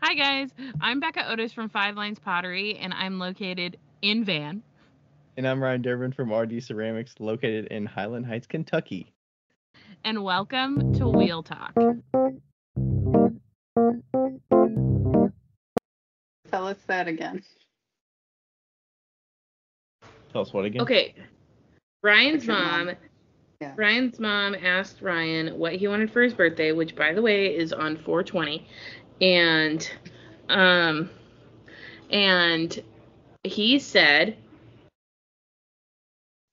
Hi guys, I'm Becca Otis from Five Lines Pottery, and I'm located in Van. And I'm Ryan Durbin from RD Ceramics, located in Highland Heights, Kentucky. And welcome to Wheel Talk. Tell us that again. Tell us what again? Okay, Ryan's What's your mom. Yeah. Ryan's mom asked Ryan what he wanted for his birthday, which, by the way, is on 4/20, and he said,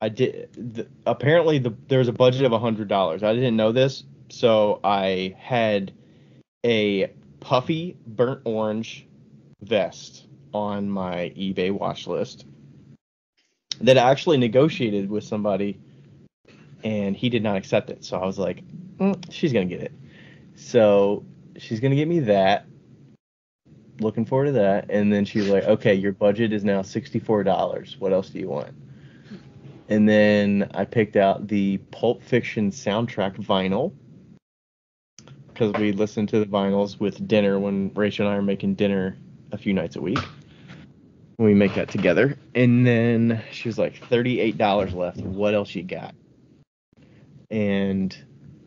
I did. Apparently, there was a budget of $100. I didn't know this, so I had a puffy burnt orange vest on my eBay watch list that I actually negotiated with somebody, and he did not accept it. So I was like, she's gonna get it. So she's gonna get me that. Looking forward to that. And then she's like, okay, your budget is now $64. What else do you want? And then I picked out the Pulp Fiction soundtrack vinyl because we listened to the vinyls with dinner when Rachel and I are making dinner a few nights a week. We make that together. And then she was like, $38 left. What else you got? And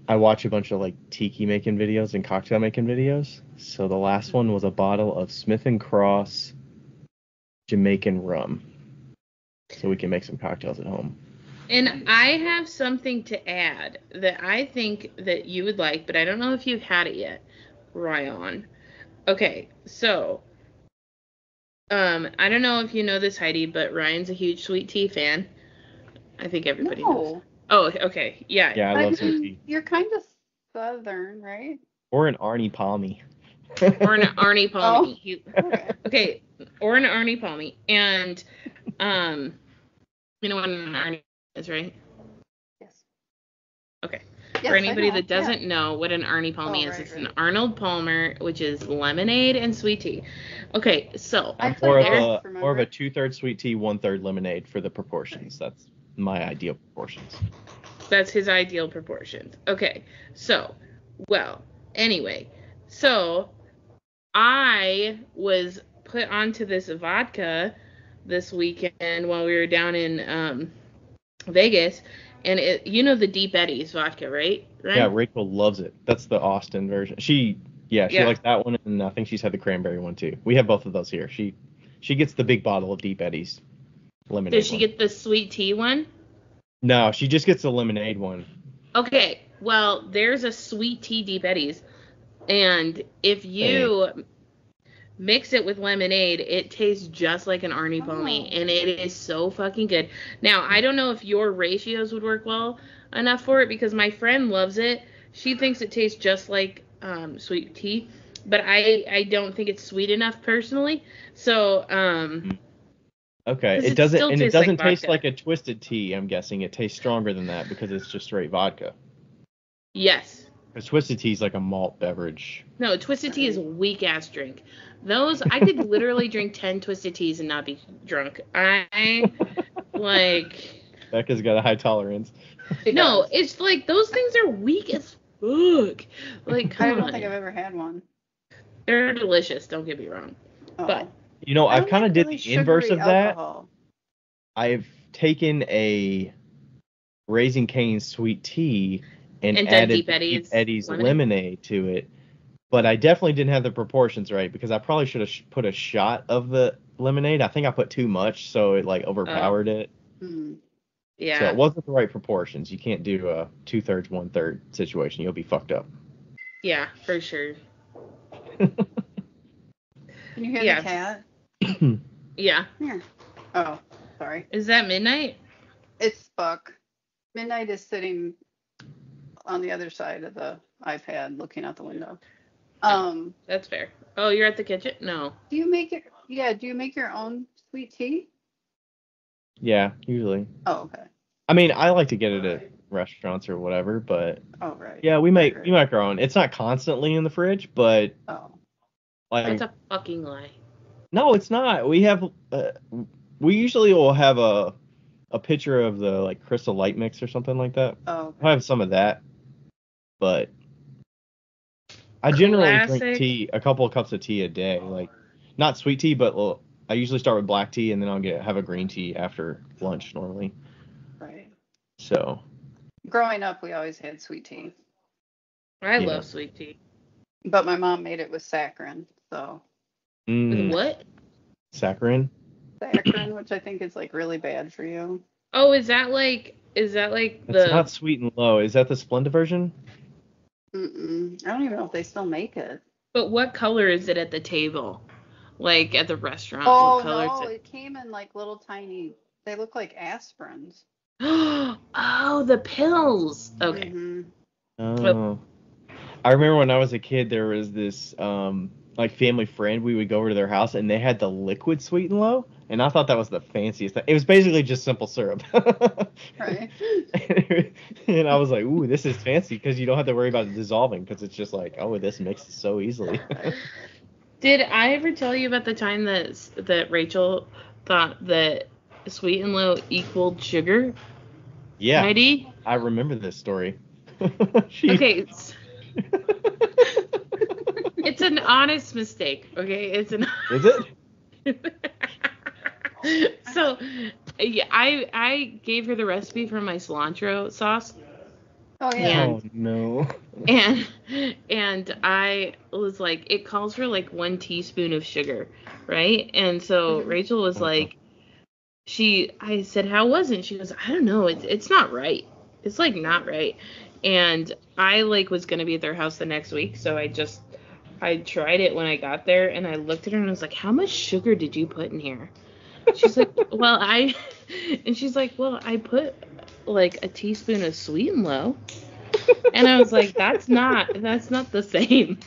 I watch a bunch of like tiki making videos and cocktail making videos. So the last one was a bottle of Smith & Cross Jamaican rum. So we can make some cocktails at home. and I have something to add that I think that you would like, but I don't know if you've had it yet, Ryan. Okay, so I don't know if you know this, Heidi, but Ryan's a huge sweet tea fan. I think everybody knows. Oh, okay, yeah. Yeah, I love sweet tea. You're kind of southern, right? Or an Arnie Palmy. Or an Arnie Palmy. Oh, okay, or an Arnie Palmy. And, you know what an Arnie is, right? Yes. Okay. Yes, For anybody I know. that doesn't know what an Arnie Palmy is, right, it's right. an Arnold Palmer, which is lemonade and sweet tea. Okay, so I I'm put more of golf, a remember? 2/3 sweet tea, 1/3 lemonade for the proportions. That's my ideal proportions. that's his ideal proportions. Okay, so, well, anyway, so I was put onto this vodka this weekend while we were down in Vegas, and you know the Deep Eddies vodka, right? Yeah, Rachel loves it. That's the Austin version. She likes that one, and I think she's had the cranberry one too. We have both of those here. She gets the big bottle of Deep Eddies lemonade. Does she get the sweet tea one? No, she just gets the lemonade one. Okay, well, there's a sweet tea Deep Eddies, and if you mix it with lemonade, it tastes just like an Arnie Palmy, and it is so fucking good. Now, I don't know if your ratios would work well enough for it, because my friend loves it. She thinks it tastes just like sweet tea, but I don't think it's sweet enough personally. So, okay, it doesn't taste like a twisted tea. I'm guessing it tastes stronger than that because it's just straight vodka. Yes. Because twisted tea is like a malt beverage. No, twisted tea is a weak ass drink. Those, I could literally drink 10 twisted teas and not be drunk. Becca's got a high tolerance. No, it's like those things are weak as fuck. Like, come on. I don't think I've ever had one. They're delicious, don't get me wrong. Oh. But I've kind of did the inverse of that. Alcohol. I've taken a Raising Cane's sweet tea and Deep added Eddies lemonade to it. But I definitely didn't have the proportions right because I probably should have put a shot of the lemonade. I think I put too much, so it like overpowered it. Mm-hmm. Yeah. So it wasn't the right proportions. You can't do a 2/3, 1/3 situation. You'll be fucked up. Yeah, for sure. Can you hear the cat? Yeah. Here. Oh, sorry. Is that Midnight? It's Buck. Midnight is sitting on the other side of the iPad looking out the window. That's fair. Oh, you're at the kitchen? No. Do you make it? Yeah. Do you make your own sweet tea? Yeah, usually. Oh, okay. I mean, I like to get it at restaurants or whatever, but right. Yeah, we make our own. It's not constantly in the fridge, but that's a fucking lie. No, it's not. We have we usually will have a pitcher of the like Crystal Light mix or something like that. Oh. Okay. I have some of that, but I generally drink classic. tea, a couple of cups of tea a day. Like, not sweet tea, but I usually start with black tea and then I'll have a green tea after lunch normally. Right. So, Growing up, we always had sweet tea, I yeah. love sweet tea. but my mom made it with saccharin. So With what? Saccharin? saccharin, which I think is like really bad for you. Oh, is that like It's not sweet and low. Is that the Splenda version? I don't even know if they still make it. But what color is it at the table? Like at the restaurant? Oh, What color no, is it came in like little tiny, they look like aspirins. it? Oh, the pills. Okay. Mm-hmm. Oh. I remember when I was a kid, there was this like family friend. We would go over to their house and they had the liquid sweet and low, and I thought that was the fanciest thing. It was basically just simple syrup. Right. And I was like, ooh, this is fancy because you don't have to worry about it dissolving because it's just like, oh, this mixes so easily. Did I ever tell you about the time that Rachel thought that sweet and low equaled sugar? Yeah, Heidi? I remember this story. Okay. It's an honest mistake, okay? Is it? So, yeah, I gave her the recipe for my cilantro sauce. Oh, yeah. Oh, no. And I was like, it calls for like 1 teaspoon of sugar, right? And so Rachel was like, I said, how was it? She goes, I don't know, it's not right. It's like not right. And I like was gonna be at their house the next week, so I tried it when I got there, and I looked at her and I was like, how much sugar did you put in here? She's like, and she's like, well, I put like a teaspoon of sweet and low. And I was like, that's not the same.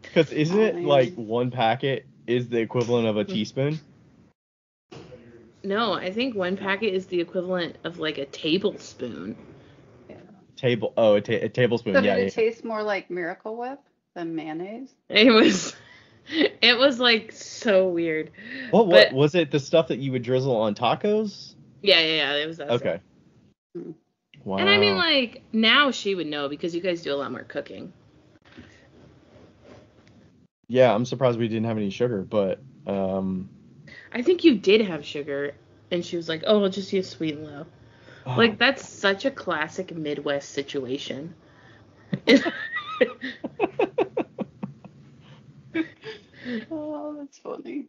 Because isn't it like 1 packet is the equivalent of a teaspoon? No, I think 1 packet is the equivalent of like a tablespoon. Yeah. A tablespoon. So did it taste more like Miracle Whip than mayonnaise? It was like so weird. What was it? The stuff that you would drizzle on tacos? Yeah. It was that Okay. stuff. Wow. And I mean, like, now she would know because you guys do a lot more cooking. Yeah, I'm surprised we didn't have any sugar, but I think you did have sugar, and she was like, oh, I'll just use sweet and low. Oh. Like, that's such a classic Midwest situation. Oh, that's funny.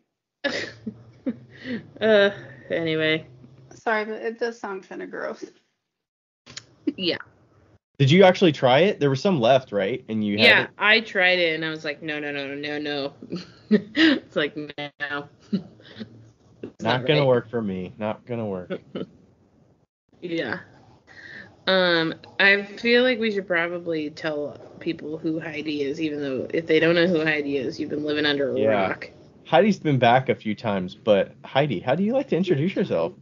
Anyway. Sorry, but it does sound kind of gross. Yeah. Did you actually try it? There was some left, right? And you had it? I tried it, and I was like, no. It's like, no. Not gonna work for me. Not gonna work. Yeah. I feel like we should probably tell people who Heidi is, even though if they don't know who Heidi is, you've been living under a rock. Heidi's been back a few times, but Heidi, how do you like to introduce yourself?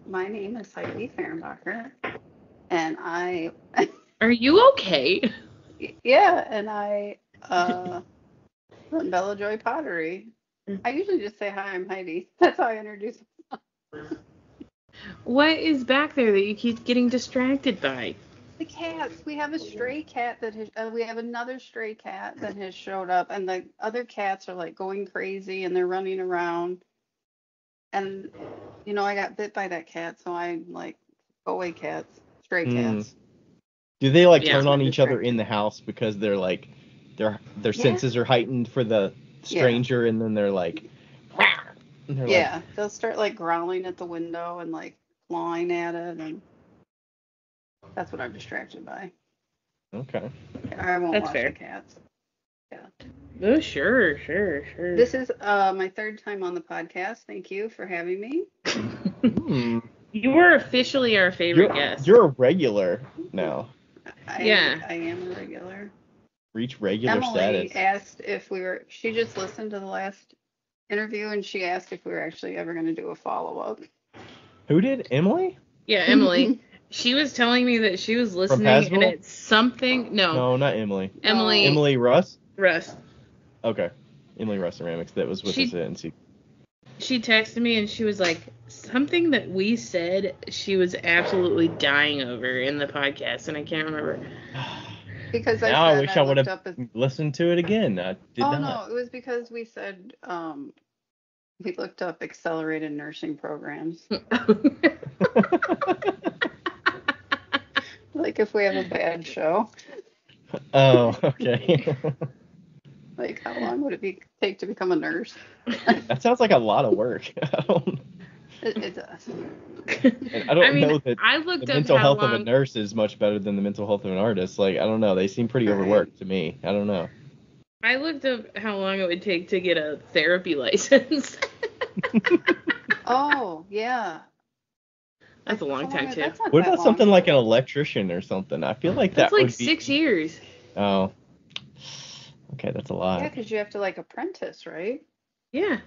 My name is Heidi Fahrenbacher, and I... Are you okay? Yeah, and I run Bella Joy Pottery. I usually just say, hi, I'm Heidi. That's how I introduce myself. What is back there that you keep getting distracted by? The cats. We have a stray cat that we have another stray cat that has showed up, and the other cats are like going crazy and they're running around. And I got bit by that cat, so I'm like, go away, cats, stray cats. Do they turn on each other in the house because they're like their senses are heightened for the stranger, and then they're like, and they're they'll start like growling at the window and like clawing at it, and that's what I'm distracted by. Okay. I won't watch fair. the cats. Yeah. Oh, sure. This is my 3rd time on the podcast. Thank you for having me. You were officially our favorite guest. You're a regular now. I am a regular. Reach regular Emily status. asked if she just listened to the last interview, and she asked if we were actually ever going to do a follow-up. Who did? Emily? Yeah, Emily. She was telling me that she was listening, and it's something... No, not Emily. Emily Russ? Russ. Okay. Emily Russ Ceramics. That was with us at NCECA. She texted me, and she was like, something that we said she was absolutely dying over in the podcast, and I can't remember. Because Now I I wish I would looked have up. listened to it again. I did Oh not. no, it was because we said we looked up accelerated nursing programs. Like if we have a bad show. Oh, okay. Like how long would it take to become a nurse? That sounds like a lot of work. It does. And I don't know that I looked the up mental how health of a long. nurse is much better than the mental health of an artist. Like, I don't know. They seem pretty overworked to me. I don't know. I looked up how long it would take to get a therapy license. Oh, yeah. That's a long time too. That's not What that about long. something like an electrician or something? I feel like That's that like would be 6 years. Oh. Okay, that's a lot. Yeah, because you have to like apprentice, right? Yeah.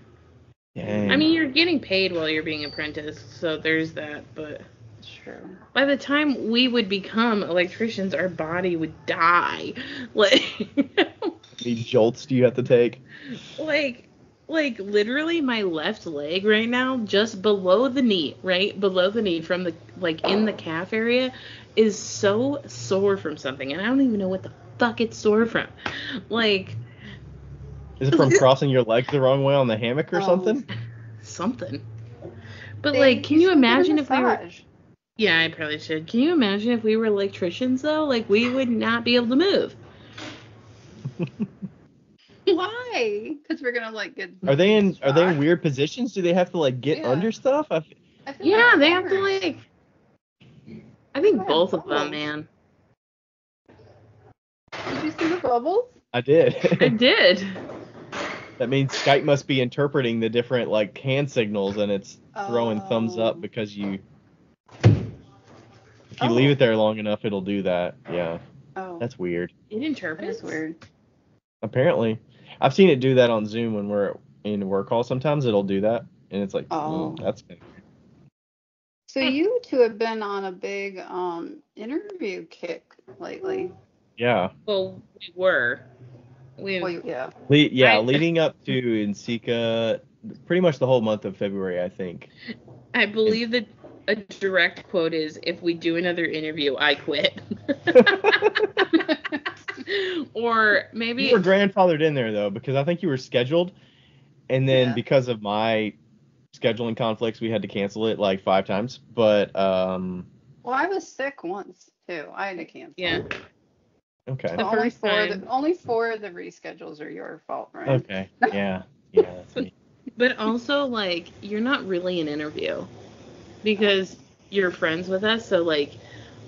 Dang. I mean, you're getting paid while you're being apprentice, so there's that, but That's true. by the time we would become electricians, our body would die. Like, How many jolts do you have to take? like literally my left leg right now, just below the knee, right below the knee, from the like in the calf area, is so sore from something, and I don't even know what the fuck it's sore from. Like, Is it from crossing your legs the wrong way on the hammock or Oh. something? something. But Dang, like, can you should get a imagine if we were? massage. Yeah, I probably should. Can you imagine if we were electricians though? Like, we would not be able to move. Why? Because we're gonna like get. Are they in shocked. weird positions? Do they have to like get Yeah. under stuff? I feel Yeah, like they have to works. like. I think Yeah, both of them, bubbles. man. Did you see the bubbles? I did. I did. That means Skype must be interpreting the different like hand signals, and it's throwing thumbs Oh. up because if you leave it there long enough, it'll do that. Yeah, Oh. that's weird. It That interprets. is weird. Apparently, I've seen it do that on Zoom when we're in a work call. Sometimes it'll do that, and it's like, Oh. that's kind of weird. So you two have been on a big interview kick lately. Yeah. Well, we were. We. Well, yeah. Leading up to NCECA, pretty much the whole month of February, I think. I believe that a direct quote is, "If we do another interview, I quit." Or maybe You were grandfathered in there though, because I think you were scheduled, and then Yeah. because of my scheduling conflicts, we had to cancel it like 5 times. But Well, I was sick once too. I had to cancel. Yeah. Okay. The Only first time. only 4 of the reschedules are your fault, right? Okay. Yeah. That's me. But also, like, you're not really an interview because you're friends with us. So, like,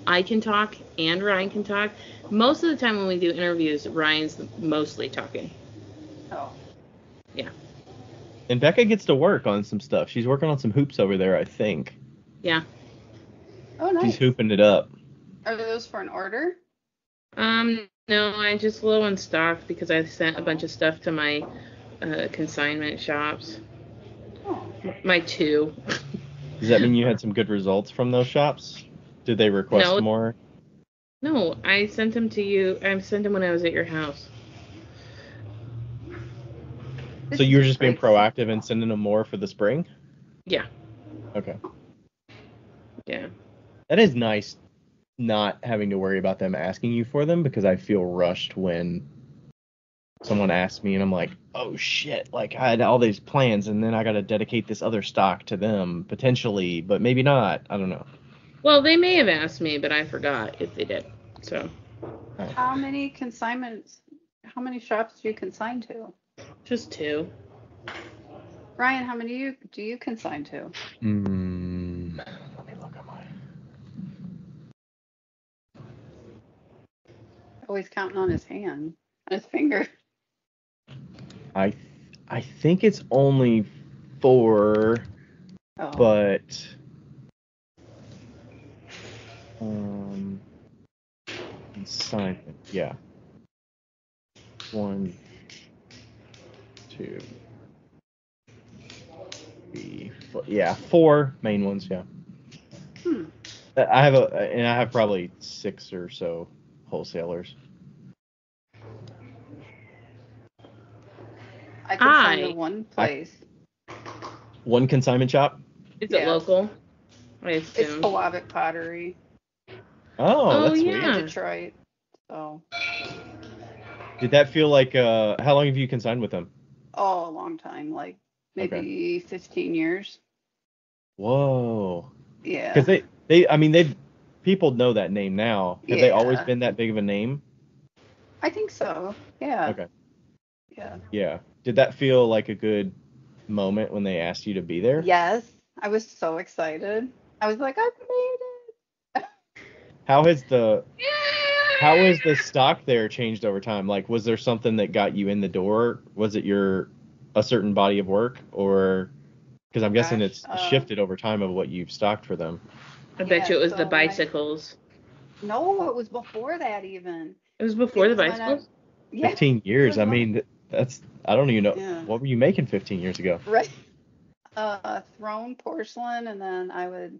I can talk and Ryan can talk. Most of the time when we do interviews, Ryan's mostly talking. Oh. Yeah. And Becca gets to work on some stuff. She's working on some hoops over there, I think. Yeah. Oh, nice. She's hooping it up. Are those for an order? No, I just low on stock because I sent a bunch of stuff to my consignment shops. Oh. My 2. Does that mean you had some good results from those shops? Did they request No. more? No, I sent them to you. I sent them when I was at your house. So you were just being proactive and sending them more for the spring? Yeah. Okay. Yeah. That is nice not having to worry about them asking you for them, because I feel rushed when someone asks me and I'm like, oh shit, like I had all these plans and then I got to dedicate this other stock to them potentially, but maybe not. I don't know. Well, they may have asked me, but I forgot if they did. So. How many shops do you consign to? Just 2. Ryan, how many do you consign to? Let me look at mine. Always counting on his hand, on his finger. I think it's only 4, but consignment, yeah. 1, 2, 3, 4. Yeah, 4 main ones, yeah. I have probably 6 or so wholesalers. I consign to one place. One consignment shop? Is it local? I It's assume. Pewabic Pottery. Oh, that's sweet. In Detroit. So. Did that feel like, how long have you consigned with them? Oh, a long time, like maybe 15 years. Whoa. Yeah. Because people know that name now. Have they always been that big of a name? I think so. Yeah. Okay. Yeah. Yeah. Did that feel like a good moment when they asked you to be there? Yes. I was so excited. I was like, I made it. How has the stock there changed over time? Like, was there something that got you in the door? Was it a certain body of work, or because I'm guessing it's shifted over time of what you've stocked for them? I bet you it was the bicycles. No, it was before that even. It was before the bicycles? 15 years. I mean, I don't even know. Yeah. What were you making 15 years ago? Right. Thrown porcelain, and then I would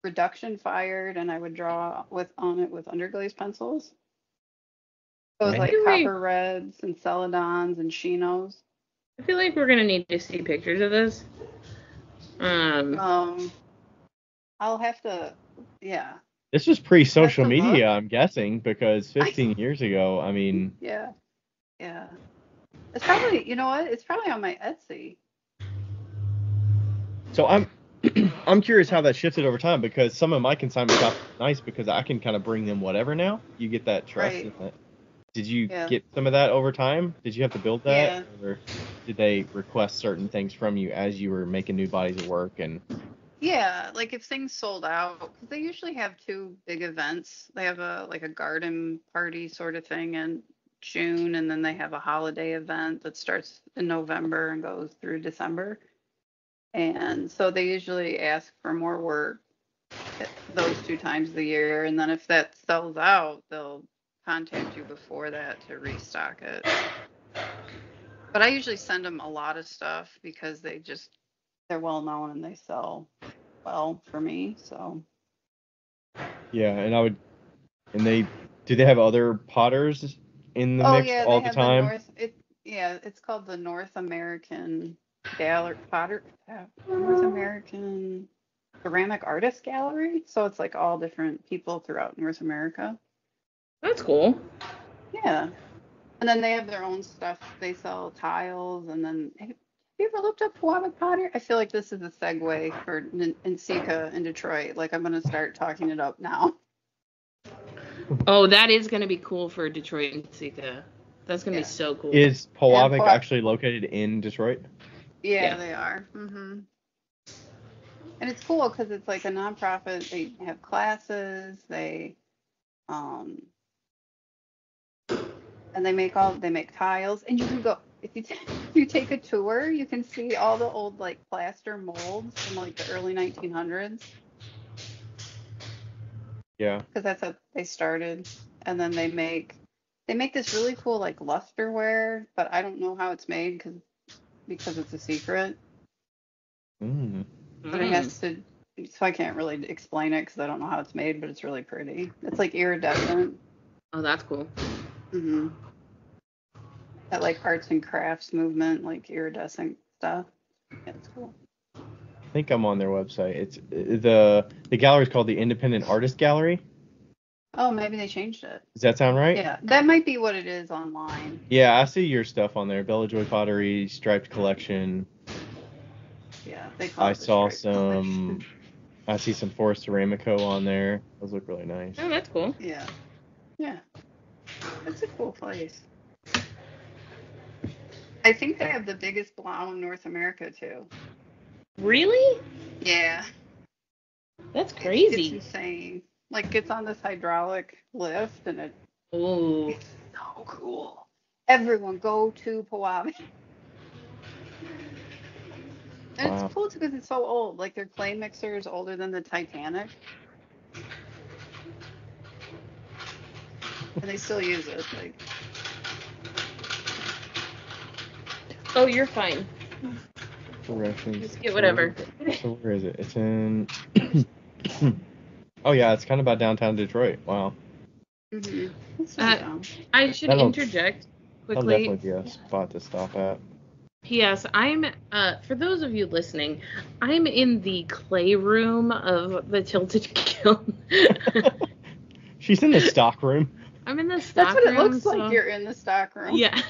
reduction fired, and I would draw on it with underglaze pencils. So it was like copper reds and celadons and chinos. I feel like we're gonna need to see pictures of this. I'll have to, yeah. This was pre-social media, I'm guessing, because 15 years ago, I mean. Yeah. Yeah. It's probably, you know what? It's probably on my Etsy. So I'm curious how that shifted over time, because some of my consignment shops are nice because I can kind of bring them whatever now. You get that trust in that. Did you get some of that over time? Did you have to build that? Yeah. Or did they request certain things from you as you were making new bodies of work? And yeah, like if things sold out, because they usually have two big events. They have a garden party sort of thing in June, and then they have a holiday event that starts in November and goes through December. And so they usually ask for more work those 2 times a year, and then if that sells out, they'll contact you before that to restock it. But I usually send them a lot of stuff because they're well known and they sell well for me. So yeah, and do they have other potters in the mix all the time? It's called the North American North American Ceramic Artist Gallery. So it's like all different people throughout North America. That's cool. Yeah. And then they have their own stuff. They sell tiles. And then, have you ever looked up Pewabic Pottery? I feel like this is a segue for NCECA in Detroit. Like, I'm going to start talking it up now. Oh, that is going to be cool for Detroit and NCECA. That's going to be so cool. Is Pewabic actually located in Detroit? Yeah, they are. Mm-hmm. And it's cool because it's like a nonprofit. They have classes. They and they make tiles, and you can go if you take a tour, you can see all the old like plaster molds from like the early 1900s. Yeah. Because that's how they started, and then they make this really cool like lusterware, but I don't know how it's made because it's a secret. But it has to. So I can't really explain it because I don't know how it's made, but it's really pretty. It's like iridescent. Oh, that's cool. Mm-hmm. That like arts and crafts movement, like iridescent stuff. Yeah, it's cool. I think I'm on their website. It's the gallery is called the Independent Artist Gallery. Oh, maybe they changed it. Does that sound right? Yeah, that might be what it is online. Yeah, I see your stuff on there. Bella Joy Pottery, Striped Collection. Yeah, they call it collection. I see some Forest Ceramico on there. Those look really nice. Oh, that's cool. Yeah. Yeah. It's a cool place. I think they have the biggest blow in North America, too. Really? Yeah. That's crazy. It's insane. Like, it's on this hydraulic lift, and it's so cool. Everyone go to Pewabic. And it's cool too because it's so old. Like their clay mixer is older than the Titanic. And they still use it. Like. Oh, you're fine. Directions. Just get whatever. So where is it? It's in. Oh yeah, it's kind of about downtown Detroit. Wow. Mm-hmm. I should interject quickly. That'll definitely be a spot to stop at. P.S. I'm, for those of you listening, I'm in the clay room of the Tilted Kiln. She's in the stock room. I'm in the stock That's what room. it looks like. You're in the stock room. Yeah.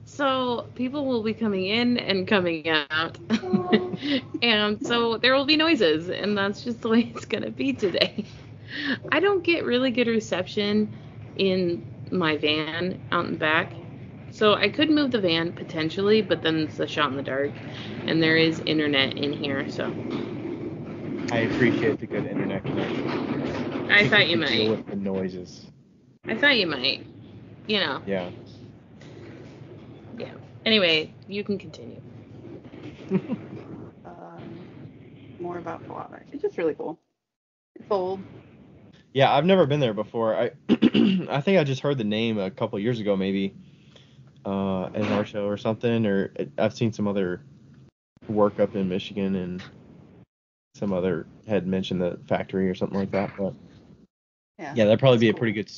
So people will be coming in and coming out. And so there will be noises, and that's just the way it's going to be today. I don't get really good reception in my van out in back. So I could move the van potentially, but then it's a shot in the dark. And there is internet in here, so. I appreciate the good internet connection. I thought you Deal might. with the noises. I thought you might. You know. Yeah. Yeah. Anyway, you can continue. More about Hawaii. It's just really cool. It's old. Yeah, I've never been there before. I I think I just heard the name a couple years ago, maybe, in our show or something. Or I've seen some other work up in Michigan, and some other had mentioned the factory or something like that. But yeah, that'd probably be a pretty good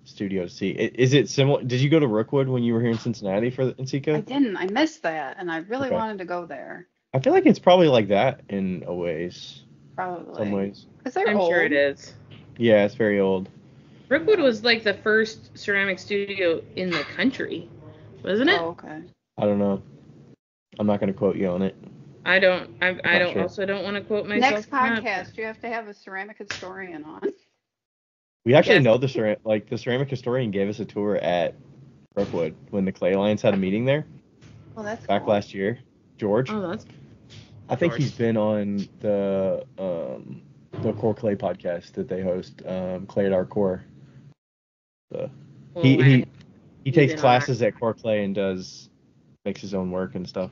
studio to see. Is it similar? Did you go to Rookwood when you were here in Cincinnati for the NCECA? I didn't. I missed that, and I really wanted to go there. I feel like it's probably like that in a ways. Probably. Some ways. Because they're I'm old. sure it is. Yeah, it's very old. Rookwood was like the first ceramic studio in the country, wasn't it? Oh, okay. I don't know. I'm not going to quote you on it. I don't Sure. also don't want to quote myself. Next podcast, you have to have a ceramic historian on. We actually know the ceramic historian gave us a tour at Rookwood when the Clay Alliance had a meeting there. Well, that's back cool. last year. George. Oh, that's. I think he's been on the Core Clay podcast that they host, Clay at Our Core. He takes classes at Core Clay and makes his own work and stuff.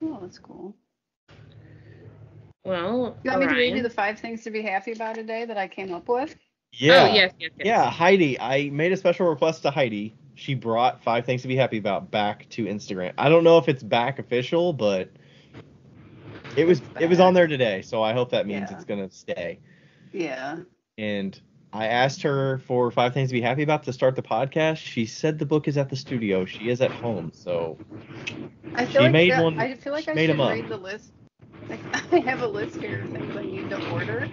Oh, that's cool. Well, you want me to read you the 5 things to be happy about today that I came up with? Yeah. Oh, yes. Yeah, Heidi. I made a special request to Heidi. She brought 5 things to be happy about back to Instagram. I don't know if it's back official, but it was on there today, so I hope that means it's gonna stay. Yeah. And I asked her for 5 things to be happy about to start the podcast. She said the book is at the studio. She is at home, so I feel like I should read the list. I have a list here of things I need to order.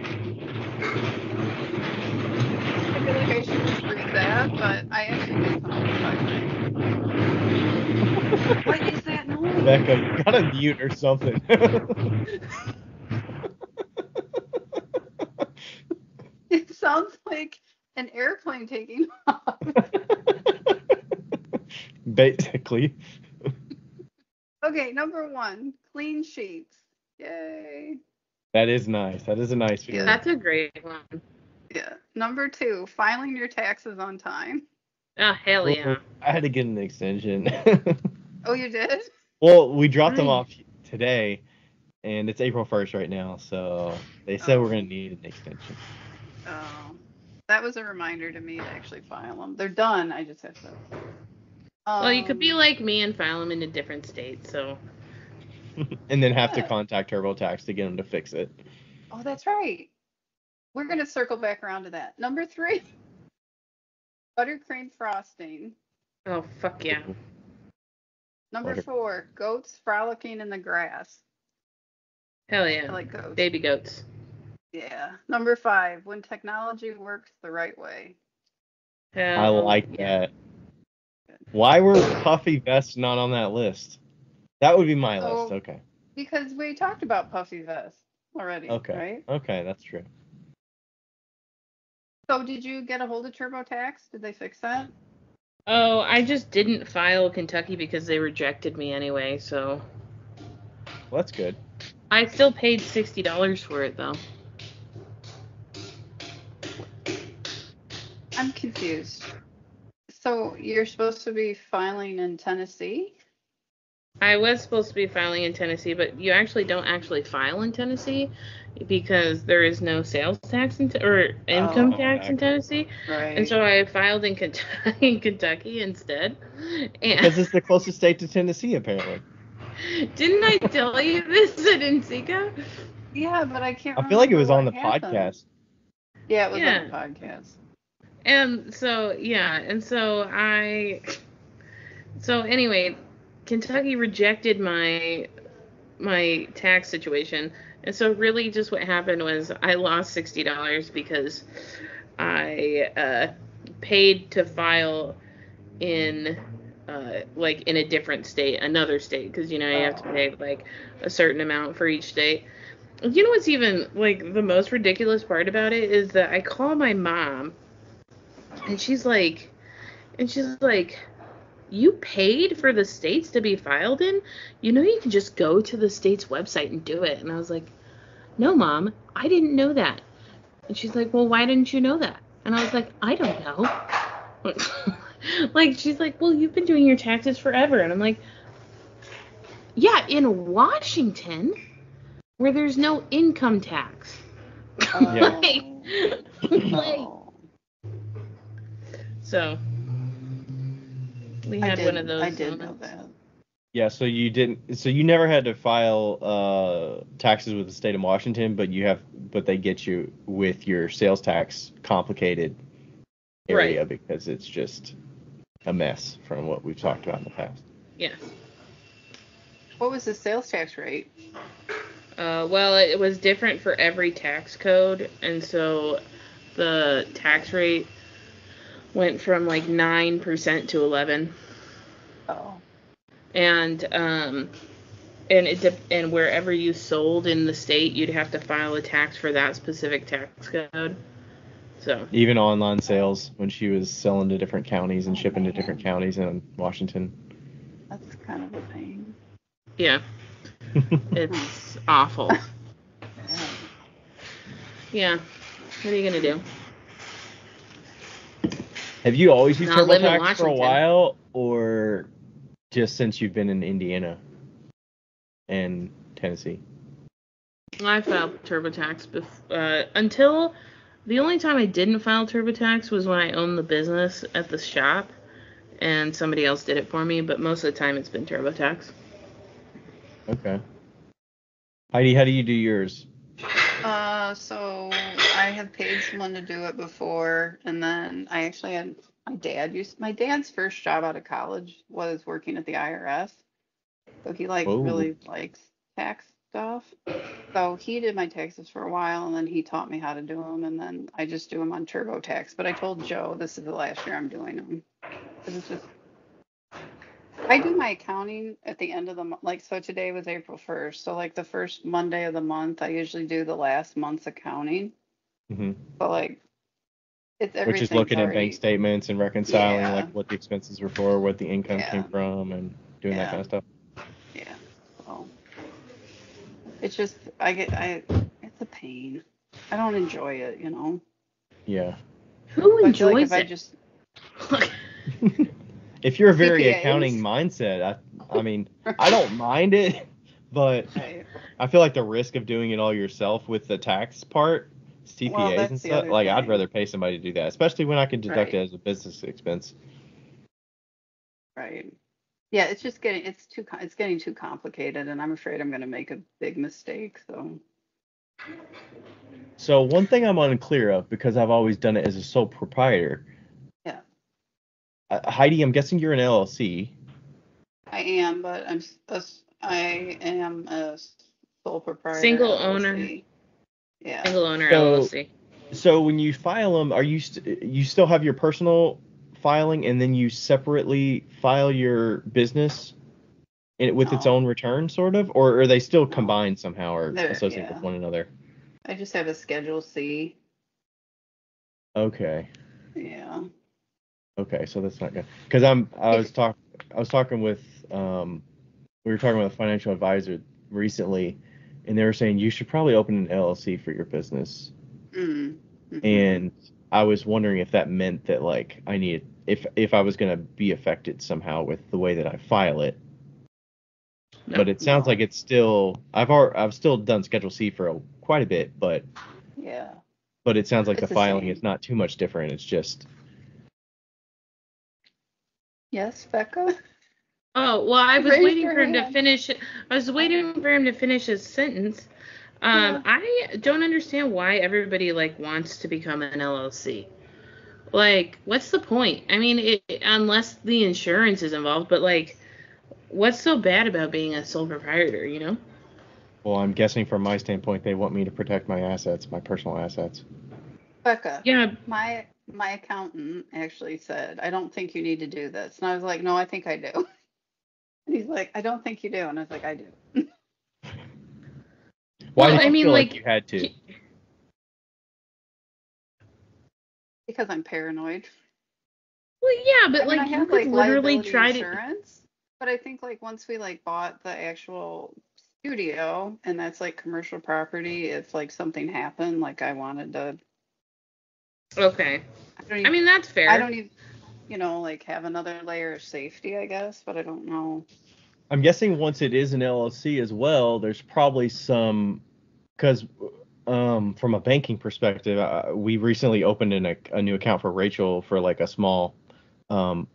I feel like I should just read that, but I actually did come up with 5 things. What is that noise? Becca, you gotta mute or something. It sounds like an airplane taking off. Basically. Okay, number 1, clean sheets. Yay. That is nice. That is a nice feeling. That's a great one. Yeah. Number 2, filing your taxes on time. Oh, hell yeah. I had to get an extension. Oh, you did? Well, we dropped them off today, and it's April 1st right now, so they said we're going to need an extension. Oh, that was a reminder to me to actually file them. They're done. I just have to. Well, you could be like me and file them in a different state, so. And then have to contact TurboTax to get them to fix it. Oh, that's right. We're going to circle back around to that. Number 3, buttercream frosting. Oh, fuck yeah. Number 4, goats frolicking in the grass. Hell yeah. I like goats. Baby goats. Yeah. Number 5, when technology works the right way. I like that. Why were puffy vests not on that list? That would be my list. Okay. Because we talked about puffy vests already. Okay. Right? Okay, that's true. So did you get a hold of TurboTax? Did they fix that? Oh, I just didn't file Kentucky because they rejected me anyway, so. Well, that's good. I still paid $60 for it, though. I'm confused. So you're supposed to be filing in Tennessee? I was supposed to be filing in Tennessee, but you actually don't actually file in Tennessee because there is no sales tax or income tax in Tennessee. Right. And so I filed in Kentucky instead. And because it's the closest state to Tennessee, apparently. Didn't I tell you this at NCECA? Yeah, but I can't remember. I feel like it was on the happened. podcast. Yeah, it was on the podcast. And so, anyway, Kentucky rejected my tax situation. And so really just what happened was I lost $60 because I paid to file in in a different state, another state, because you have to pay like a certain amount for each state. You know what's even like the most ridiculous part about it is that I call my mom and she's like, you paid for the states to be filed in? You can just go to the state's website and do it. And I was like, no, Mom, I didn't know that. And she's like, well, why didn't you know that? And I was like, I don't know. Like, she's like, well, you've been doing your taxes forever. And I'm like, yeah, in Washington, where there's no income tax. Yeah. So, we had one of those. I did know that. Yeah, so you never had to file taxes with the state of Washington, but they get you with your sales tax complicated area, right, because it's just a mess from what we've talked about in the past. Yeah. What was the sales tax rate? Well, it was different for every tax code, and so the tax rate went from like 9% to 11%. Oh. And wherever you sold in the state, you'd have to file a tax for that specific tax code. So even online sales, when she was selling to different counties and shipping to different counties in Washington. That's kind of a pain. Yeah. It's awful. Yeah. What are you gonna do? Have you always used TurboTax for a while, or just since you've been in Indiana and Tennessee? I filed TurboTax until the only time I didn't file TurboTax was when I owned the business at the shop, and somebody else did it for me. But most of the time, it's been TurboTax. Okay. Heidi, how do you do yours? So I have paid someone to do it before, and then I actually had my dad's first job out of college was working at the IRS. So he really likes tax stuff. So he did my taxes for a while, and then he taught me how to do them, and then I just do them on TurboTax. But I told Joe this is the last year I'm doing them. Because it's just, I do my accounting at the end of the month. Like, so today was April 1st. So like the first Monday of the month, I usually do the last month's accounting. Mm-hmm. But like, it's everything. Which is looking at bank statements and reconciling like what the expenses were for, what the income came from, and doing that kind of stuff. Yeah. So it's just it's a pain. I don't enjoy it, Yeah. Who enjoys it? If you're a very accounting mindset, I mean, I don't mind it, but I feel like the risk of doing it all yourself with the tax part, CPAs and stuff, like I'd rather pay somebody to do that, especially when I can deduct it as a business expense. Right. Yeah, it's just getting too complicated, and I'm afraid I'm going to make a big mistake. So one thing I'm unclear of, because I've always done it as a sole proprietor. Yeah. Heidi, I'm guessing you're an LLC. I am, but I am a sole proprietor. Single LLC. owner. Yeah. Single owner LLC. So when you file them, are you still have your personal filing, and then you separately file your business with its own return, sort of, or are they still combined somehow or associated with one another? I just have a Schedule C. Okay. Yeah. Okay, so that's not good. Because I was talking with we were talking with a financial advisor recently, and they were saying you should probably open an LLC for your business. Mm-hmm. And I was wondering if that meant that like I needed if I was going to be affected somehow with the way that I file it. No, but it sounds like it's still I've still done Schedule C for quite a bit, but But it sounds like the filing is not too much different. It's just. Yes, Becca. Oh, well, I was waiting for him to finish. I was waiting for him to finish his sentence. I don't understand why everybody wants to become an LLC. What's the point? I mean, unless the insurance is involved, but what's so bad about being a sole proprietor, you know? Well, I'm guessing from my standpoint, they want me to protect my assets, my personal assets. Becca, Yeah. my accountant actually said, I don't think you need to do this. And I was like, no, I think I do. And he's like, I don't think you do. And I was like, I do. Why Well, did I you mean, feel like, like you had to? Because I'm paranoid. well, yeah, but I mean, I like you have could like literally liability try to. insurance, but I think like once we like bought the actual studio and that's like commercial property, if like something happened, like I wanted to, Okay. I don't I even, mean, that's I fair. don't even, like have another layer of safety, I guess, but I don't know. I'm guessing once it is an LLC as well, there's probably some, because from a banking perspective, we recently opened a new account for Rachel for like a small um,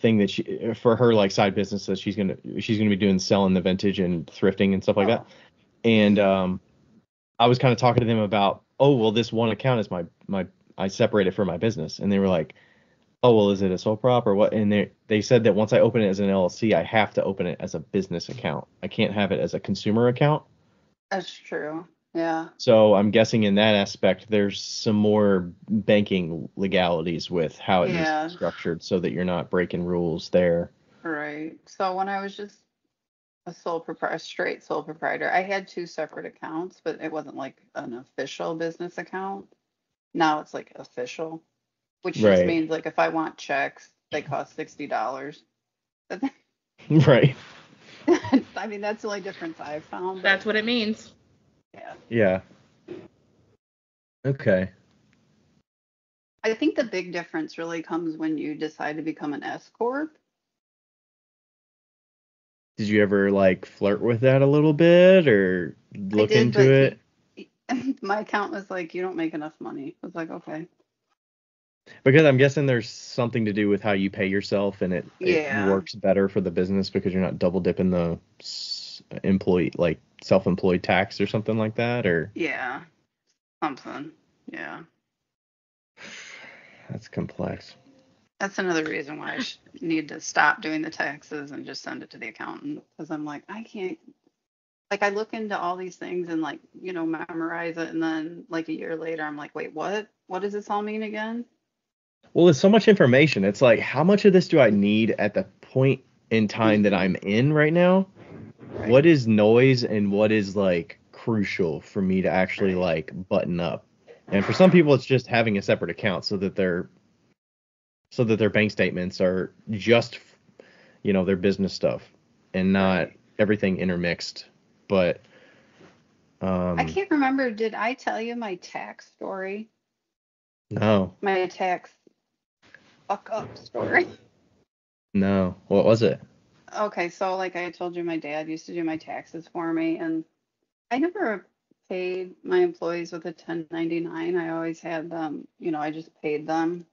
thing that she for her like side business that she's gonna be doing, selling the vintage and thrifting and stuff like that. Oh, And I was kind of talking to them about, oh well, this one account is my I separate it for my business, and they were like, oh well, is it a sole prop or what? And they said that once I open it as an LLC, I have to open it as a business account. I can't have it as a consumer account. that's true. Yeah. So I'm guessing in that aspect, there's some more banking legalities with how it needs to be Yeah. structured so that you're not breaking rules there. Right. So when I was just a straight sole proprietor, I had two separate accounts, but it wasn't like an official business account. Now it's like official, which just Right. means like if I want checks, they cost $60. Right. I mean, that's the only difference I've found, but That's what it means. yeah. Yeah. Okay. I think the big difference really comes when you decide to become an S corp. Did you ever like flirt with that a little bit or I look did, into but it? my account was like, you don't make enough money. I was like, okay. Because I'm guessing there's something to do with how you pay yourself, and it Yeah. works better for the business because you're not double dipping the employee, like self-employed tax or something like that, or Yeah. Something. Yeah. that's complex. That's another reason why I need to stop doing the taxes and just send it to the accountant because I'm like, I can't. Like, I look into all these things and, like, memorize it. And then, like, a year later, I'm like, wait, what? What does this all mean again? Well, it's so much information. It's like, how much of this do I need at the point in time that I'm in right now? Right. What is noise and what is like crucial for me to actually Right. like button up? And for some people, it's just having a separate account so that their bank statements are just, their business stuff and not Right. everything intermixed. But I can't remember. Did I tell you my tax story? no, My tax fuck up story. no. What was it? Okay, so like I told you, my dad used to do my taxes for me, and I never paid my employees with a 1099. I always had them, I just paid them.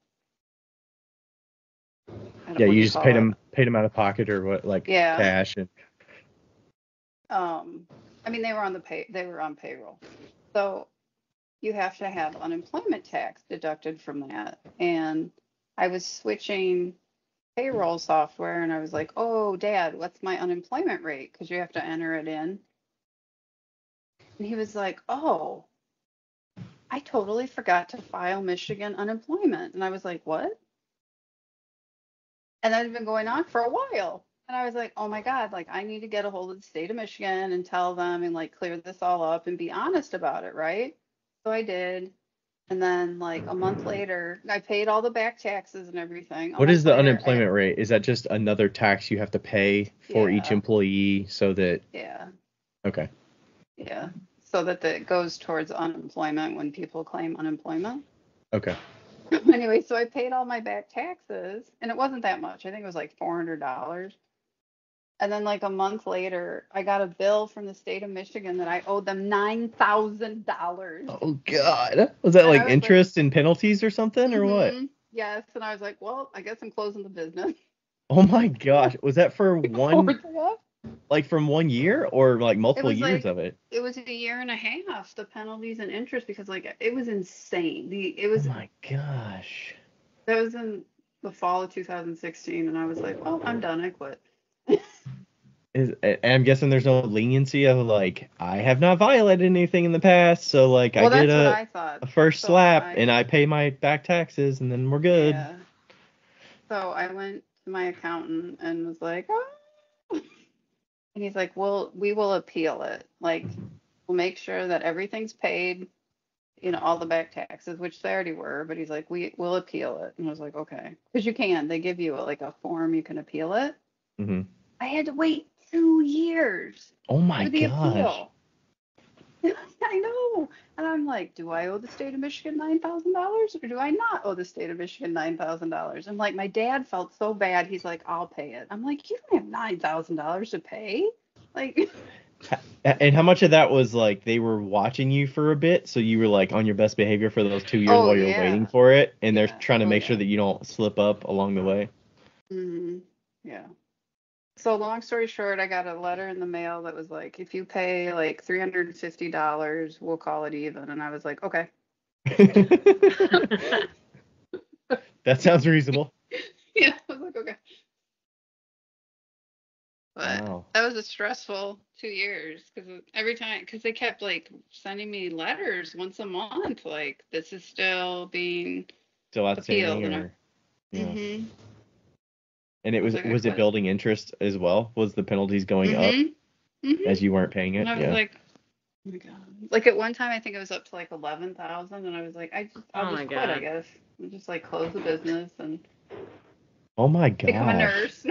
Yeah, What do you you just call it? paid them out of pocket or what, like Yeah. cash and I mean, they were on payroll. So you have to have unemployment tax deducted from that. And I was switching payroll software and I was like, "Oh, Dad, what's my unemployment rate? Because you have to enter it in." And he was like, "Oh, I totally forgot to file Michigan unemployment." And I was like, "What?" And that had been going on for a while. And I was like, oh my God, like I need to get a hold of the state of Michigan and tell them and like clear this all up and be honest about it, right? So I did. And then like a month later, I paid all the back taxes and everything. A what is month the later, unemployment rate? Is that just another tax you have to pay for each yeah, employee so that yeah, okay. yeah. So that it goes towards unemployment when people claim unemployment. Okay. Anyway, so I paid all my back taxes and it wasn't that much. I think it was like $400. And then like a month later, I got a bill from the state of Michigan that I owed them $9,000. Oh God. Was that And like I was like, interest and penalties or something or what? yes. And I was like, well, I guess I'm closing the business. Oh my gosh. Was that for one Yeah. like from 1 year or like It multiple was years like, of it? it was a year and a half, the penalties and interest, because like it was insane. Oh my gosh. That was in the fall of 2016. And I was like, well, I'm done. I quit. I'm guessing there's no leniency of like I have not violated anything in the past, so like I Well, get that's what I thought. a first So slap and I pay my back taxes and then we're good. yeah. So I went to my accountant and was like, oh. And he's like, well, we will appeal it. Like, we'll make sure that everything's paid, all the back taxes, which they already were. But he's like, we will appeal it. And I was like, okay, because you can. They give you like a form you can appeal it. Mm-hmm. I had to wait 2 years Oh my for the gosh. appeal. I know. And I'm like, do I owe the state of Michigan $9,000 or do I not owe the state of Michigan $9,000? And like, my dad felt so bad. He's like, I'll pay it. I'm like, you don't have $9,000 to pay. Like, And how much of that was like they were watching you for a bit, so you were like on your best behavior for those 2 years oh, while you're waiting for it, and they're trying to make sure that you don't slip up along the way? Mm-hmm. Yeah. So long story short, I got a letter in the mail that was like, if you pay like $350, we'll call it even. And I was like, okay. That sounds reasonable. Yeah, I was like, okay. But Wow. that was a stressful 2 years because they kept like sending me letters once a month, like this is still being Outstanding, appealed. yeah. Mm-hmm. And was it building interest as well? Was the penalties going up as you weren't paying it? And I was like, oh my God. Like at one time, I think it was up to like 11,000, and I was like, I'll just quit, I guess. I'll just like close the business and oh my God, become a nurse.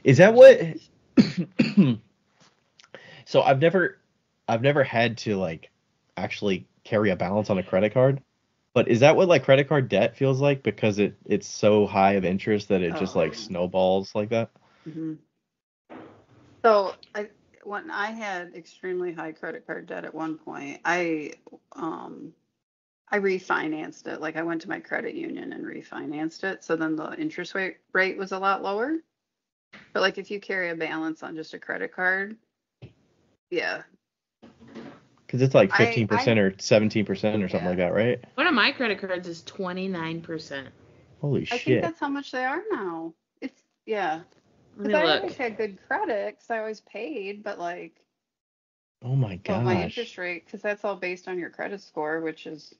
Is that what? So I've never had to like actually carry a balance on a credit card. But is that what like credit card debt feels like? Because it's so high of interest that it just like snowballs like that? Mm-hmm. So when I had extremely high credit card debt at one point, I refinanced it. Like I went to my credit union and refinanced it. So then the interest rate was a lot lower. But like if you carry a balance on just a credit card, yeah. Because it's like 15% or 17% or something like that, right? One of my credit cards is 29%. Holy shit. I think that's how much they are now. It's, yeah. Because I always had good credit because I always paid, but like. Oh my gosh. Well, my interest rate, because that's all based on your credit score, which is.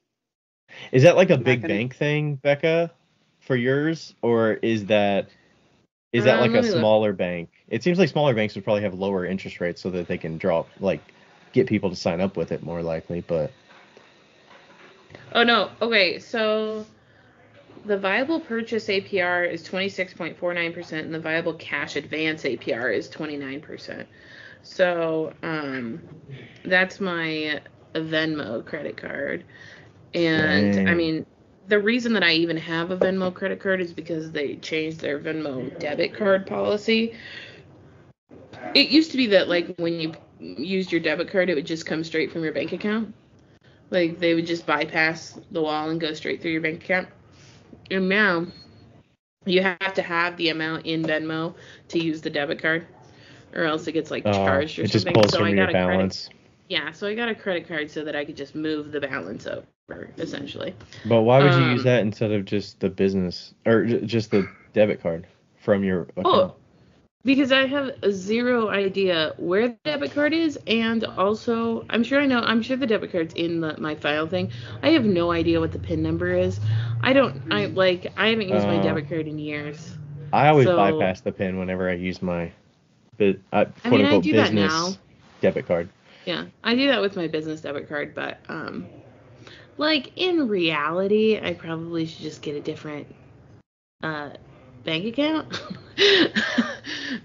Is that like a big bank thing, Becca, for yours? Or is that like a smaller bank? It seems like smaller banks would probably have lower interest rates so that they can get people to sign up with it more likely, but. Oh, no. Okay, so the viable purchase APR is 26.49%, and the viable cash advance APR is 29%. So that's my Venmo credit card. And, dang. I mean, the reason that I even have a Venmo credit card is because they changed their Venmo debit card policy. It used to be that, like, when you used your debit card, it would just come straight from your bank account. Like, they would just bypass the wall and go straight through your bank account. And now, you have to have the amount in Venmo to use the debit card, or else it gets, like, charged or it something. Just pulls from your balance. Yeah, so I got a credit card so that I could just move the balance over, essentially. But why would you use that instead of just the business, or just the debit card from your account? Oh, because I have zero idea where the debit card is, and also, I'm sure the debit card's in my file thing. I have no idea what the PIN number is. I haven't used my debit card in years. I always bypass the PIN whenever I use my quote-unquote business debit card. Yeah, I do that with my business debit card, but, like, in reality, I probably should just get a different, bank account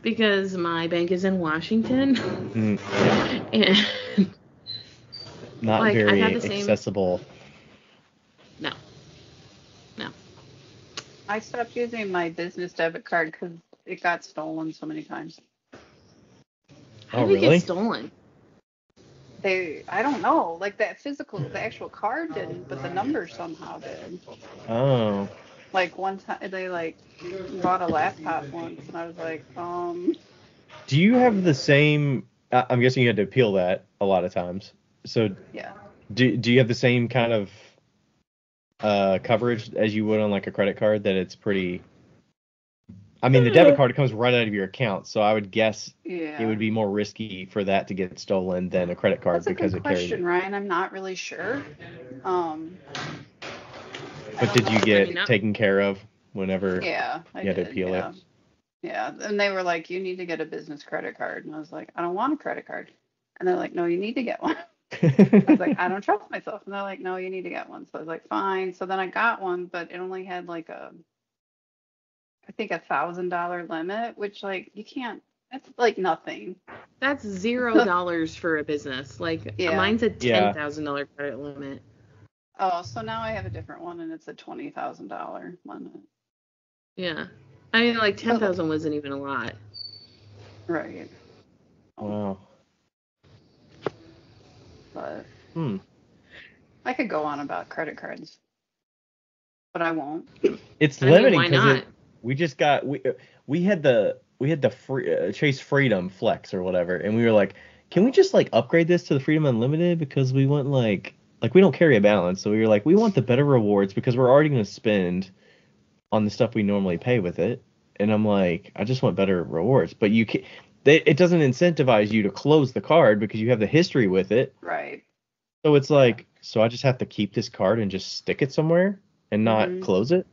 because my bank is in Washington. And not like, very accessible. No. I stopped using my business debit card because it got stolen so many times. How did it get stolen? I don't know. Like the actual card didn't, but the number somehow did. Oh. Like one time they like bought a laptop once, and I was like, Do you have the same? I'm guessing you had to appeal that a lot of times. So yeah. Do you have the same kind of coverage as you would on like a credit card, that it's pretty I mean, the debit card comes right out of your account, so I would guess Yeah. it would be more risky for that to get stolen than a credit card That's a because good it carries. question, Ryan. I'm not really sure. But did you get not- taken care of whenever Yeah, I you had to did. appeal Yeah. it? Yeah. And they were like, you need to get a business credit card. And I was like, I don't want a credit card. And they're like, no, you need to get one. I was like, I don't trust myself. And they're like, no, you need to get one. So I was like, fine. So then I got one, but it only had like I think $1,000 limit, which like you can't, that's like nothing. That's $0 for a business. Like Yeah. mine's a Yeah. $10,000 credit limit. Oh, so now I have a different one and it's a $20,000 limit. Yeah. I mean, like 10,000 wasn't even a lot. Right. Wow. But Hmm. I could go on about credit cards, but I won't. It's I mean, limiting why because not? we just got we had the free, Chase Freedom Flex or whatever, and we were like, can we just like upgrade this to the Freedom Unlimited because we want like we don't carry a balance, so we were like, we want the better rewards because we're already going to spend on the stuff we normally pay with it, and I'm like, I just want better rewards, but you can it doesn't incentivize you to close the card because you have the history with it. Right. So it's like, so I just have to keep this card and just stick it somewhere and not Mhm. close it.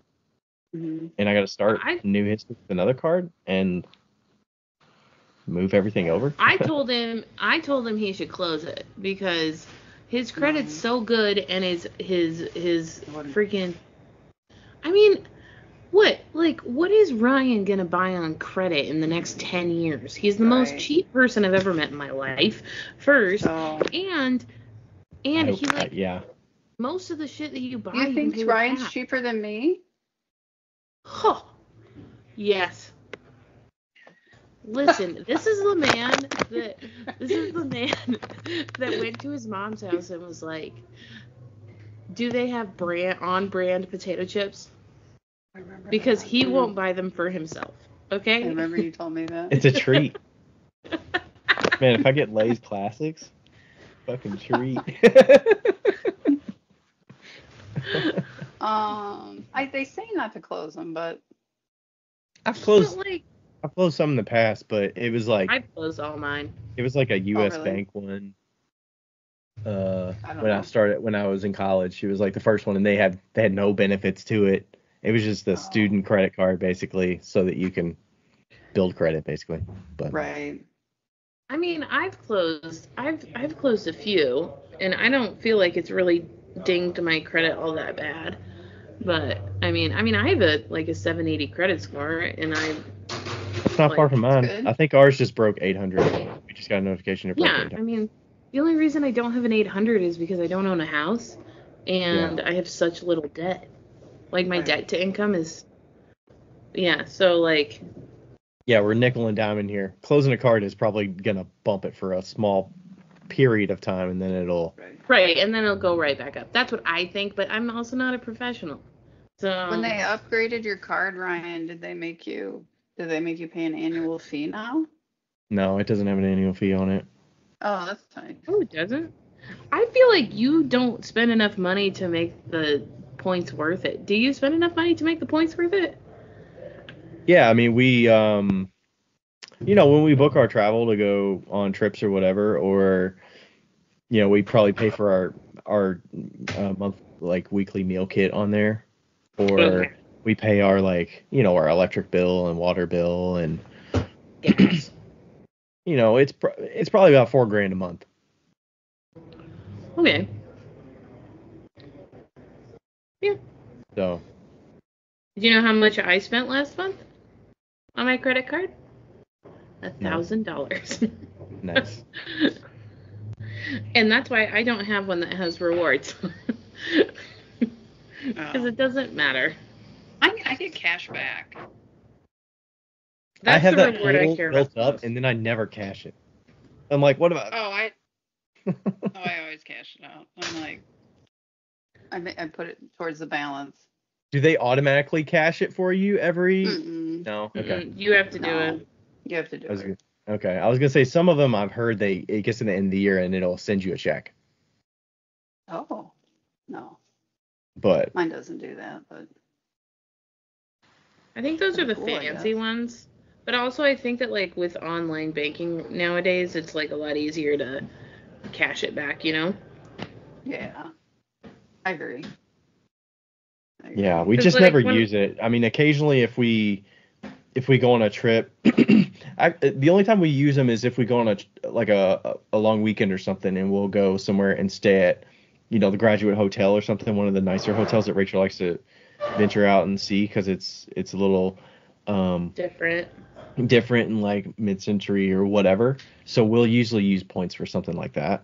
Mm-hmm. And I got to start new history with another card and move everything over. I told him he should close it because his credit's so good and his freaking. I mean, what is Ryan gonna buy on credit in the next 10 years? He's the most cheap person I've ever met in my life. First, and he like most of the shit that you buy. You think can pay Ryan's with cheaper than me? Huh. Yes. Listen, this is the man that went to his mom's house and was like, "Do they have brand potato chips?" Because he won't buy them for himself. Okay? I remember you told me that. It's a treat. Man, if I get Lay's Classics, fucking treat. They say not to close them, but I've closed some in the past, but it was like I've closed all mine. It was like a U.S. really? bank one. when I was in college, it was like the first one, and they had no benefits to it. It was just the student credit card, basically, so that you can build credit, basically. But right. I mean, I've closed a few, and I don't feel like it's really dinged my credit all that bad. But I mean, I have a 780 credit score, and it's not far from mine. good. I think ours just broke 800. We just got a notification it broke 800. I mean, the only reason I don't have an 800 is because I don't own a house, and I have such little debt. Like my debt to income is, so like. Yeah, we're nickel and diming here. Closing a card is probably gonna bump it for a small period of time, and then it'll. Right, and then it'll go right back up. That's what I think, but I'm also not a professional. So When they upgraded your card, Ryan, did they make you pay an annual fee now? No, it doesn't have an annual fee on it. Oh, that's nice. Oh, it doesn't? I feel like you don't spend enough money to make the points worth it. Do you spend enough money to make the points worth it? Yeah, I mean, we, when we book our travel to go on trips or whatever, or, we probably pay for our month, weekly meal kit on there, or we pay our, our electric bill and water bill, and, Gas. It's probably about $4,000 a month. Okay. Yeah. So. Did you know how much I spent last month on my credit card? $1,000. Nice. And that's why I don't have one that has rewards. Because it doesn't matter. I get cash back. That's I have the that reward I total care built about. up, and then I never cash it. I'm like, what about? I always cash it out. I'm like, I put it towards the balance. Do they automatically cash it for you every? Mm-mm. No. Okay. You have to do it. You have to do it. Okay. I was gonna say some of them I've heard it gets to the end of the year and it'll send you a check. Oh, no. But mine doesn't do that, but I think those are the Cool, I fancy guess. ones. But also I think that like with online banking nowadays, it's like a lot easier to cash it back, you know? Yeah, I agree. Yeah, we 'Cause just like never when use it. I mean, occasionally if we go on a trip, the only time we use them is if we go on a long weekend or something, and we'll go somewhere and stay at, the Graduate Hotel or something, one of the nicer hotels that Rachel likes to venture out and see because it's a little different. different and like mid-century or whatever. So we'll usually use points for something like that,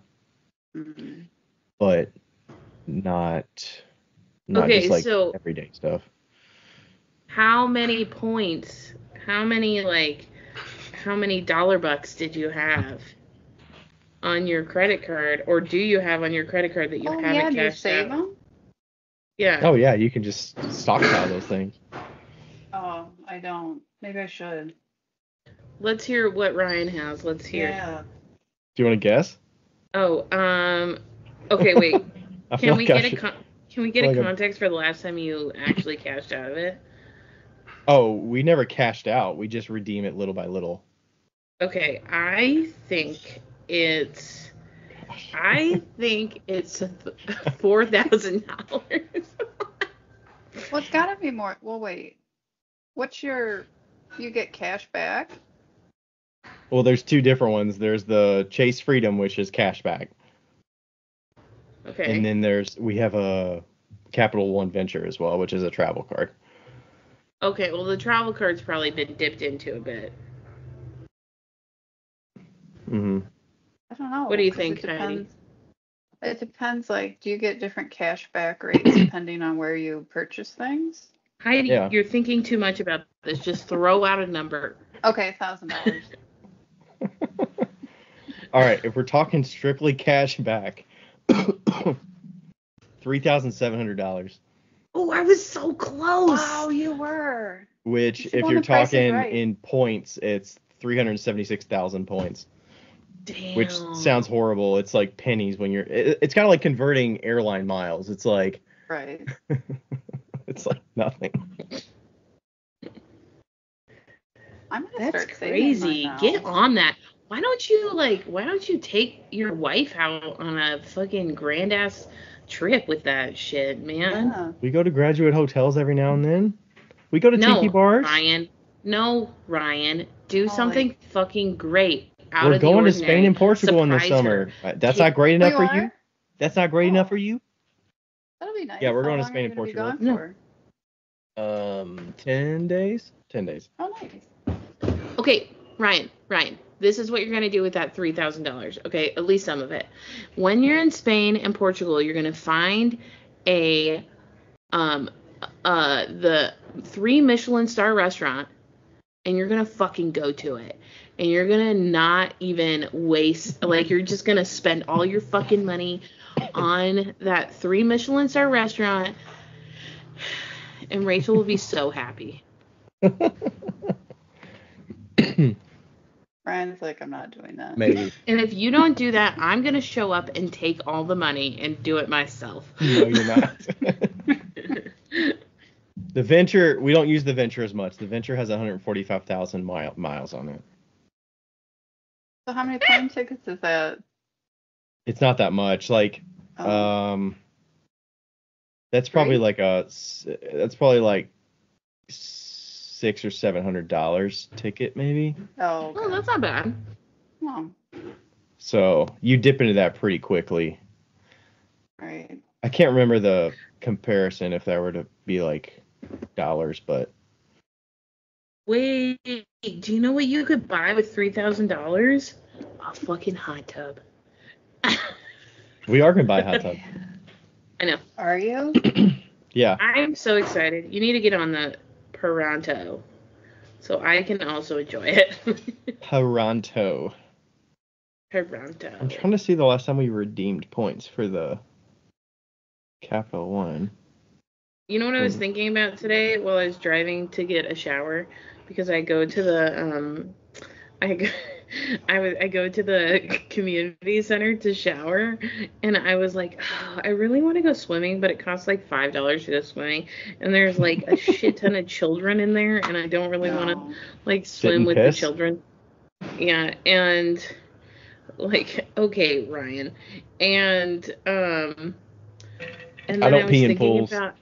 Mm-hmm. but not just Okay, like so everyday stuff. how many points, how many like how many dollar bucks did you have on your credit card, or do you have on your credit card that you Oh yeah, haven't do you cashed save out? them? Yeah. Oh yeah, you can just stockpile those things. Oh, I don't. Maybe I should. Let's hear what Ryan has. Let's hear. Yeah. Do you want to guess? Oh, okay, wait. I feel Can we like I get a should. can we I get feel a like context for the last time you actually cashed out of it? oh, we never cashed out. We just redeem it little by little. Okay, I think it's Gosh. $4,000. Well, it's gotta be more. Well, wait. What's your? You get cash back? Well, there's two different ones. There's the Chase Freedom, which is cash back, and Okay. then we have a Capital One Venture as well, which is a travel card. Okay, well the travel card's probably been dipped into a bit. Hmm. I don't know. What do you 'Cause think, Heidi? It depends. Like, do you get different cash back rates depending on where you purchase things? Heidi, Yeah. you're thinking too much about this. Just throw out a number. Okay, $1,000. All right, if we're talking strictly cash back, $3,700. Oh, I was so close. Wow, you were. Which, You should if go on you're The Price is talking Right. in points, it's 376,000 points. Damn. Which sounds horrible. It's like pennies when it's kind of like converting airline miles. It's like Right. it's like nothing. I'm gonna That's start saving mine crazy. now. Get on that. Why don't you take your wife out on a fucking grand ass trip with that shit, man? Yeah. We go to graduate hotels every now and then. We go to tiki No, bars. Ryan. No, Ryan. Do Oh, something like, fucking great out We're of the going to Spain ordinary. and Portugal in the Surprise summer. her. That's Take not great we enough for you? are? That's not great enough Oh, for you? that'll be nice. Yeah, we're How going to long Spain are you and gonna be Portugal. gone No. for? 10 days? 10 days. Oh, nice. Okay, Ryan, this is what you're going to do with that $3,000. Okay, at least some of it. When you're in Spain and Portugal, you're going to find the 3 Michelin star restaurant, and you're going to fucking go to it. And you're going to not even waste, like, you're just going to spend all your fucking money on that 3 Michelin star restaurant, and Rachel will be so happy. Brian's like, I'm not doing that. Maybe. And if you don't do that, I'm going to show up and take all the money and do it myself. No, you're not. The Venture, we don't use the Venture as much. The Venture has 145,000 miles on it. So how many plane tickets is that? It's not that much. Like, Oh, that's probably Great. that's probably like $600 or $700 ticket maybe. Oh, Oh, okay. that's not bad. Oh, So you dip into that pretty quickly. right. I can't remember the comparison if that were to be like dollars, but Wait, do you know what you could buy with $3,000? A fucking hot tub. we are gonna buy a hot tub. I know. Are you? Yeah. I'm so excited. You need to get on the Peranto so I can also enjoy it. Toronto. I'm Peranto. trying to see the last time we redeemed points for the Capital One. You know what I was thinking about today while I was driving to get a shower? Because I go to the I go to the community center to shower, and I was like, oh, I really want to go swimming, but it costs like $5 to go swimming, and there's like a shit ton of children in there, and I don't really want to like swim and with the piss? children. Yeah, and like, okay, Ryan, and then I don't was pee in thinking pools. about.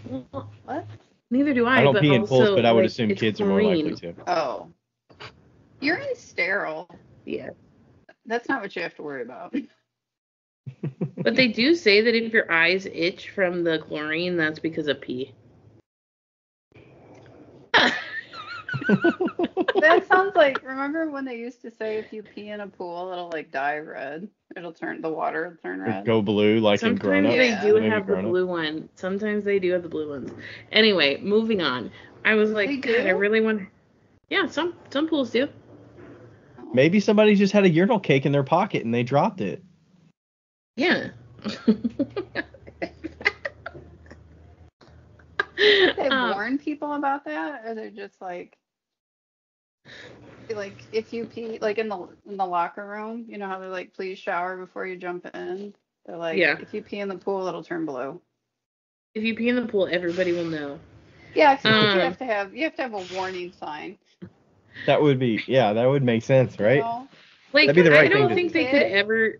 Well, What? neither do I don't but pee in pools, also, but I would like, assume it's kids are more likely chlorine. to. Oh. Urine's sterile. Yeah. That's not what you have to worry about. But they do say that if your eyes itch from the chlorine, that's because of pee. That sounds like, remember when they used to say if you pee in a pool, it'll like dye red? The water will turn red. Go blue like Sometimes in Grown Ups. they do Maybe have the Grown Ups. blue one. Sometimes they do have the blue ones. Anyway, moving on. I was like, They God, do? I really want. Yeah, some pools do. Maybe somebody just had a urinal cake in their pocket and they dropped it. Yeah. They warn people about that, or they're just like if you pee like in the locker room, you know how they're like, please shower before you jump in. They're like, Yeah. if you pee in the pool, it'll turn blue. If you pee in the pool, everybody will know. Yeah, you have to have a warning sign. That would make sense, right? You know? Like, That'd be the right I don't thing think they could ever.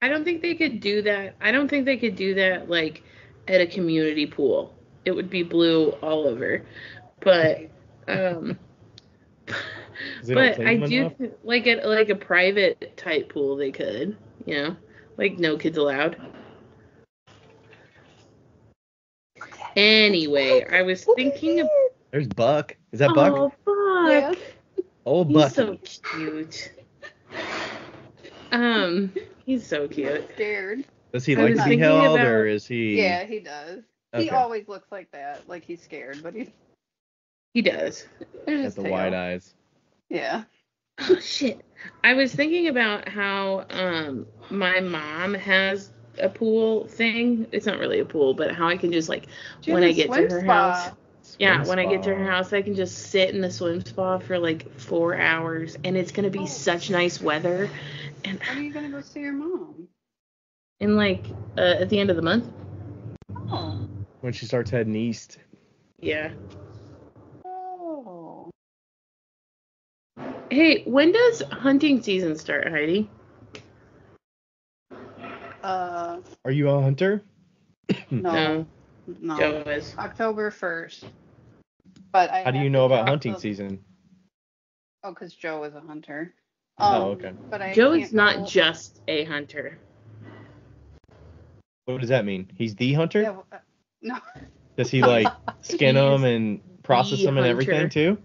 I don't think they could do that. I don't think they could do that like at a community pool. It would be blue all over. But but I do like at like a private type pool they could, you know, like no kids allowed. Anyway, I was thinking of. There's Buck. Is that Buck? Oh, Buck. Yeah. Old Buck. He's so cute. He's so cute. Scared. Does he like to be held, or is he? Yeah, he does. Okay. He always looks like that, like he's scared, but he does. Has the wide eyes. Yeah. Oh shit! I was thinking about how my mom has a pool thing. It's not really a pool, but how I can just like when I get to her house. Yeah, when I get to her house, I can just sit in the swim spa for like 4 hours, and it's gonna be such nice weather. And when are you gonna go see your mom? In like at the end of the month. Oh. When she starts heading east. Yeah. Oh. Hey, when does hunting season start, Heidi? Are you a hunter? No. Joe is. October 1st. But how do you know about hunting season? Oh, because Joe is a hunter. Okay. But Joe is not just a hunter. What does that mean? He's the hunter? Yeah, no. Does he like skin them and process them and everything too?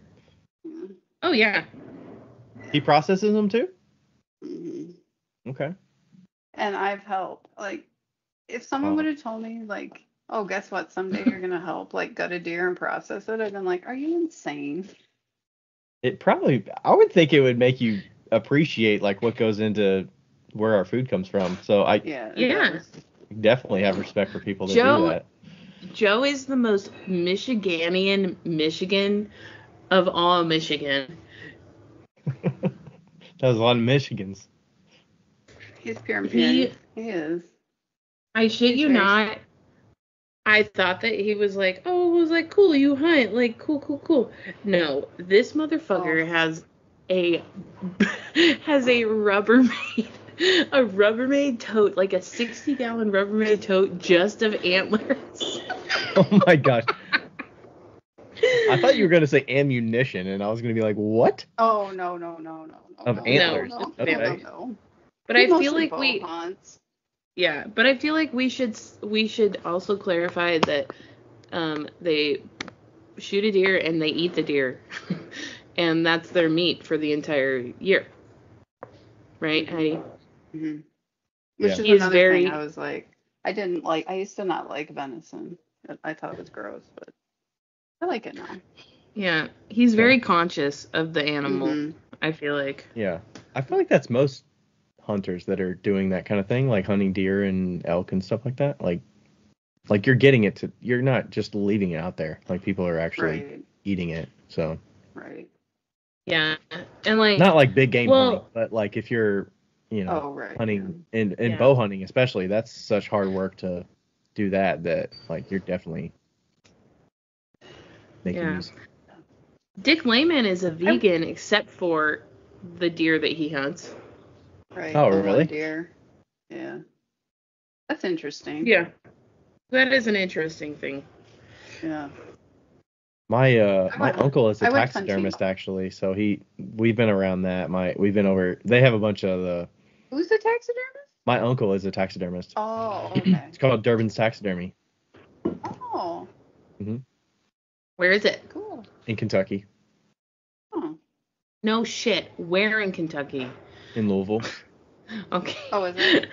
Oh yeah. He processes them too? Mm-hmm. Okay. And I've helped. Like, if someone would have told me, like, oh, guess what? Someday you're gonna help, like, gut a deer and process it, I'd been like, are you insane? I would think it would make you appreciate like what goes into where our food comes from. So I definitely have respect for people that do that. Joe is the most Michiganian Michigan of all Michigan. That was a lot of Michigans. He's pure Michigan. He is. I shit you not. I thought that he was like, oh, it was like, cool, you hunt, like, cool. No, this motherfucker has a Rubbermaid tote, like a 60-gallon Rubbermaid tote just of antlers. Oh my gosh. I thought you were going to say ammunition, and I was going to be like, what? Oh, no. Of antlers. No. But I feel like but I feel like we should also clarify that they shoot a deer and they eat the deer. And that's their meat for the entire year. Right, Heidi? Mm-hmm. Which is another thing I was like, I used to not like venison. I thought it was gross, but I like it now. Yeah, he's very conscious of the animal, I feel like. Yeah, I feel like that's most hunters that are doing that kind of thing, like hunting deer and elk and stuff like that. Like you're getting it to, you're not just leaving it out there. Like people are actually eating it, so. Right. Yeah. And like, Not like big game hunting, well, but like if you're, Oh, right. hunting and Yeah. bow hunting especially, that's such hard work to do that like you're definitely making yeah. use. Dick Layman is a vegan except for the deer that he hunts. Right. Oh, the really? one deer. Yeah. That's interesting. Yeah. That is an interesting thing. Yeah. My uncle is a I went taxidermist hunting. actually, so we've been around that. We've been over. They have a bunch of Who's the taxidermist? My uncle is a taxidermist. Oh, okay. It's called Durbin's Taxidermy. Oh, Where is it? cool. In Kentucky. Oh. No shit. Where in Kentucky? In Louisville. Okay. Oh, is it?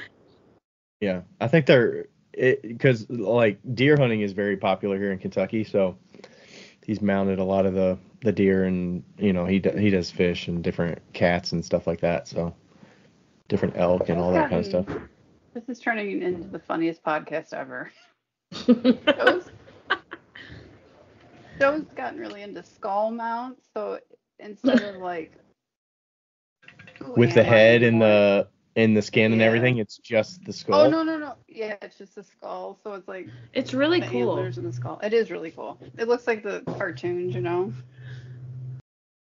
Yeah, I think because like deer hunting is very popular here in Kentucky, so he's mounted a lot of the deer, and he does fish and different cats and stuff like that, so different elk and all that kind of stuff. This is turning into the funniest podcast ever. Joe's gotten really into skull mounts, so instead of like with the head and the skin and everything, it's just the skull. Oh no. Yeah, it's just the skull. So it's like it's really the cool. antlers and the skull. It is really cool. It looks like the cartoons,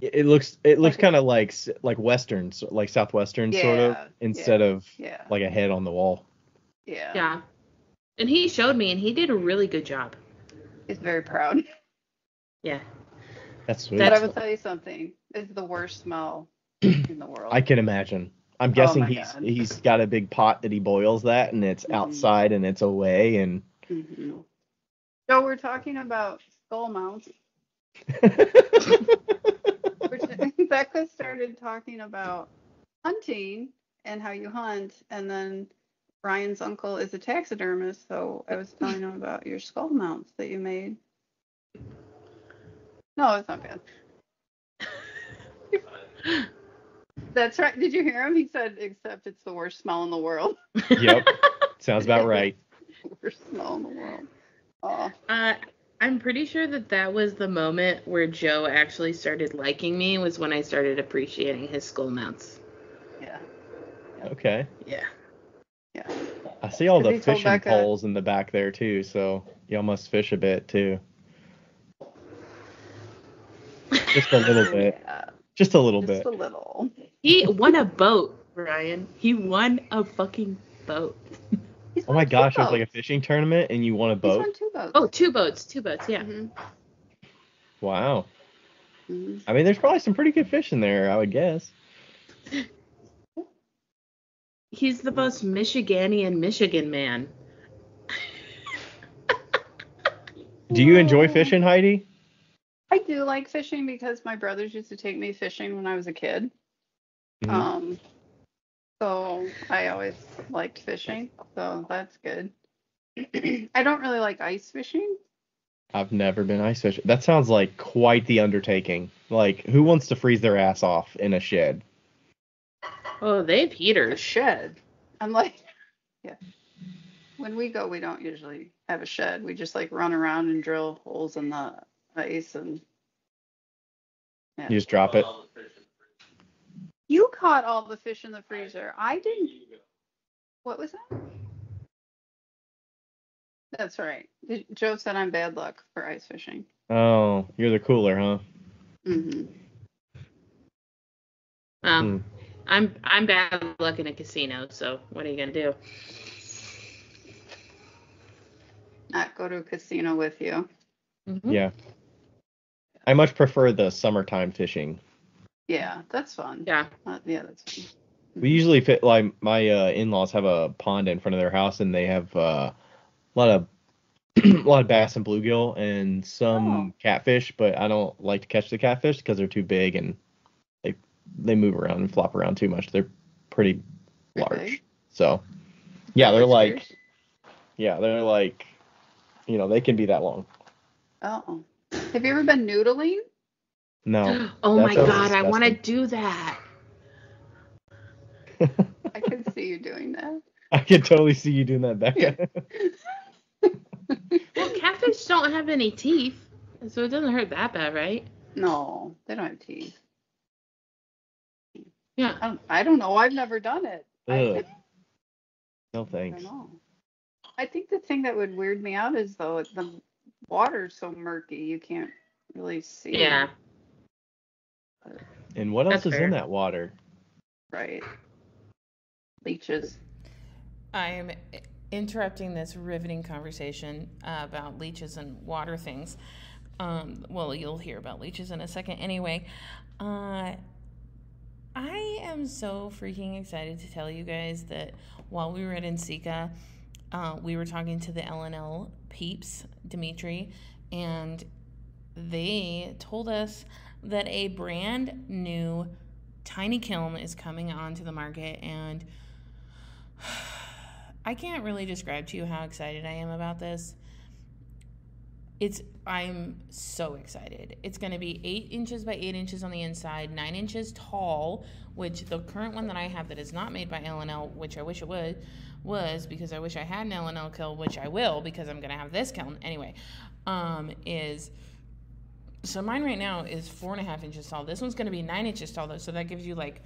It looks kind of like westerns, like southwestern sort of, instead of like a head on the wall. Yeah. Yeah. And he showed me, and he did a really good job. He's very proud. Yeah. That's sweet. But I will tell you something. It's the worst smell in the world. I can imagine. I'm guessing he's got a big pot that he boils that, and it's outside and it's away and. Mm-hmm. So we're talking about skull mounts. Becca started talking about hunting and how you hunt, and then Ryan's uncle is a taxidermist, so I was telling him about your skull mounts that you made. No, it's not bad. That's right. Did you hear him? He said, except it's the worst smell in the world. Yep. Sounds about right. Worst smell in the world. Oh. I'm pretty sure that was the moment where Joe actually started liking me, was when I started appreciating his skull mounts. Yeah. Okay. Yeah. Yeah. I see all the fishing poles in the back there too, so y'all must fish a bit too. Just a little bit. Yeah. Just a little bit. Just a little. He won a boat, Ryan. He won a fucking boat. Oh my gosh, it was like a fishing tournament and you won a boat? He's won 2 boats. Oh, 2 boats. 2 boats, yeah. Mm-hmm. Wow. Mm-hmm. I mean, there's probably some pretty good fish in there, I would guess. He's the most Michiganian Michigan man. Do you enjoy fishing, Heidi? I do like fishing because my brothers used to take me fishing when I was a kid. Mm-hmm. So I always liked fishing, so that's good. I don't really like ice fishing. I've never been ice fishing. That sounds like quite the undertaking. Like, who wants to freeze their ass off in a shed? Oh, they have A heaters. shed. I'm like, yeah. When we go, we don't usually have a shed. We just like run around and drill holes in the ice and. Yeah. You just drop it. You caught all the fish in the freezer. I didn't. What was that? That's right. Joe said I'm bad luck for ice fishing. Oh, you're the cooler, huh? Mm-hmm. I'm bad luck in a casino, so what are you gonna do? Not go to a casino with you. Mm-hmm. Yeah. I much prefer the summertime fishing. Yeah, that's fun. Yeah. Yeah, that's fun. We usually fit, like, my in-laws have a pond in front of their house, and they have a lot of bass and bluegill and some catfish, but I don't like to catch the catfish because they're too big and they move around and flop around too much. They're pretty large. Big. So, yeah, they're like, they can be that long. Oh. Have you ever been noodling? No. Oh my God, disgusting. I want to do that. I could see you doing that. I can totally see you doing that, Becca. Well, catfish don't have any teeth, so it doesn't hurt that bad, right? No, they don't have teeth. Yeah. I don't know. I've never done it. Ugh. No I don't thanks. know. I think the thing that would weird me out is though the water's so murky you can't really see. Yeah. And what else That's is in fair. that water? Right. Leeches. I'm interrupting this riveting conversation about leeches and water things. Well, you'll hear about leeches in a second. Anyway, I am so freaking excited to tell you guys that while we were at NCECA, we were talking to the LNL peeps, Dimitri, and they told us that a brand new tiny kiln is coming onto the market, and I can't really describe to you how excited I am about this. I'm so excited. It's going to be 8 inches by 8 inches on the inside, 9 inches tall, which the current one that I have that is not made by LNL, which I wish it was because I wish I had an LNL kiln, which I will because I'm going to have this kiln anyway, so mine right now is 4.5 inches tall. This one's going to be 9 inches tall though, so that gives you like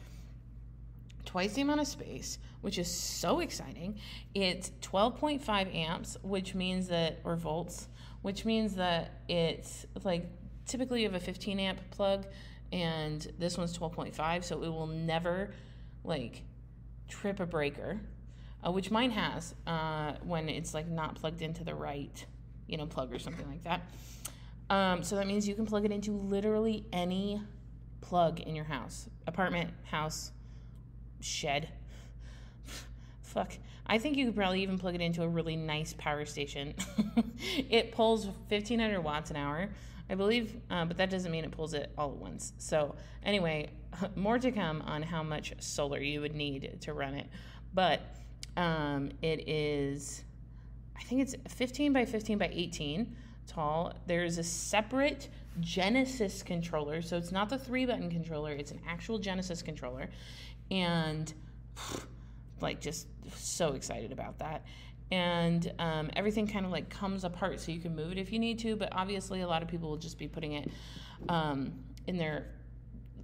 twice the amount of space, which is so exciting. It's 12.5 amps, which means that, or volts, which means that it's like typically you have a 15 amp plug and this one's 12.5, so it will never like trip a breaker, which mine has when it's like not plugged into the right, plug or something like that. So that means you can plug it into literally any plug in your house, apartment, house, shed. Fuck. I think you could probably even plug it into a really nice power station. It pulls 1,500 watts an hour, I believe, but that doesn't mean it pulls it all at once. So anyway, more to come on how much solar you would need to run it. But it is, I think it's 15 by 15 by 18 tall. There's a separate Genesis controller, so it's not the 3-button controller, it's an actual Genesis controller, and like just so excited about that. And everything kind of like comes apart so you can move it if you need to, but obviously a lot of people will just be putting it in their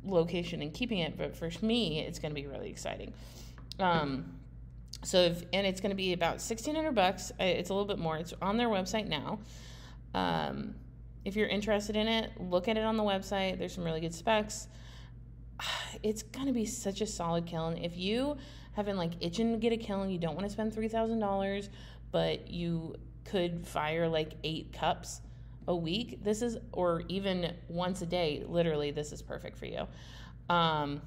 location and keeping it, but for me it's going to be really exciting. And it's going to be about $1,600. It's a little bit more. It's on their website now. If you're interested in it, look at it on the website. There's some really good specs. It's going to be such a solid kiln. If you have been like itching to get a kiln, you don't want to spend $3,000, but you could fire like 8 cups a week, or even once a day, literally, this is perfect for you. Go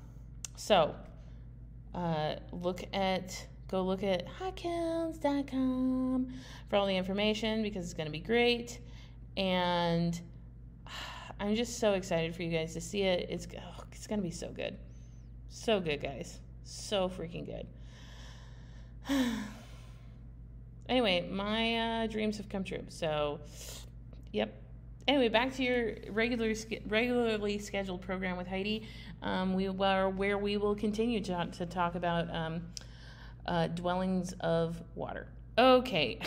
look at hotkilns.com for all the information because it's going to be great. And I'm just so excited for you guys to see it. It's going to be so good. So good, guys. So freaking good. Anyway, my dreams have come true. So, yep. Anyway, back to your regularly scheduled program with Heidi, where we will continue to talk about dwellings of water. Okay.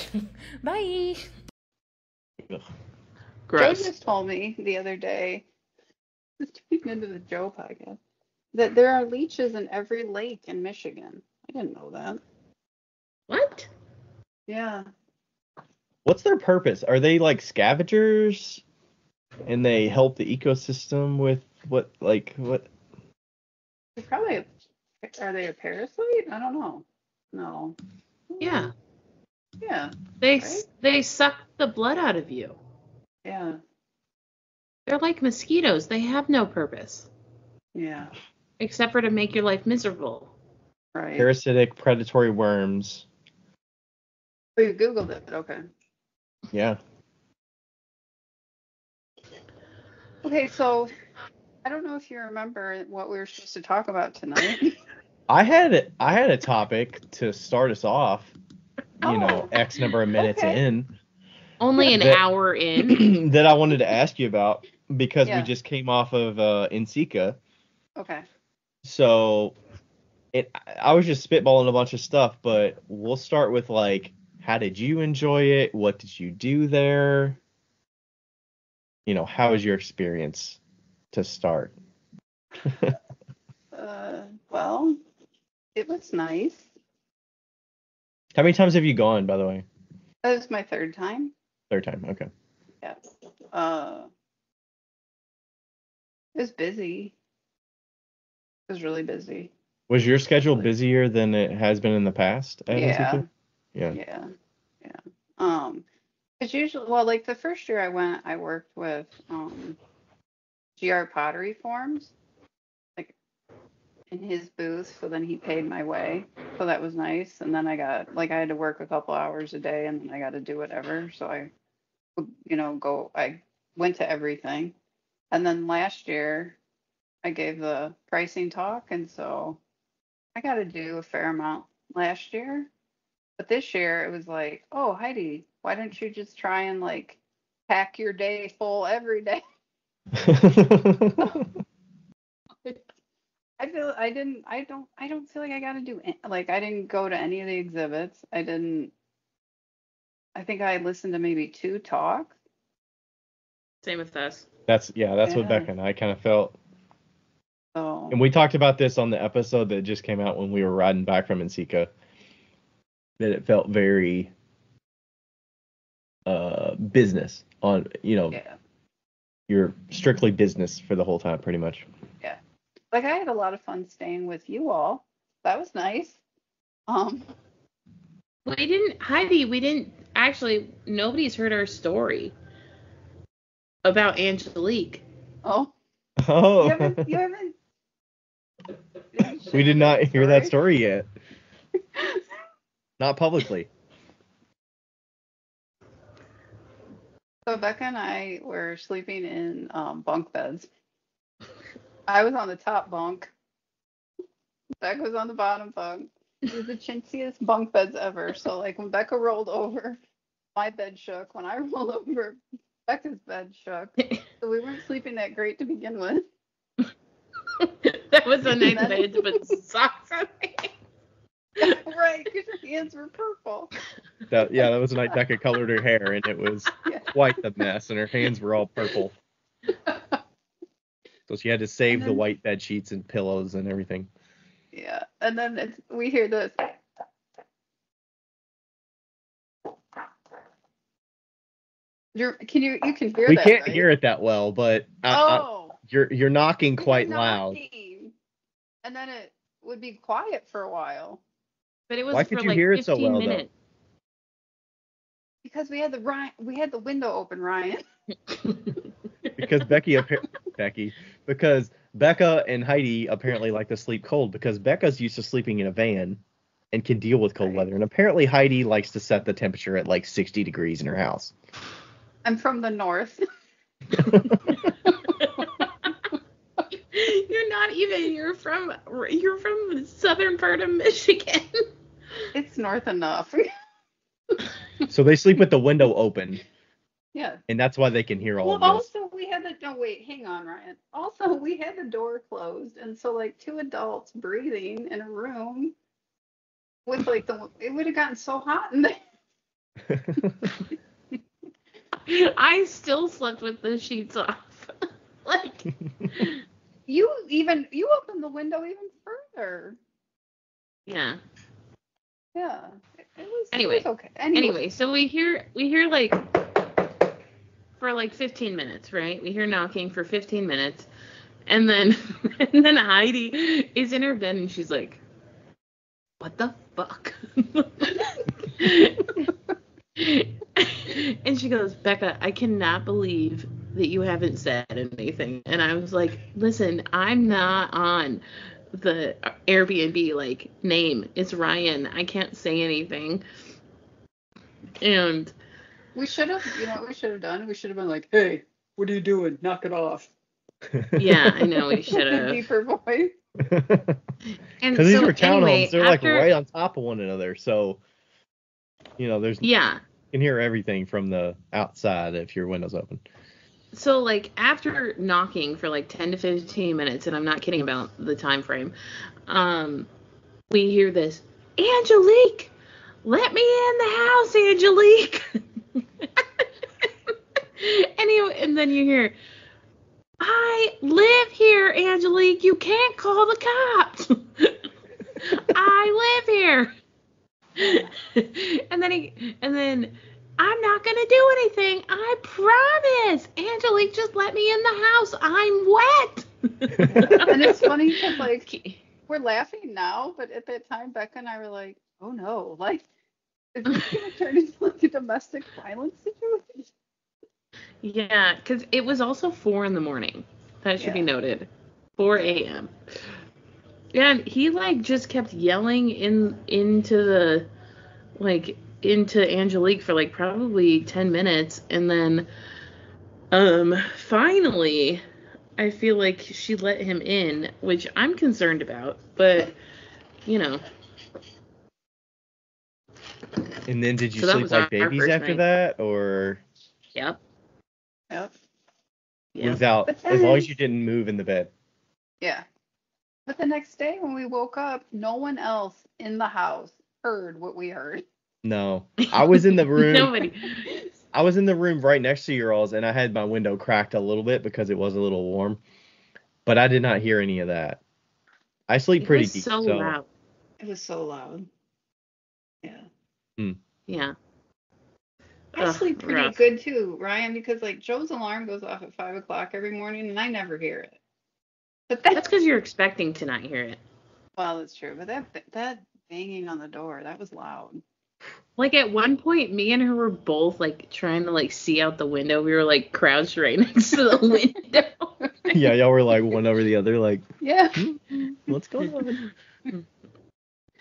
Bye. Gross. Joe just told me the other day, just tweeting into the Joe podcast, that there are leeches in every lake in Michigan. I didn't know that. What? Yeah. What's their purpose? Are they like scavengers? And they help the ecosystem with what? They're probably are they a parasite? I don't know. No. Yeah. Yeah. They suck the blood out of you. Yeah. They're like mosquitoes. They have no purpose. Yeah. Except for to make your life miserable. Right. Parasitic predatory worms. Oh, you Googled it. Okay. Yeah. Okay, so I don't know if you remember what we were supposed to talk about tonight. I had a topic to start us off. X number of minutes in. Only an hour in. That I wanted to ask you about because Yeah. we just came off of NCECA. Okay. So I was just spitballing a bunch of stuff, but we'll start with like, how did you enjoy it? What did you do there? How was your experience to start? Well, it was nice. How many times have you gone, by the way? That was my third time. Third time, okay. Yeah. It was busy. It was really busy. Was your schedule busier than it has been in the past at NCECA? Yeah. It's usually, well, like the first year I went, I worked with GR Pottery Forms, like in his booth. So then he paid my way. So that was nice. And then I had to work a couple hours a day, and then I got to do whatever. So I went to everything. And then last year I gave the pricing talk, and so I got to do a fair amount last year. But this year it was like, oh, Heidi, why don't you just try and like pack your day full every day? I don't feel like I got to do like I didn't go to any of the exhibits. I think I listened to maybe 2 talks. Same with us. That's what Becca and I kind of felt. Oh. And we talked about this on the episode that just came out when we were riding back from NCECA. That it felt very business on, you're strictly business for the whole time, pretty much. Yeah. Like I had a lot of fun staying with you all. That was nice. Actually, nobody's heard our story about Angelique. Oh. Oh. You haven't We did not hear that story yet. Not publicly. So Becca and I were sleeping in bunk beds. I was on the top bunk. Becca was on the bottom bunk. It was the chintziest bunk beds ever. So like when Becca rolled over, my bed shook. When I rolled over, Becca's bed shook. So we weren't sleeping that great to begin with. That was a nice way to put socks on me. Right, because your hands were purple. That was the night Becca colored her hair, and it was quite the mess, and her hands were all purple. So she had to save the white bed sheets and pillows and everything. Yeah, and then we hear this. You can hear we that, can't right? hear it that well, but you're knocking quite loud. And then it would be quiet for a while. But it was Why for could you like hear 15 it so well, minutes. though? Because we had the window open, Ryan. Because because Becca and Heidi apparently like to sleep cold, because Becca's used to sleeping in a van and can deal with cold weather, and apparently Heidi likes to set the temperature at like 60 degrees in her house. I'm from the north. You're not even. You're from the southern part of Michigan. It's north enough. So they sleep with the window open. Yeah. And that's why they can hear all of this. Also we had hang on, Ryan. Also, we had the door closed, and so like 2 adults breathing in a room with like it would have gotten so hot in there. I still slept with the sheets off. Like you opened the window even further. Yeah. Yeah. It was okay. Anyway, so we hear like for like 15 minutes, right? We hear knocking for 15 minutes. And then Heidi is in her bed and she's like, "What the fuck?" And she goes, "Becca, I cannot believe that you haven't said anything." And I was like, "Listen, I'm not on the Airbnb like name. It's Ryan. I can't say anything." And we should have, what we should have done? We should have been like, "Hey, what are you doing? Knock it off." Yeah, I know we should have. Deeper voice. And because these so were townhomes, anyway, they're like right on top of one another, so there's you can hear everything from the outside if your window's open. So like after knocking for like 10 to 15 minutes, and I'm not kidding about the time frame, we hear this, "Angelique, let me in the house, Angelique." And then you hear, "I live here, here, Angelique. You can't call the cops. I live here. and then I'm not gonna do anything. I promise. Angelique, just let me in the house. I'm wet. And it's funny because like we're laughing now, but at that time Becca and I were like, oh no, like is this gonna turn into like a domestic violence situation? Yeah, because it was also 4 a.m. That should be noted. 4 a.m. And he like just kept yelling into Angelique for like probably 10 minutes, and then finally I feel like she let him in, which I'm concerned about, but you know. And then did you sleep like babies after that, or? Yep. Without, as long as you didn't move in the bed. Yeah. But the next day when we woke up, no one else in the house heard what we heard. No. I was in the room. Nobody. I was in the room right next to your all's, and I had my window cracked a little bit because it was a little warm. But I did not hear any of that. I sleep pretty deep. So loud. It was so loud. Yeah. Yeah. I sleep pretty good too, Ryan, because like Joe's alarm goes off at 5 o'clock every morning and I never hear it. But that's because you're expecting to not hear it. Well, that's true. But that banging on the door, that was loud. Like at one point, me and her were both like trying to like see out the window. We were like crouched right next to the window. Yeah, y'all were like one over the other, like, yeah, what's going on?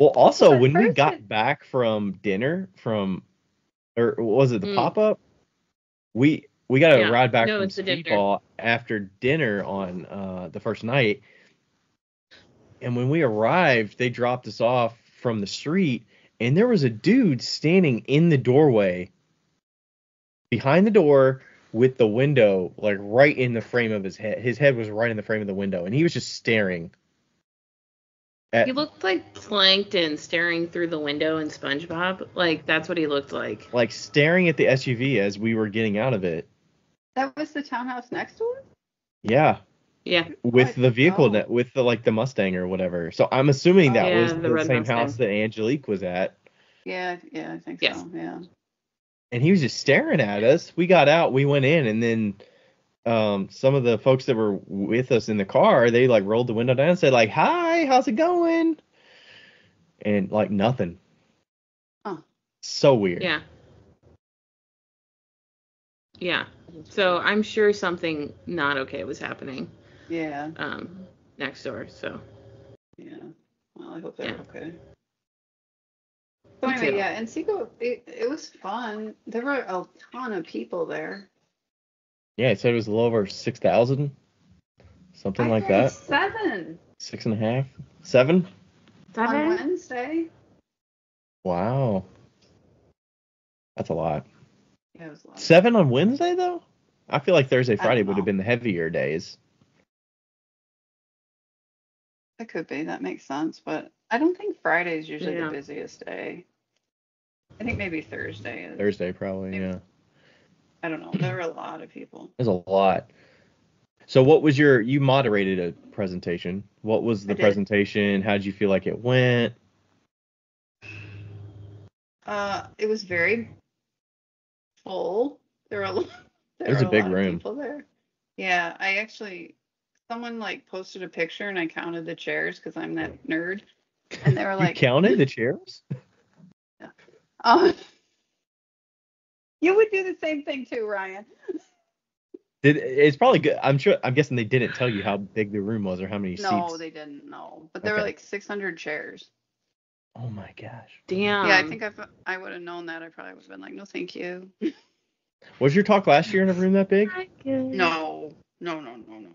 Well, also when we got back from dinner or was it the pop-up? We got a ride back from Speedball after dinner on the first night. And when we arrived, they dropped us off from the street, and there was a dude standing in the doorway behind the door with the window like right in the frame of his head. His head was right in the frame of the window, and he was just staring. He looked like Plankton staring through the window in SpongeBob. Like, that's what he looked like. Like, staring at the SUV as we were getting out of it. That was the townhouse next to us? Yeah. Yeah. With the vehicle, with the Mustang or whatever. So I'm assuming that was the same Mustang house that Angelique was at. Yeah, I think so, yeah. And he was just staring at us. We got out, we went in, and then some of the folks that were with us in the car, they like rolled the window down and said like, "Hi, how's it going?" And like nothing. Oh. So weird. Yeah. So I'm sure something not okay was happening. Yeah. Next door. So. Yeah. Well, I hope they're okay. So anyway, NCECA, it was fun. There were a ton of people there. Yeah, it said it was a little over 6,000, something like that. 7. 6.5, 7. On Wednesday. Wow, that's a lot. Yeah, it was a lot. 7 on Wednesday though. I feel like Thursday, Friday would have been the heavier days. It could be. That makes sense, but I don't think Friday is usually the busiest day. I think maybe Thursday is. Thursday, probably, maybe. Yeah. I don't know. There were a lot of people. There's a lot. So what was you moderated a presentation. What was the presentation? How did you feel like it went? It was very full. There were a big room. People there. Yeah, someone like posted a picture and I counted the chairs because I'm that nerd. And they were like, you counted the chairs? Yeah. You would do the same thing too, Ryan. It's probably good. I'm guessing they didn't tell you how big the room was or how many seats. No, they didn't know. But there were like 600 chairs. Oh my gosh. Damn. Yeah, I think if I would have known that, I probably would have been like, no, thank you. Was your talk last year in a room that big? No.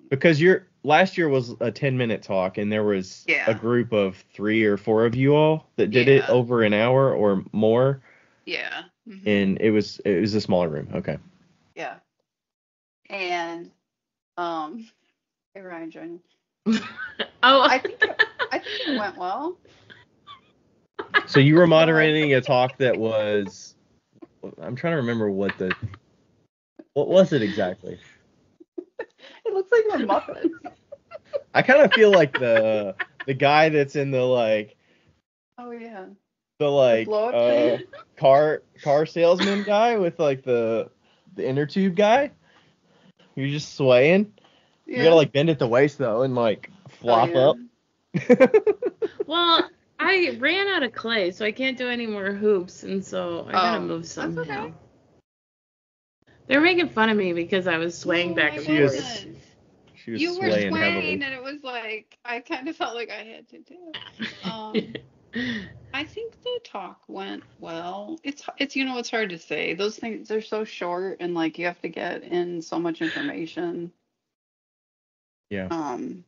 Because last year was a 10-minute talk, and there was a group of 3 or 4 of you all that did it over an hour or more. Yeah. Mm-hmm. And it was a smaller room. Okay. Yeah. And hey Ryan joining. I think it went well. So you were moderating a talk that was, I'm trying to remember what was it exactly? It looks like a Muppet. I kind of feel like the guy that's in the like Oh yeah. the like blow-up thing? car salesman guy with like the inner tube guy. You're just swaying. Yeah. You gotta like bend at the waist though and like flop up. Well, I ran out of clay, so I can't do any more hoops, and so I gotta move somehow. That's okay. They're making fun of me because I was swaying back and forth. She was You were swaying swaying, heavily. and it was like I kind of felt like I had to do. I think the talk went well. It's it's hard to say. Those things they're so short, and like you have to get in so much information. Yeah. And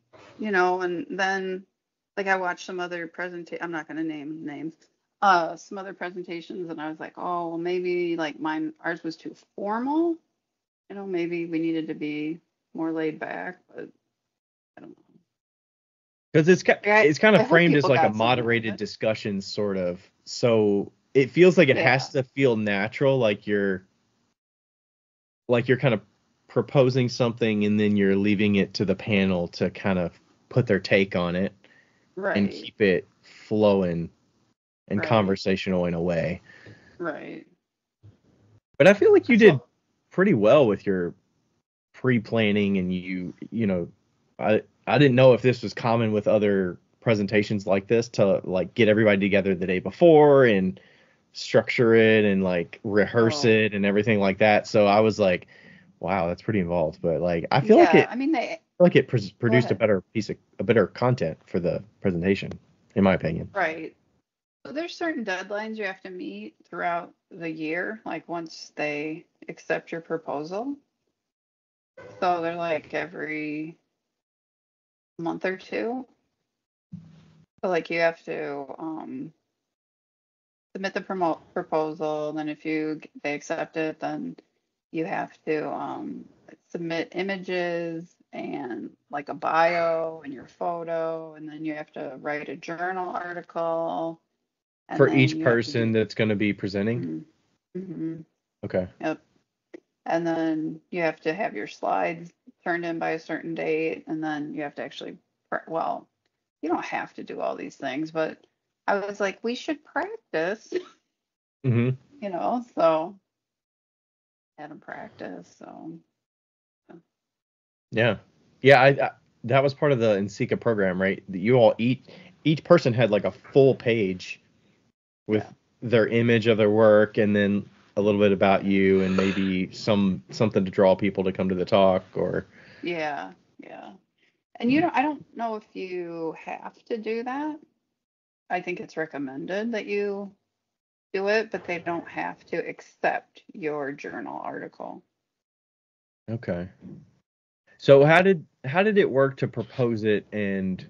then like I watched some other I'm not gonna name names. Some other presentations, and I was like, oh, well, maybe like ours was too formal. Maybe we needed to be more laid back, but I don't know. Because it's kind of framed as like a got something out of moderated it. discussion, sort of. So it feels like it has to feel natural, like you're kind of proposing something and then you're leaving it to the panel to kind of put their take on it and keep it flowing and conversational in a way. Right. But I feel like you did pretty well with your pre-planning, and I didn't know if this was common with other presentations like this, to like get everybody together the day before and structure it and like rehearse it and everything like that. So I was like, wow, that's pretty involved. But like I feel like it produced a better content for the presentation, in my opinion. Right. So there's certain deadlines you have to meet throughout the year, like once they accept your proposal. So they're like every month or two. So like you have to submit the proposal, then if they accept it, then you have to submit images and like a bio and your photo, and then you have to write a journal article. For each person that's going to be presenting? Mm-hmm. Okay. Yep. And then you have to have your slides turned in by a certain date, and then you have to actually, you don't have to do all these things, but I was like, we should practice, Mm-hmm. So had them practice, so. Yeah. I that was part of the NCECA program, right? You all each person had like a full page with their image of their work, and then a little bit about you, and maybe something to draw people to come to the talk, or Yeah. And I don't know if you have to do that. I think it's recommended that you do it, but they don't have to accept your journal article. Okay. So how did it work to propose it? And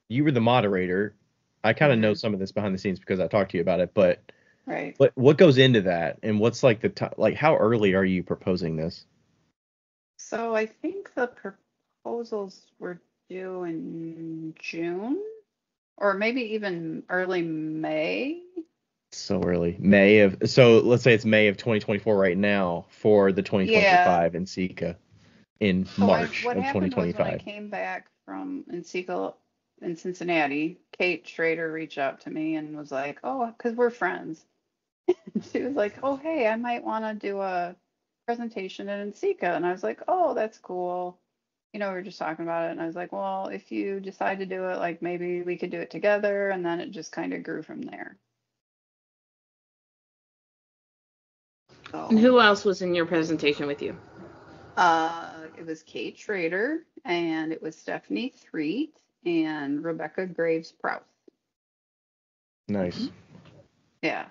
you were the moderator. I kind of know some of this behind the scenes because I talked to you about it, but what goes into that, and what's like like how early are you proposing this? So I think the proposals were due in June, or maybe even early May. So early. So let's say it's May of 2024 right now for the 2025 NCECA in March of 2025. What happened was when I came back from NCECA in Cincinnati, Kate Schrader reached out to me and was like, oh, because we're friends. She was like, oh, hey, I might want to do a presentation at NCECA. And I was like, oh, that's cool. We were just talking about it. And I was like, well, if you decide to do it, like maybe we could do it together. And then it just kind of grew from there. So, and who else was in your presentation with you? It was Kate Schrader, and it was Stephanie Threet and Rebecca Graves-Prouse. Nice. Mm-hmm. Yeah.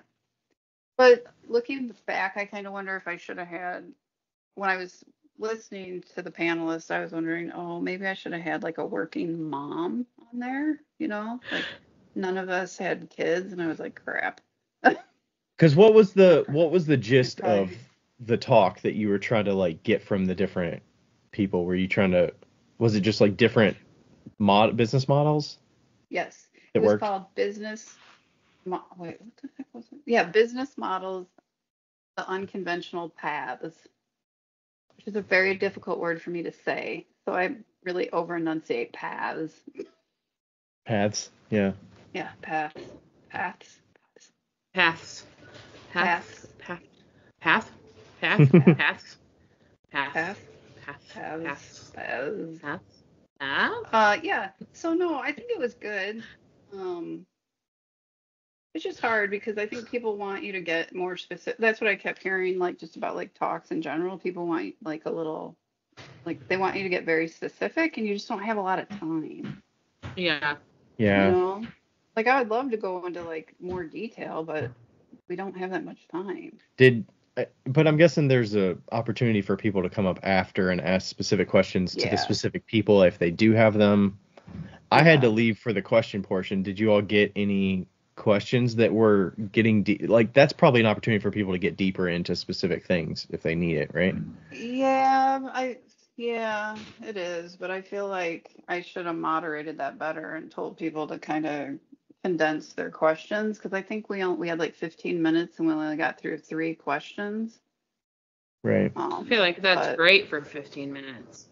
But looking back, I kind of wonder if I should have had, when I was listening to the panelists, I was wondering, oh, maybe I should have had like a working mom on there, like none of us had kids, and I was like, crap. Because what was the gist of the talk that you were trying to like get from the different people? Was it just like different business models? Yes. It was called business. Wait, what the heck was it? Yeah, business models, the unconventional paths. which is a very difficult word for me to say. So I really over enunciate paths. Paths. Yeah. Yeah, paths. Paths. Paths. Paths. Path. Path. Path. Path. Paths. Path. Path. Paths. Paths. Paths. Paths. Paths. Yeah. So no, I think it was good. It's just hard because I think people want you to get more specific. That's what I kept hearing, like just about like talks in general. People want like a little, like they want you to get very specific, and you just don't have a lot of time. Yeah. Yeah. You know, like I would love to go into like more detail, but we don't have that much time. But I'm guessing there's a opportunity for people to come up after and ask specific questions to the specific people if they do have them. I had to leave for the question portion. Did you all get any questions that were getting like that's probably an opportunity for people to get deeper into specific things if they need it, right? Yeah, it is, but I feel like I should have moderated that better and told people to kind of condense their questions because I think we had like 15 minutes and we only got through 3 questions. Right. I feel like that's great for 15 minutes.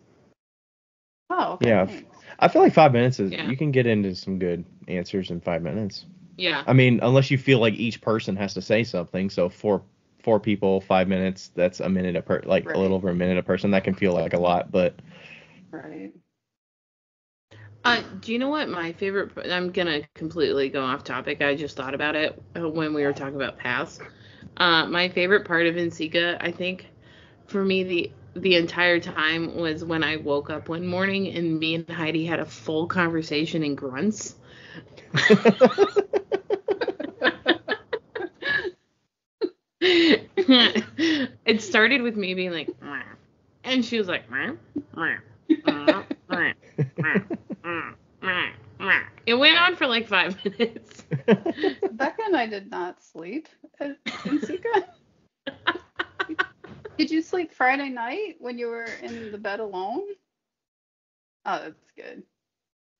Oh, okay. Yeah. Thanks. I feel like 5 minutes is you can get into some good answers in 5 minutes. Yeah. I mean, unless you feel like each person has to say something. So four people, 5 minutes, that's a minute a little over a minute a person. That can feel like a lot, but. Right. Do you know what my favorite? I'm gonna completely go off topic. I just thought about it when we were talking about paths. My favorite part of NCECA, I think, for me the entire time was when I woke up one morning and me and Heidi had a full conversation in grunts. It started with me being like, "Mwah," and she was like, "Mwah, mwah, mwah, mwah, mwah, mwah, mwah." It went on for like 5 minutes. Becca and I did not sleep in NCECA. Did you sleep Friday night when you were in the bed alone? Oh, that's good.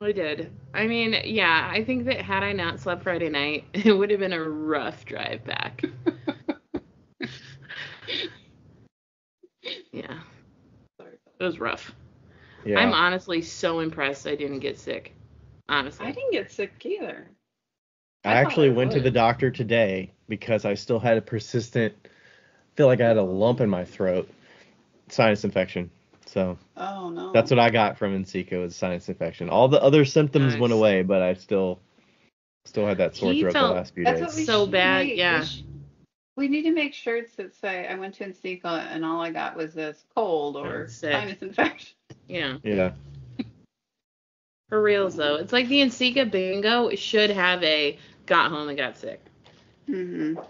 I did. I mean, yeah, I think that had I not slept Friday night, it would have been a rough drive back. Yeah. It was rough. Yeah. I'm honestly so impressed I didn't get sick. Honestly. I didn't get sick either. I actually went to the doctor today because I still had a persistent, feel like I had a lump in my throat, sinus infection. So oh no, that's what I got from NCECA was sinus infection. All the other symptoms went away, but I still had that sore throat the last few days. That's what we so bad, yeah. We need to make shirts that say I went to NCECA and all I got was this cold or sinus infection. Yeah. Yeah. For reals though, it's like the NCECA bingo should have a got home and got sick. Mhm.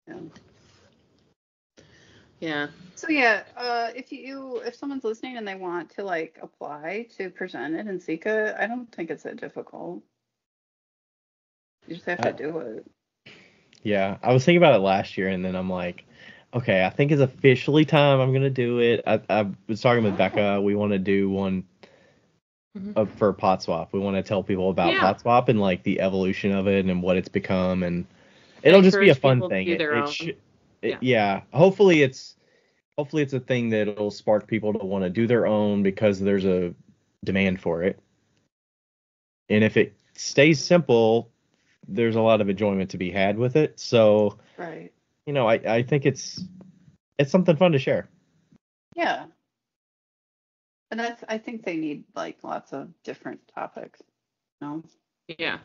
Yeah. Yeah. So yeah, if someone's listening and they want to like apply to present it in NCECA, I don't think it's that difficult. You just have to do it. Yeah, I was thinking about it last year, and then I'm like, okay, I think it's officially time. I'm gonna do it. I was talking with Becca. We want to do one for pot swap. We want to tell people about pot swap and like the evolution of it and what it's become, and it'll just be a fun thing. Yeah. Hopefully it's a thing that'll spark people to want to do their own because there's a demand for it. And if it stays simple, there's a lot of enjoyment to be had with it. So, right. You know, I think it's something fun to share. Yeah. And I think they need like lots of different topics. No. Yeah.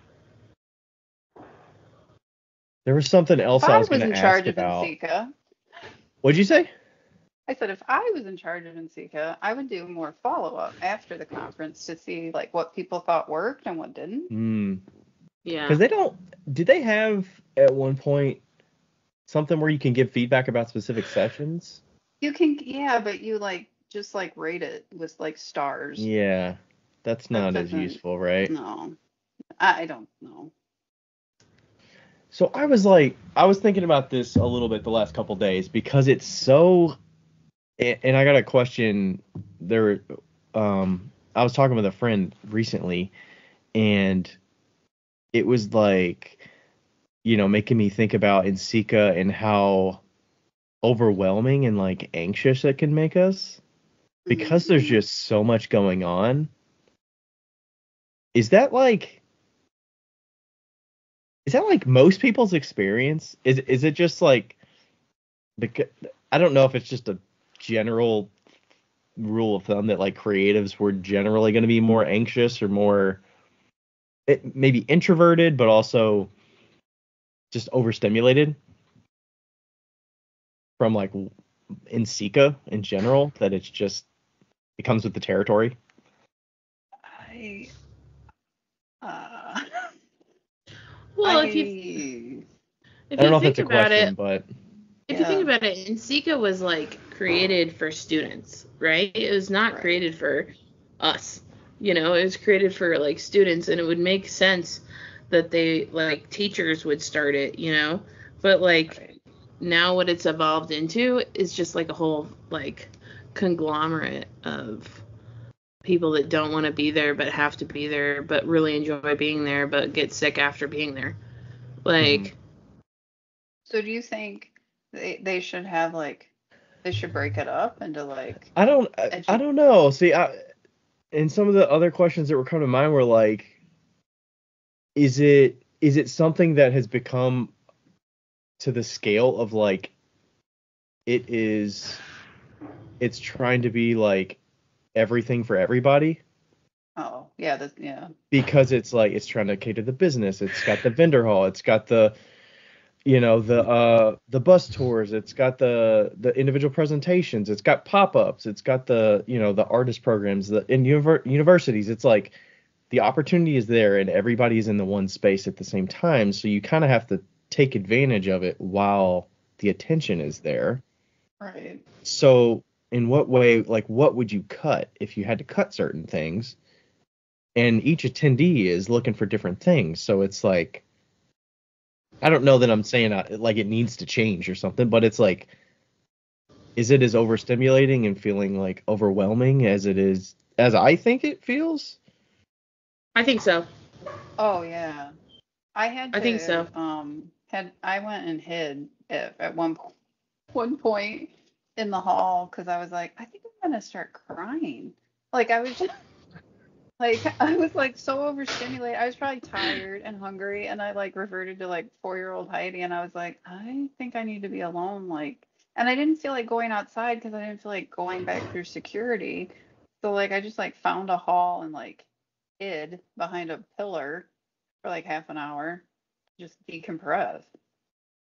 There was something else I was going to ask about. NCECA, what'd you say? I said if I was in charge of NCECA, I would do more follow-up after the conference to see like what people thought worked and what didn't. Yeah. Because did they have at one point something where you can give feedback about specific sessions? You can, yeah, but you like just like rate it with like stars. Yeah, that's not as useful, right? No, I don't know. So I was thinking about this a little bit the last couple days because it's so, and I got a question there. I was talking with a friend recently, and it was like, you know, making me think about NCECA and how overwhelming and like anxious it can make us because there's just so much going on. Is that like most people's experience? Is it just like, because I don't know if it's just a general rule of thumb that like creatives were generally going to be more anxious or more maybe introverted, but also just overstimulated from like NCECA in general, that it's just, it comes with the territory. Well, I don't know if that's a question, but if you think about it, NCECA was like created for students, right? It was not created for us. You know, it was created for like students, and it would make sense that they like teachers would start it, you know? But like now what it's evolved into is just like a whole like conglomerate of people that don't want to be there but have to be there, but really enjoy being there but get sick after being there. Like So do you think they should have like, they should break it up into like, I don't know. See, and some of the other questions that were coming to mind were like, is it something that has become to the scale of like it's trying to be like everything for everybody? Oh, yeah, Because it's like it's trying to cater to the business. It's got the vendor hall, it's got the, you know, the bus tours, it's got the individual presentations, it's got pop-ups, it's got the, you know, the artist programs, in universities. It's like the opportunity is there and everybody's in the one space at the same time, so you kind of have to take advantage of it while the attention is there. Right. So in what way, like what would you cut if you had to cut certain things? And each attendee is looking for different things, so it's like, I don't know that I'm saying like it needs to change or something, but it's like, is it as overstimulating and feeling like overwhelming as it is, as I think it feels? I think so. Oh yeah. I think so. I went and hid at one point in the hall because I was like, I think I'm gonna start crying. Like I was just like I was like so overstimulated. I was probably tired and hungry, and I like reverted to like 4-year-old Heidi, and I was like, I think I need to be alone. Like, and I didn't feel like going outside because I didn't feel like going back through security. So like I just like found a hall and like hid behind a pillar for like half an hour, just decompress.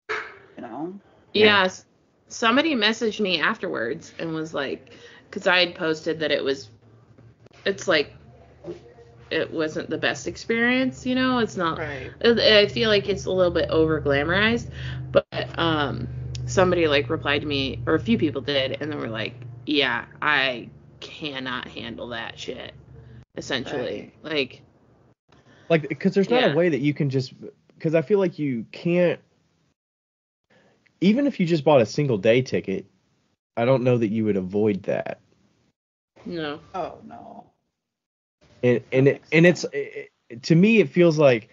You know? Yes. Somebody messaged me afterwards and was like, because I had posted that it's like, it wasn't the best experience, you know? It's not, Right. I feel like it's a little bit over glamorized, but somebody like replied to me, or a few people did, and they were like, yeah, I cannot handle that shit, essentially. Right. Like, because there's not a way that you can just, because I feel like you can't, even if you just bought a single day ticket, I don't know that you would avoid that. No. Oh no. It's to me it feels like,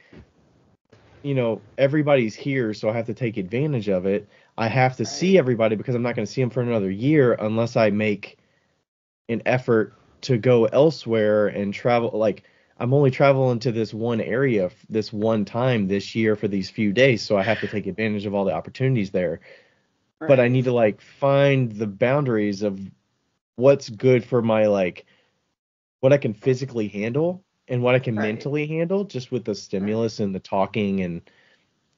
you know, everybody's here, so I have to take advantage of it. I have to see everybody because I'm not going to see them for another year unless I make an effort to go elsewhere and travel. Like, I'm only traveling to this one area this one time this year for these few days, so I have to take advantage of all the opportunities there. Right. But I need to like find the boundaries of what's good for my, like, what I can physically handle and what I can mentally handle, just with the stimulus and the talking and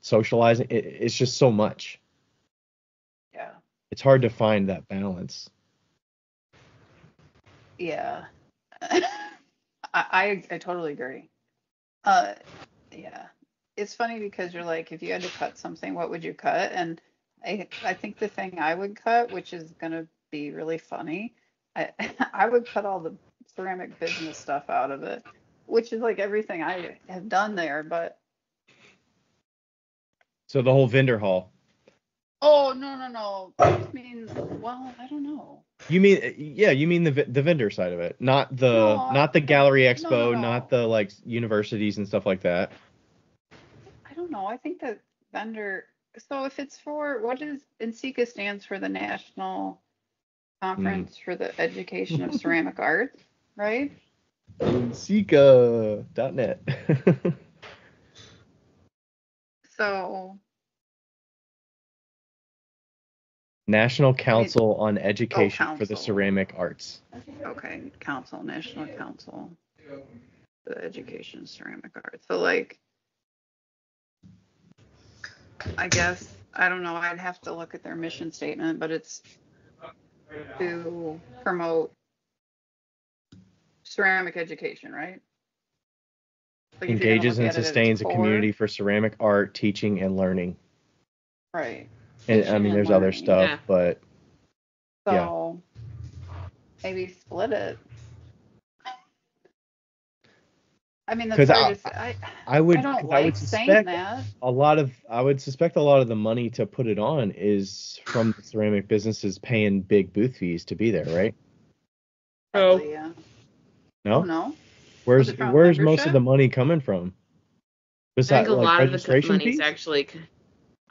socializing. It's just so much. Yeah. It's hard to find that balance. Yeah. I totally agree. Yeah. It's funny because you're like, if you had to cut something, what would you cut? And I think the thing I would cut, which is gonna be really funny, I would cut all the ceramic business stuff out of it, which is like everything I have done there, but. So the whole vendor hall. Oh, no. I just mean, well, I don't know. You mean the vendor side of it, not the gallery expo, no. not the like universities and stuff like that. I don't know. I think that vendor, So if it's for, what is, NCECA stands for the National Conference for the Education of Ceramic Arts, right? NCECA.net. So, National I mean, Council on Education for the council. Ceramic Arts. Okay, council, National Council for the Education of Ceramic Arts. So like, I guess, I don't know, I'd have to look at their mission statement, but it's to promote ceramic education, right? Like if you're gonna Engages look and at it at its sustains a core, community for ceramic art, teaching, and learning. right? And I Teaching mean, and there's other learning. stuff, Yeah. but yeah. So maybe split it. I mean, that's Because hard to say. I would, I don't 'cause I would like saying suspect that. I would suspect a lot of the money to put it on is from the ceramic businesses paying big booth fees to be there, right? Probably, yeah. Oh No? no. Was Where's it from most of membership? the money coming from? I think Besides, a like, lot of the registration money's fees? actually.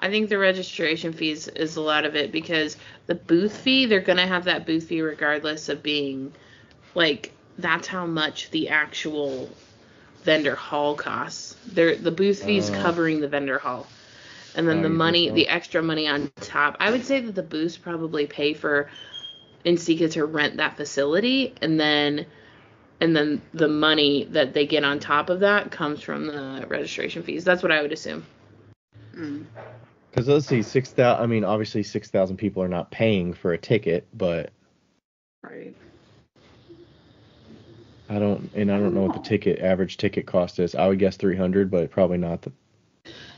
I think the registration fees is a lot of it because the booth fee, they're gonna have that booth fee regardless of being like that's how much the actual vendor hall costs. The booth fee's Oh, covering the vendor hall. And then oh, the you think money, so? the extra money on top. I would say that the booths probably pay for NCECA to rent that facility, and then the money that they get on top of that comes from the registration fees. That's what I would assume. Mm, Because let's see, 6,000. I mean, obviously 6,000 people are not paying for a ticket, but right. I don't I don't know what know. the average ticket cost is. I would guess 300, but probably not.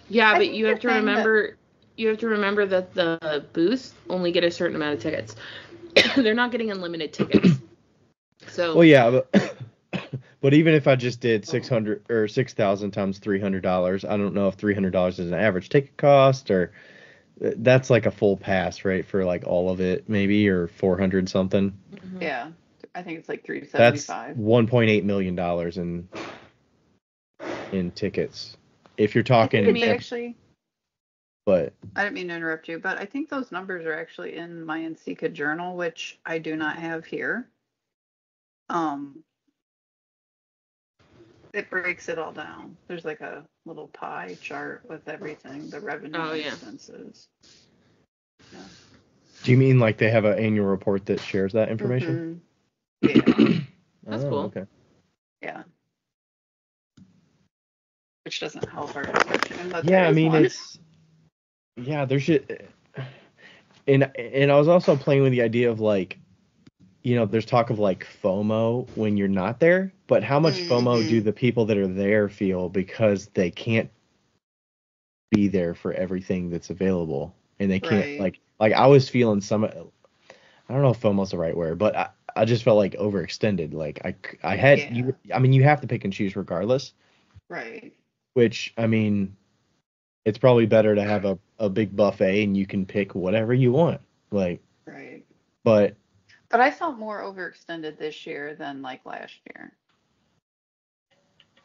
Yeah, I but think the thing that, you have to remember that the booths only get a certain amount of tickets. They're not getting unlimited tickets. Well, So yeah, but but even if I just did 600 or 6,000 times $300, I don't know if $300 is an average ticket cost or that's like a full pass, right? For like all of it, maybe, or 400 something. yeah, I think it's like That's 375. $1.8 million in tickets. If you're I think I talking, it's mean, actually, but I didn't mean to interrupt you, but I think those numbers are actually in my NCECA journal, which I do not have here. Um, it breaks it all down. There's like a little pie chart with everything, the revenue oh and yeah. expenses. Yeah. do you mean like they have an annual report that shares that information? Yeah, That's Oh, cool. okay. yeah. Which doesn't help our discussion, but Yeah, there I is mean one. there should, and I was also playing with the idea of like, there's talk of like FOMO when you're not there, but how much FOMO do Hmm. the people that are there feel because they can't be there for everything that's available and they can't Right. like I was feeling some, I don't know if FOMO's the right word, but I just felt like overextended. Like I had Yeah. I mean you have to pick and choose regardless, Right. which I mean it's probably better to have a big buffet and you can pick whatever you want. Like, Right. but But I felt more overextended this year than like last year.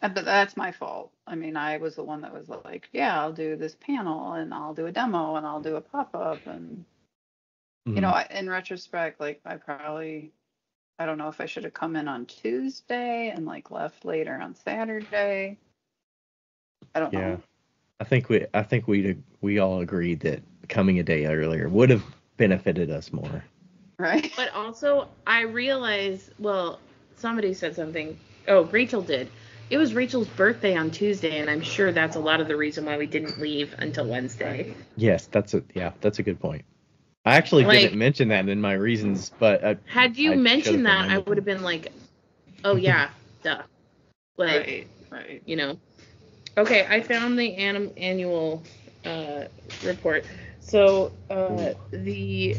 But that's my fault. I mean, I was the one that was like, yeah, I'll do this panel and I'll do a demo and I'll do a pop-up. And, mm, in retrospect, like I don't know if I should have come in on Tuesday and like left later on Saturday. I don't yeah. know. I think we all agreed that coming a day earlier would have benefited us more. Right. But also, I realized, well, somebody said something. Oh, Rachel did. It was Rachel's birthday on Tuesday, and I'm sure that's a lot of the reason why we didn't leave until Wednesday. Right. Yes, that's a good point. I actually didn't Like, mention that in my reasons, but had you I should have mentioned that, I remembered. would have been like, oh, yeah, duh. Like, Right. Right. Okay, I found the annual report. So, Ooh. the.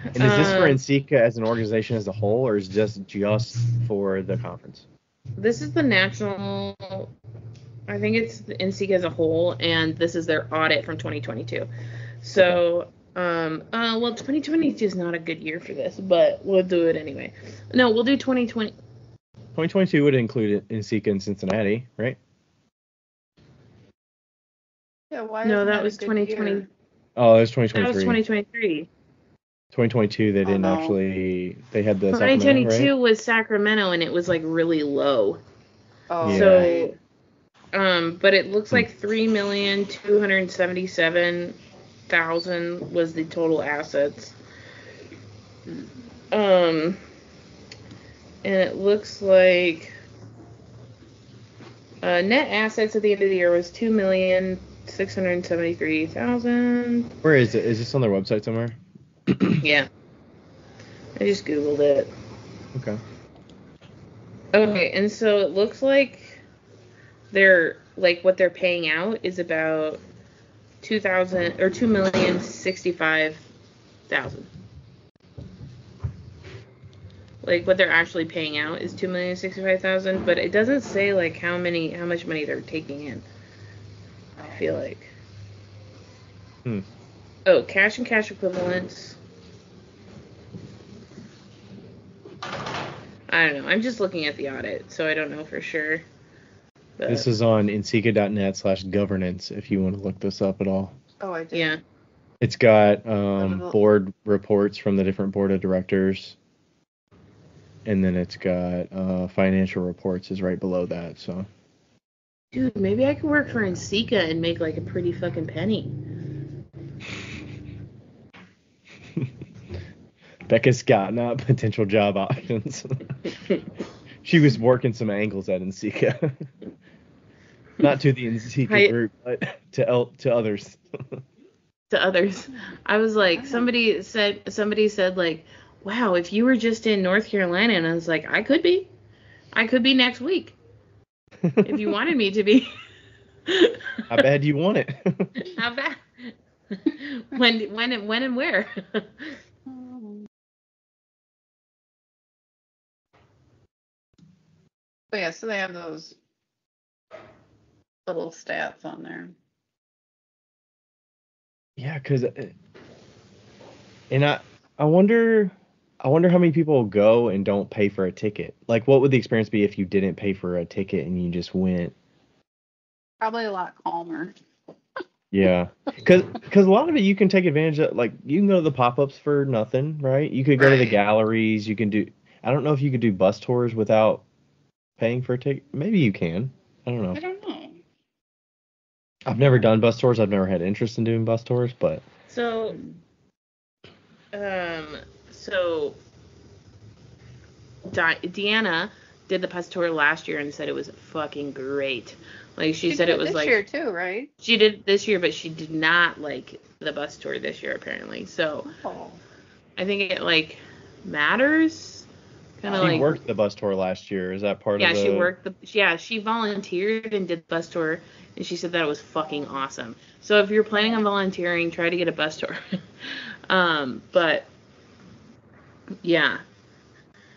And is this for Um, NCECA as an organization as a whole, or is just for the conference? this is the national. I think it's the NCECA as a whole, and this is their audit from 2022. Okay. So, well, 2022 is not a good year for this, but we'll do it anyway. No, we'll do 2020. 2022 would include NCECA in Cincinnati, right? Yeah, why No, isn't that that was a good 2020. year? Oh, it was That was 2023. 2023. 2022, they didn't no. actually. They had the Sacramento, 2022 right? was Sacramento, and it was like really low. Oh, Yeah. So, right. but it looks like 3,277,000 was the total assets. And it looks like net assets at the end of the year was 2,673,000. Where is it? Is this on their website somewhere? Yeah, I just googled it. Okay. Okay, and so it looks like what they're paying out is about 2,000 or 2,065,000. Like what they're actually paying out is 2,065,000, but it doesn't say like how much money they're taking in. I feel like. Oh, cash and cash equivalents. I don't know. I'm just looking at the audit, so I don't know for sure. But, This is on NCECA.net/governance if you want to look this up at all. Oh, I did. yeah. It's got board reports from the different board of directors. And then it's got financial reports is right below that. So, Dude, maybe I could work for NCECA and make like a pretty fucking penny. Becca's got potential job options. She was working some angles at NCECA. Not to the NCECA group, but to others. To others. I was like, somebody said like, wow, if you were just in North Carolina, and I was like, I could be next week if you wanted me to be. How bad do you want it? How bad? When and where? But yeah, so they have those little stats on there. Yeah, and I wonder how many people go and don't pay for a ticket. Like, what would the experience be if you didn't pay for a ticket and you just went? Probably a lot calmer. Yeah, because a lot of it you can take advantage of. Like, you can go to the pop-ups for nothing, right? You could go to the galleries. You can do. I don't know if you could do bus tours without paying for a ticket. Maybe you can. I don't know. I don't know. I've never done bus tours. I've never had interest in doing bus tours, but So Deanna did the bus tour last year and said it was fucking great. Like she said it was this like year too, right? She did this year, but she did not like the bus tour this year apparently. So I think it like matters. Kind of like worked the bus tour last year. Is that part of the? Yeah, she worked she volunteered and did the bus tour, and she said that it was fucking awesome. So if you're planning on volunteering, try to get a bus tour. But yeah.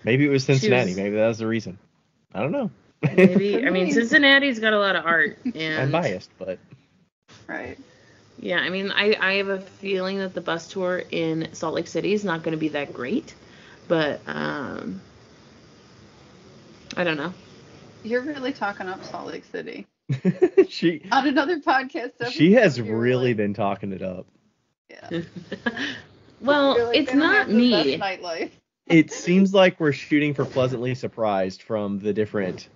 Maybe it was Cincinnati. Maybe that was the reason. I don't know. Maybe. I mean, Cincinnati's got a lot of art. And I'm biased, but. Right. Yeah, I mean, I have a feeling that the bus tour in Salt Lake City is not going to be that great. But, I don't know. You're really talking up Salt Lake City. She. On another podcast. She has really been talking it up. Yeah. Well, like, it's not me. Nightlife. It seems like we're shooting for pleasantly surprised from the different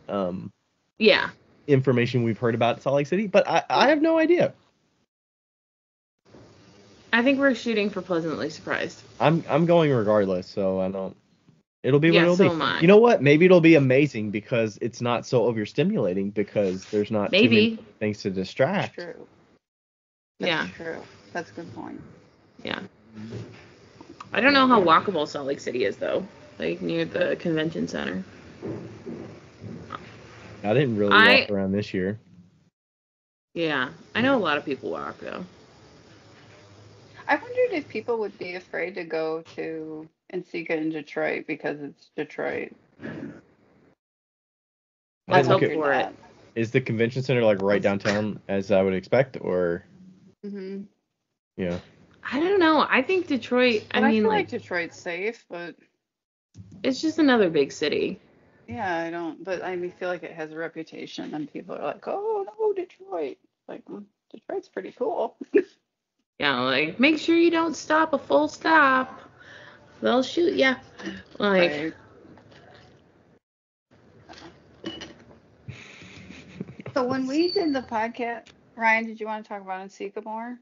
information we've heard about Salt Lake City, but I have no idea. I think we're shooting for pleasantly surprised. I'm going regardless, so I don't. It'll be what it'll be. Am I. You know what? Maybe it'll be amazing because it's not so overstimulating because there's not too many things to distract. That's true. That's true. That's a good point. Yeah. I don't know how walkable Salt Lake City is, though. Like, near the convention center. I didn't really walk around this year. Yeah. I know a lot of people walk, though. I wondered if people would be afraid to go to NCECA in Detroit because it's Detroit. Let's hope for it. Is the convention center, like, right downtown, as I would expect, or? Mm-hmm. Yeah. I don't know. I think Detroit, I feel like Detroit's safe, but it's just another big city. Yeah, I feel like it has a reputation, and people are like, "Oh no, Detroit!" Like, Detroit's pretty cool. Yeah, like, make sure you don't stop a full stop. They'll shoot ya. Like, Right. So when we did the podcast, Ryan, did you want to talk about NCECA more?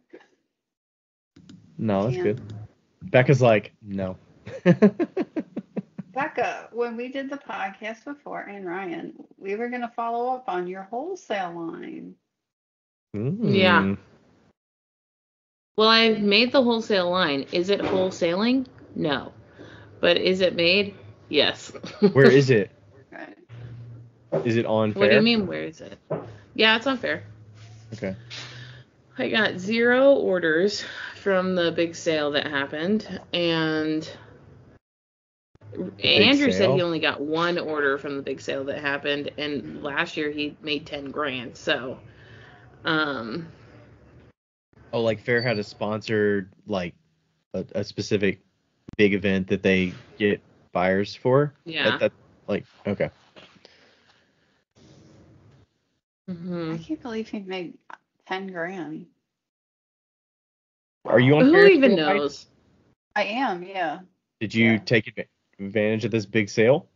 No, that's Yeah. good. Becca's like, no. Becca, when we did the podcast before, and Ryan, we were going to follow up on your wholesale line. yeah. Well, I've made the wholesale line. Is it wholesaling? No. But is it made? Yes. Where is it? Right. Is it on What do Fair? you mean, where is it? Yeah, it's on Fair. Okay. I got 0 orders from the big sale that happened, and Andrew said he only got 1 order from the big sale that happened, and last year he made 10 grand. So, Oh, like Fair had a sponsored, like, a specific big event that they get buyers for? yeah. Like, okay. I can't believe he made 10 grand. Are you on Who Fair even still, Heidi? knows? I am, yeah. Did you take advantage of this big sale?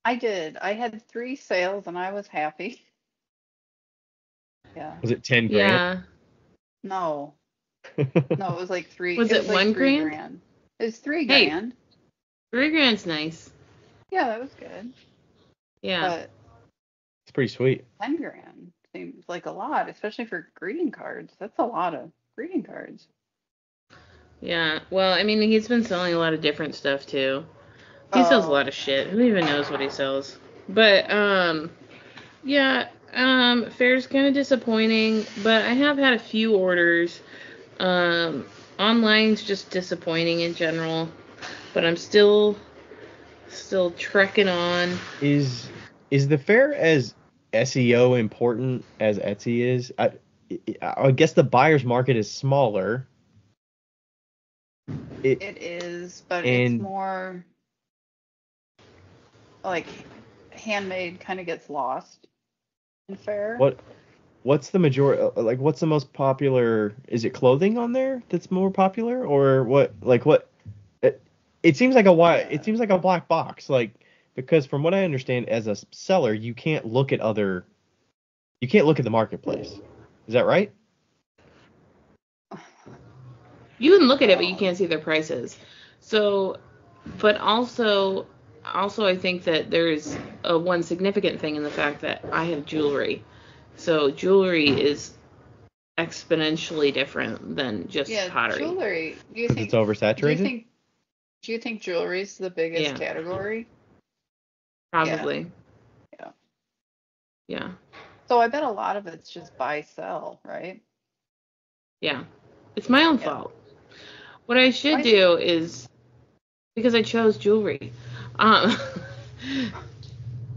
I did. I had 3 sales and I was happy. Yeah. Was it 10 grand? Yeah. No, it was like 3. Was it like 1 3 grand? grand. It was 3 Hey. grand. 3 grand's nice. Yeah, that was good. Yeah. But It's pretty sweet. 10 grand seems like a lot, especially for greeting cards. That's a lot of greeting cards. Yeah. Well, I mean, he's been selling a lot of different stuff too. He sells a lot of shit. Who even knows what he sells? But yeah, Fair's kind of disappointing, but I have had a few orders. Online's just disappointing in general, but I'm still trekking on. Is the Fair as SEO important as Etsy is? I guess the buyer's market is smaller. It is, but it's more like handmade kind of gets lost in Fair. What's the majority? Like, what's the most popular? Is it clothing on there that's more popular, or what? Like, what? It seems like It seems like a black box. Like, because from what I understand, as a seller, you can't look at the marketplace. Is that right? You can look at it, but you can't see their prices. So, but also I think that there's one significant thing in the fact that I have jewelry. So jewelry is exponentially different than just pottery. Jewelry. Do you think it's oversaturated? Do you think jewelry is the biggest category? Probably. Yeah. Yeah. So I bet a lot of it's just buy sell, right? Yeah. It's my own fault. What I should do is, because I chose jewelry.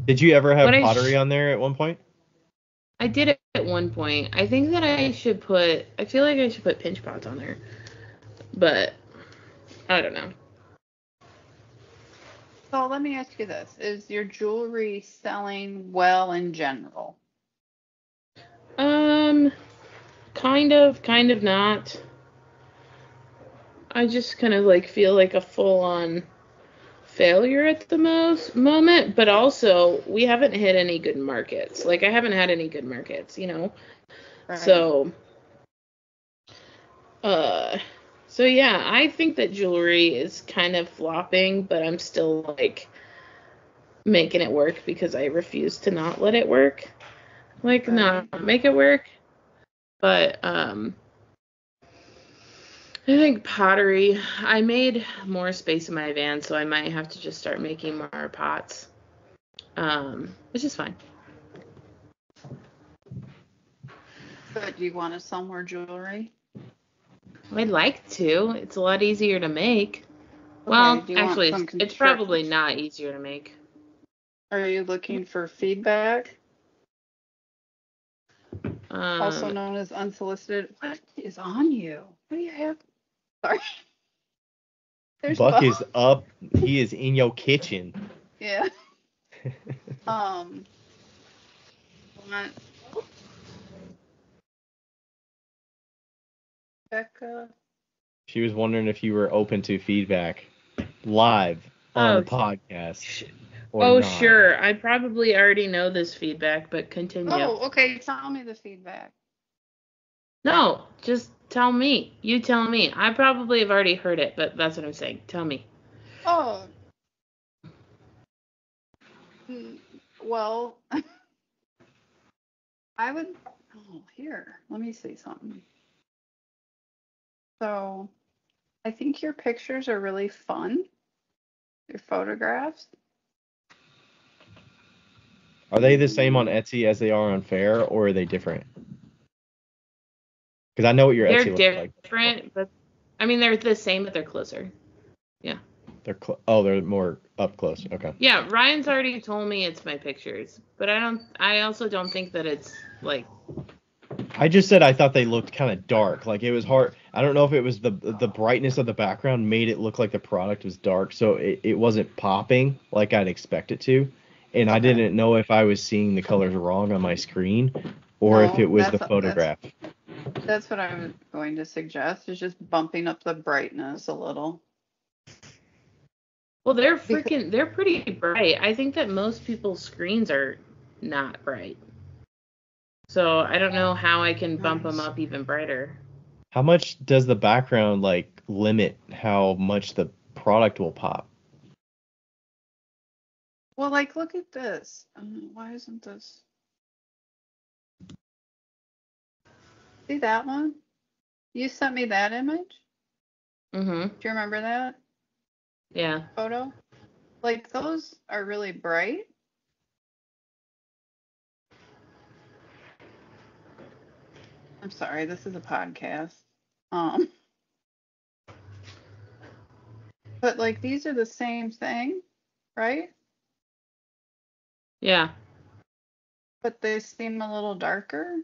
Did you ever have pottery on there at one point? I did it at one point. I think that I feel like I should put pinch pots on there. But I don't know. So let me ask you this. Is your jewelry selling well in general? Kind of not. I just kind of like feel like a full-on failure at the moment, but also we haven't hit any good markets. Like, I haven't had any good markets, you know? Right. So yeah, I think that jewelry is kind of flopping, but I'm still like making it work because I refuse to not let it work. Like, not make it work. But I think pottery, I made more space in my van, so I might have to just start making more pots, which is fine. But do you want to sell more jewelry? I'd like to. It's a lot easier to make. Okay, well, actually, it's probably not easier to make. Are you looking for feedback? Also known as unsolicited. What is on you? What do you have? Sorry. Buck is up. He is in your kitchen. Yeah. Becca. She was wondering if you were open to feedback live on the podcast or not. Sure. I probably already know this feedback, but continue. Oh, okay. Tell me the feedback. No, just tell me. You tell me. I probably have already heard it, but that's what I'm saying. Tell me. Oh. Well, I would. Oh, here. Let me see something. So, I think your pictures are really fun. Your photographs. Are they the same on Etsy as they are on Fair, or are they different? Because I know what your Etsy looks like. They're different, but I mean they're the same, but they're closer. Yeah. They're more up close. Okay. Yeah, Ryan's already told me it's my pictures, but I also don't think that it's like. I just said I thought they looked kind of dark. Like it was hard. I don't know if it was the brightness of the background made it look like the product was dark, so it wasn't popping like I'd expect it to. And I didn't know if I was seeing the colors wrong on my screen or if it was the photograph. That's what I'm going to suggest, is just bumping up the brightness a little. Well, they're pretty bright. I think that most people's screens are not bright. So I don't know how I can bump them up even brighter. How much does the background limit how much the product will pop? Well, look at this. Why isn't this? See that one? You sent me that image? Mm-hmm. Do you remember that? Yeah. Photo? Those are really bright. I'm sorry, this is a podcast. But these are the same thing, right? Yeah. But they seem a little darker.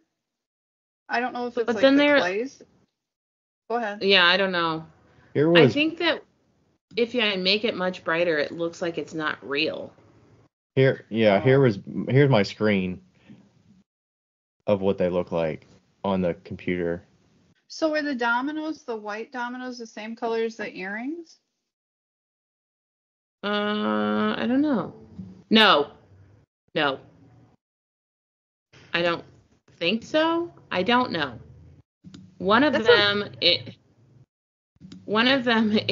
I don't know if it's but then the clays. Go ahead. Yeah, I don't know. I think that if I make it much brighter, it looks like it's not real. Here's my screen of what they look like on the computer. So are the dominoes, the white dominoes, the same color as the earrings? I don't know. No. I don't think so. I don't know. One of them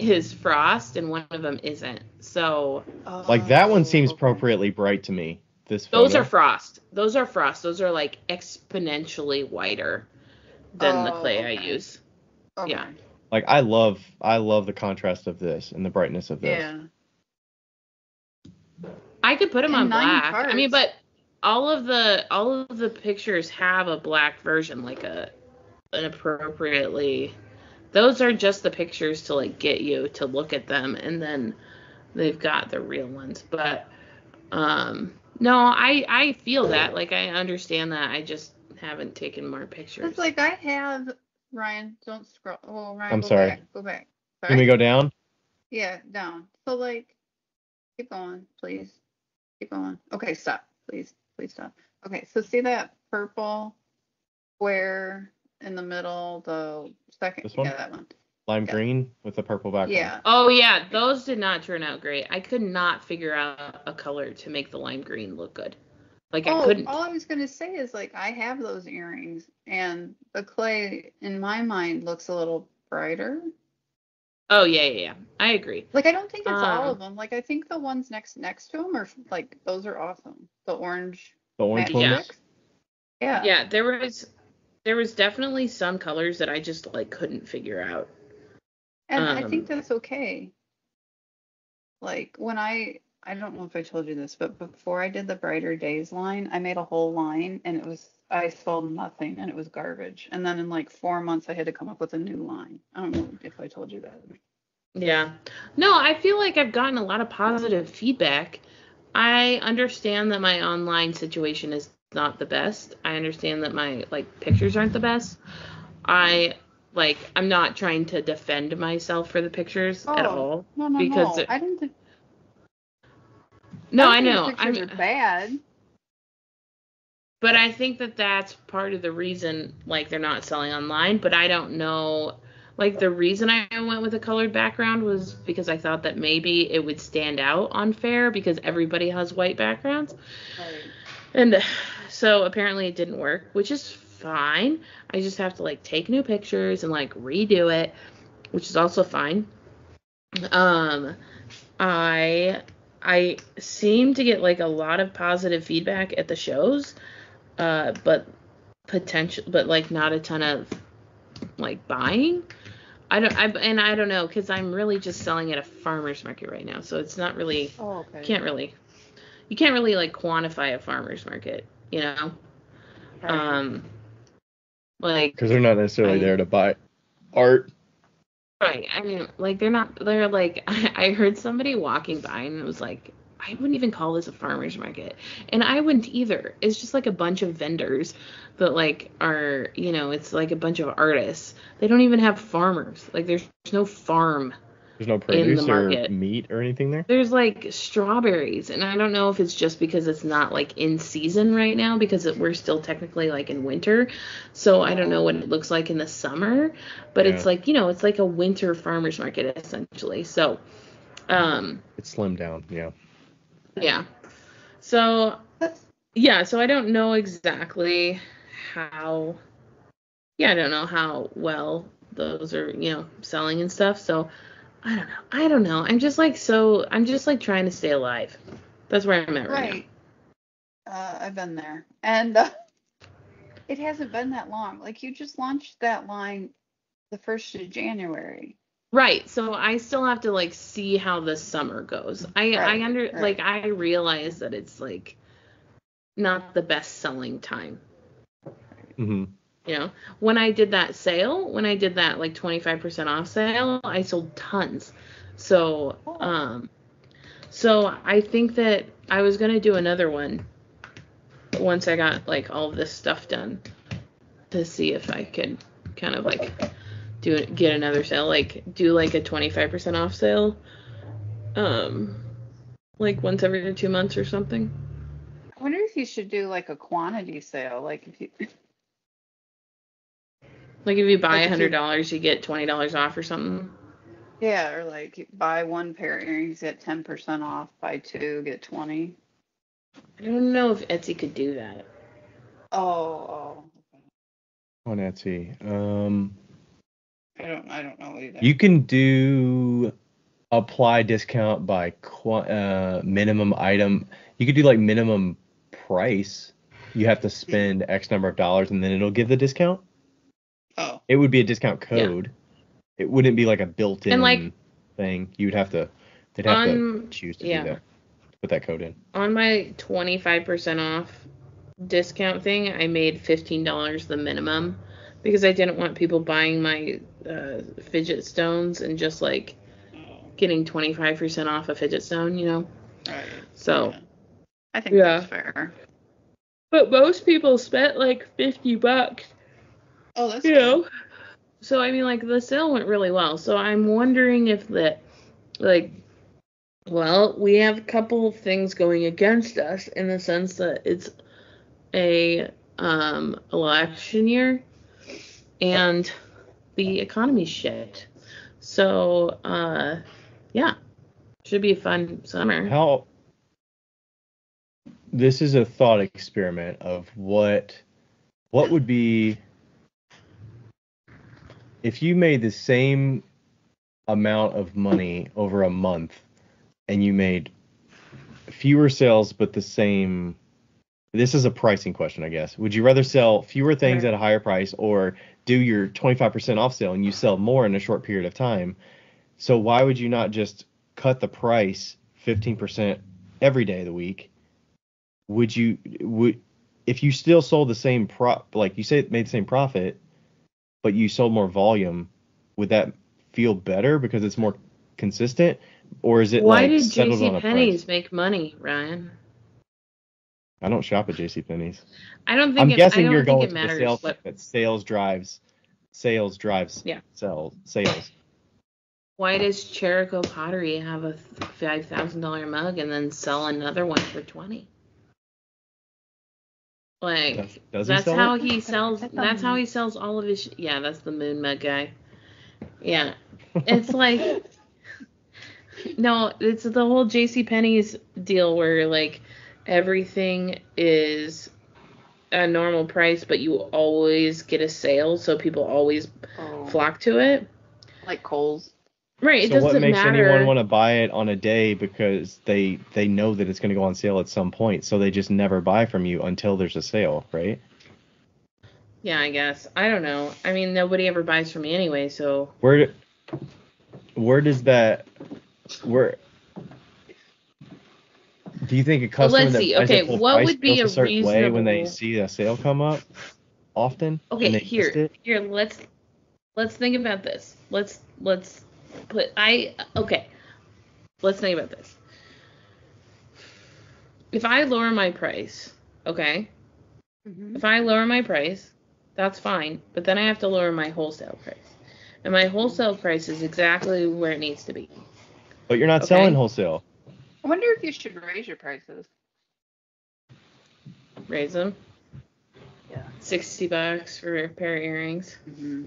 is frost and one of them isn't. So that one seems appropriately bright to me. Those are frost. Those are exponentially whiter than the clay I use. Okay. Yeah. I love the contrast of this and the brightness of this. Yeah. I could put them on black. Parts. I mean, but all of the pictures have a black version, an appropriately. Those are just the pictures to get you to look at them, and then they've got the real ones. But no, I feel that. I understand that. I just haven't taken more pictures. It's I have Ryan. Don't scroll. Oh, Ryan. I'm sorry. Go back. Sorry. Can we go down? Yeah, down. So keep going, please. Keep going. Okay, stop. Please stop. Okay, so see that purple square in the middle, the second. This one? Yeah, that one. Lime green with the purple background. Yeah. Oh yeah, those did not turn out great. I could not figure out a color to make the lime green look good. I couldn't. All I was gonna say is I have those earrings, and the clay in my mind looks a little brighter. Oh yeah. I agree. I don't think it's all of them. I think the ones next to them are those are awesome. The orange. The orange ones. Yeah. Yeah, there was definitely some colors that I just couldn't figure out. And I think that's okay. When I don't know if I told you this, but before I did the Brighter Days line, I made a whole line and I sold nothing and it was garbage. And then in 4 months I had to come up with a new line. I don't know if I told you that. Yeah. No, I feel like I've gotten a lot of positive feedback. I understand that my online situation is not the best. I understand that my pictures aren't the best. I'm not trying to defend myself for the pictures at all. No. I didn't think. No, I know. The pictures are bad. But I think that that's part of the reason they're not selling online. But I don't know. Like, the reason I went with a colored background was because I thought that maybe it would stand out on fair because everybody has white backgrounds. Right. And so apparently it didn't work, which is fine. I just have to, like, take new pictures and, like, redo it, which is also fine. I seem to get, like, a lot of positive feedback at the shows, but like, not a ton of, like, buying. I don't know, because I'm really just selling at a farmer's market right now, so it's not really, Oh, okay. you can't really like quantify a farmer's market, you know? Right. Like, because they're not necessarily there to buy art. right. I mean, like, they're like, I heard somebody walking by and it was like, I wouldn't even call this a farmer's market. And I wouldn't either. It's just like a bunch of vendors that, like, are, you know, it's like a bunch of artists. They don't even have farmers. Like, there's no farm There's no in the produce or market. meat or anything there. There's, like, strawberries, and I don't know if it's just because it's not, like, in season right now, because we're still technically, like, in winter, so I don't know what it looks like in the summer, but Yeah. it's, like, you know, it's like a winter farmer's market, essentially, so, It's slimmed down, yeah. yeah, so, yeah, so I don't know exactly how, I don't know how well those are, you know, selling and stuff, so, I don't know, I'm just, like, trying to stay alive. That's where I'm at right now. I've been there. And it hasn't been that long. Like, you just launched that line the 1st of January. Right. So I still have to, like, see how the summer goes. Like, I realize that it's, like, not the best selling time. Mm-hmm. You know, when I did that, like, 25% off sale, I sold tons. So, so I think that I was going to do another one once I got, like, all of this stuff done to see if I could kind of, like, get another sale, like, do, like, a 25% off sale, like, once every 2 months or something. I wonder if you should do, like, a quantity sale, like, if you buy $100, you get $20 off or something. Yeah, or, like, you buy one pair of earrings, get 10% off, buy two, get 20. I don't know if Etsy could do that. Oh. On Etsy. I don't know either. You can do apply discount by minimum item. You could do, like, minimum price. You have to spend X number of dollars and then it'll give the discount. Oh. It would be a discount code. Yeah. It wouldn't be like a built-in, and, like, thing. They'd have to choose to do that. Put that code in. On my 25% off discount thing, I made $15 the minimum because I didn't want people buying my fidget stones and just, like, getting 25% off a fidget stone, you know? Right. So, yeah. I think that's fair. But most people spent, like, $50. Oh, that's you good. know? So, I mean, like, the sale went really well. So, I'm wondering if that, like, well, we have a couple of things going against us in the sense that it's a election year and the economy's shit. So, yeah, should be a fun summer. This is a thought experiment of what would be if you made the same amount of money over a month and you made fewer sales but the same. This is a pricing question, I guess. Would you rather sell fewer things at a higher price or do your 25% off sale and you sell more in a short period of time? So why would you not just cut the price 15% every day of the week? If you still sold the same like you say, made the same profit, but you sold more volume, would that feel better because it's more consistent, or is it Why like did settled on a price? JCPenney's make money, Ryan? I don't shop at JCPenney's. I'm guessing you're going it to matters the sales what that sales drives sales. Why does Cherico Pottery have a $5,000 mug and then sell another one for $20? Like, Does that's he sell how it? he sells. That's how he sells all of his. Yeah, that's the moon mug guy. Yeah. It's like, no, it's the whole JCPenney's deal where, like, everything is a normal price, but you always get a sale, so people always flock to it. Like Kohl's. Right, it So what doesn't makes anyone matter. want to buy it on a day because they know that it's going to go on sale at some point, so they just never buy from you until there's a sale, right? Yeah, I guess. I don't know. I mean, nobody ever buys from me anyway, so. Where does that where do you think a Well, customer let's that see. buys Okay, at full what price would be feels a a certain way when they reasonable? see a sale come up often and Okay, they missed it? here. Let's think about this. Let's put okay. Let's think about this. If I lower my price, okay? Mm-hmm. If I lower my price, that's fine, but then I have to lower my wholesale price. And my wholesale price is exactly where it needs to be. But you're not Okay? selling wholesale. I wonder if you should raise your prices. Raise them. Yeah. $60 for a pair of earrings. Mm-hmm.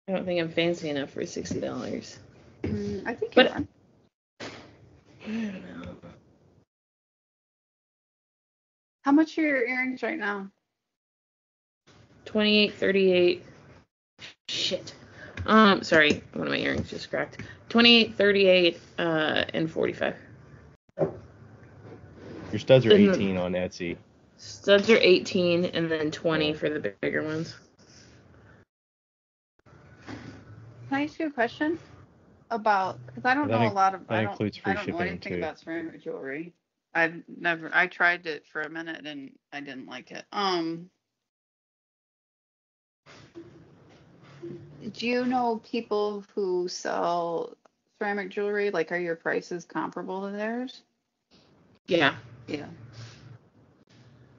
I don't think I'm fancy enough for $60. I think But you are. I don't know. How much are your earrings right now? 28, 38. Shit. Sorry, one of my earrings just cracked. 28, 38, and 45. Your studs are And 18 on Etsy. Studs are 18 and then 20 Yeah. for the bigger ones. Can I ask you a question about? Because I don't know a lot of. That includes free I don't know shipping anything too. about ceramic jewelry. I tried it for a minute and I didn't like it. Do you know people who sell ceramic jewelry? Like, are your prices comparable to theirs? Yeah. Yeah.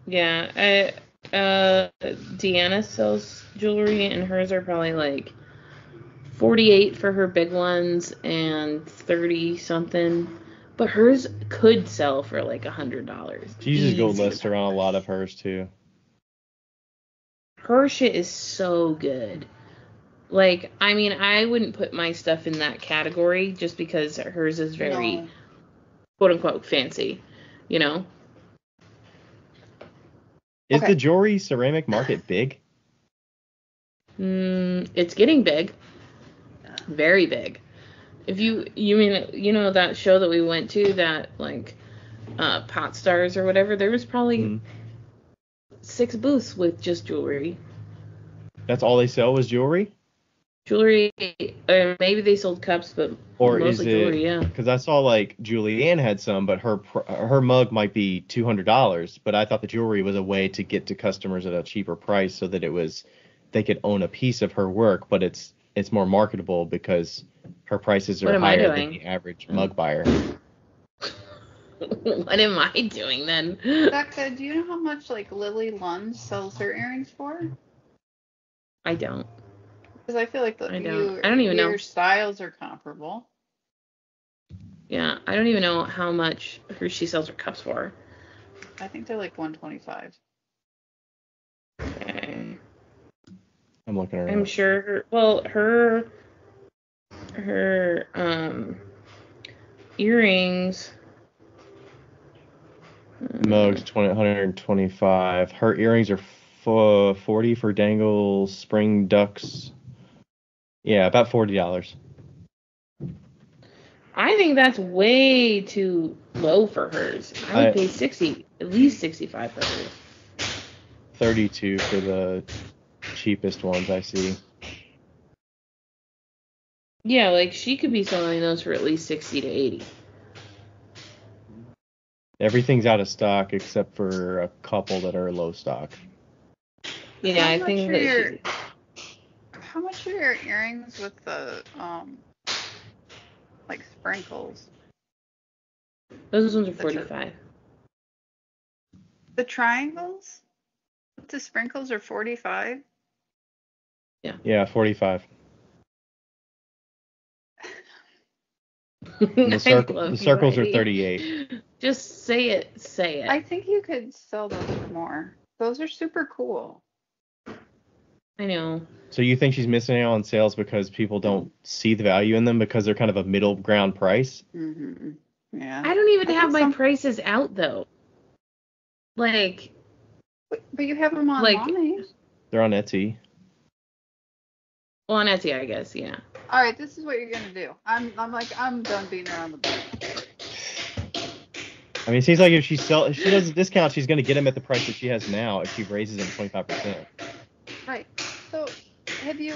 Yeah. Deanna sells jewelry and hers are probably like 48 for her big ones and 30 something. But hers could sell for like $100. She uses gold Easy. lister on a lot of hers too. Her shit is so good. Like, I mean, I wouldn't put my stuff in that category just because hers is very No. quote unquote fancy, you know? Is Okay. the jewelry ceramic market big? It's getting big. Very big. If you mean, you know, that show that we went to, that like Pot Stars or whatever, there was probably 6 booths with just jewelry. That's all they sell was jewelry? Jewelry, or maybe they sold cups, but Or mostly is it, jewelry, yeah. because I saw like Julianne had some, but her mug might be $200, but I thought the jewelry was a way to get to customers at a cheaper price so that they could own a piece of her work, but it's more marketable because her prices are What am I higher than doing? the average mug buyer. What am I doing then? Becca, do you know how much like Lily Lund sells her earrings for? I don't. Because I feel like I don't even know. your styles are comparable. Yeah, I don't even know how much she sells her cups for. I think they're like 125. Okay. I'm looking around. I'm sure. Her earrings. Mugs 125. Her earrings are 40 for dangle spring ducks. Yeah, about $40. I think that's way too low for hers. I would pay 60, at least 65 for hers. 32 for the cheapest ones I see. Yeah, like she could be selling those for at least 60 to 80. Everything's out of stock except for a couple that are low stock. Yeah, I think that How much are your earrings with the like sprinkles? those ones are 45. The triangles with the sprinkles are 45? Yeah, 45. The circles are 38. Just say it. I think you could sell those for more. Those are super cool. I know. So you think she's missing out on sales because people don't see the value in them because they're kind of a middle ground price? Mm-hmm. Yeah. I don't even I have think my prices out though. Like, But you have them online. They're on Etsy. well, on Etsy, I guess, yeah. All right, this is what you're gonna do. I'm done being around the bush. I mean, it seems like if she does a discount, she's going to get them at the price that she has now if she raises them 25%. Right. So, have you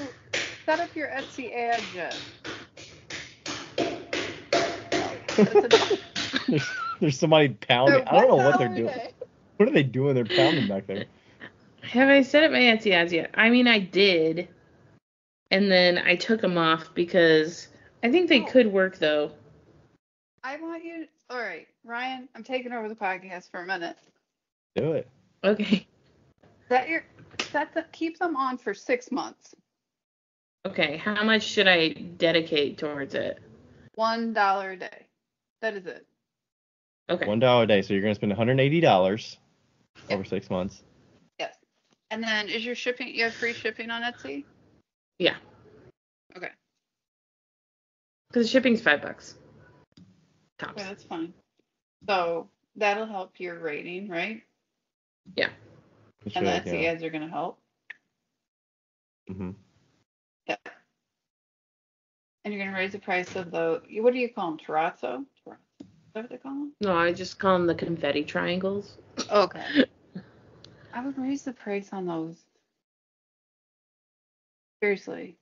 set up your Etsy ad yet? There's somebody pounding. I don't know what they're doing. $1 What are they doing? They're pounding back there. Have I set up my Etsy ads yet? I mean, I did. And then I took them off because I think they could work though. I want you. All right, Ryan, I'm taking over the podcast for a minute. Do it. Okay. Keep them on for 6 months. Okay. How much should I dedicate towards it? $1 a day. That is it. Okay. $1 a day. So you're going to spend $180 over 6 months. Yes. And then is your shipping? You have free shipping on Etsy? Yeah. Okay. Because shipping's $5. Tops. Okay, that's fine. So that'll help your rating, right? Yeah. And the Etsy ads are going to help. Mm-hmm. Yeah. And you're going to raise the price of what do you call them? Terrazzo? Is that what they call them? No, I just call them the confetti triangles. Okay. I would raise the price on those. Seriously.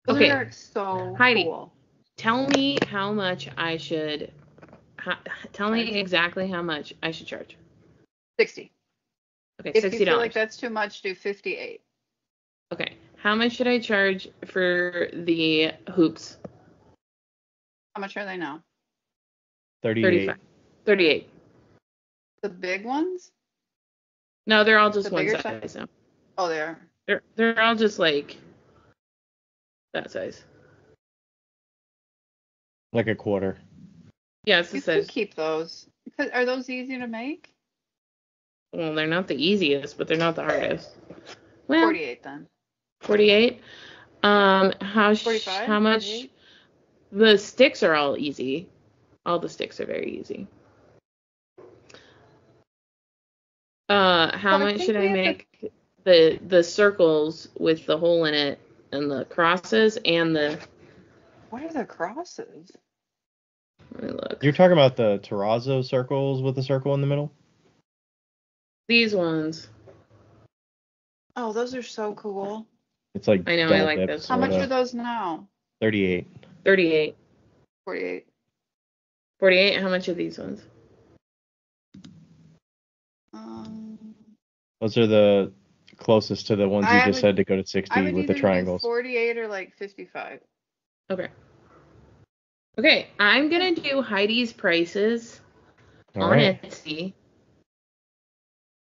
Those are so Heidi, cool. Tell me how much I should. Tell me exactly how much I should charge. 60. Okay, If $60. you feel like that's too much, do 58. Okay. How much should I charge for the hoops? How much are they now? 38. 38. The big ones? No, they're all just The one bigger size now. Oh, they are. They're all just like that size. Like a quarter. Yeah, it's the You size. can keep those. Are those easy to make? Well, they're not the easiest, but they're not the hardest. Well, 48 then. 48. How 45? how much? 48? The sticks are all easy. All the sticks are very easy. How much should I make the circles with the hole in it and the crosses and the? What are the crosses? Let me look. You're talking about the terrazzo circles with the circle in the middle? These ones. Oh, those are so cool. It's like I know, I like this. How much are those now? 38. 38. 48. 48. How much are these ones? Those are the closest to the ones you just said to go to 60 with the triangles. 48 or like 55. Okay. Okay, I'm gonna do Heidi's prices on Etsy.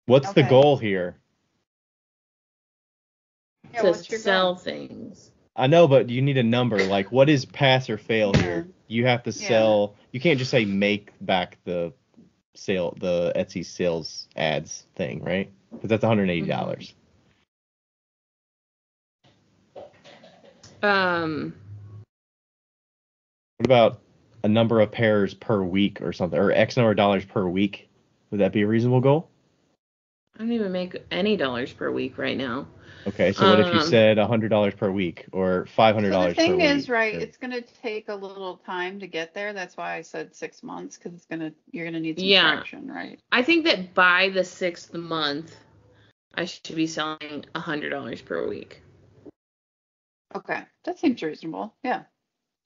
What's the goal here? Yeah, to sell things. I know, but you need a number. Like, what is pass or fail here? You have to sell. You can't just say make back the Etsy sales ads thing, right? Because that's $180. What about a number of pairs per week or something, or X number of dollars per week? Would that be a reasonable goal? I don't even make any dollars per week right now. Okay, so what if you said $100 per week or $500 per week? So the thing is, right, it's going to take a little time to get there. That's why I said 6 months, because you're going to need some traction, right? I think that by the 6th month, I should be selling $100 per week. Okay, that seems reasonable. Yeah.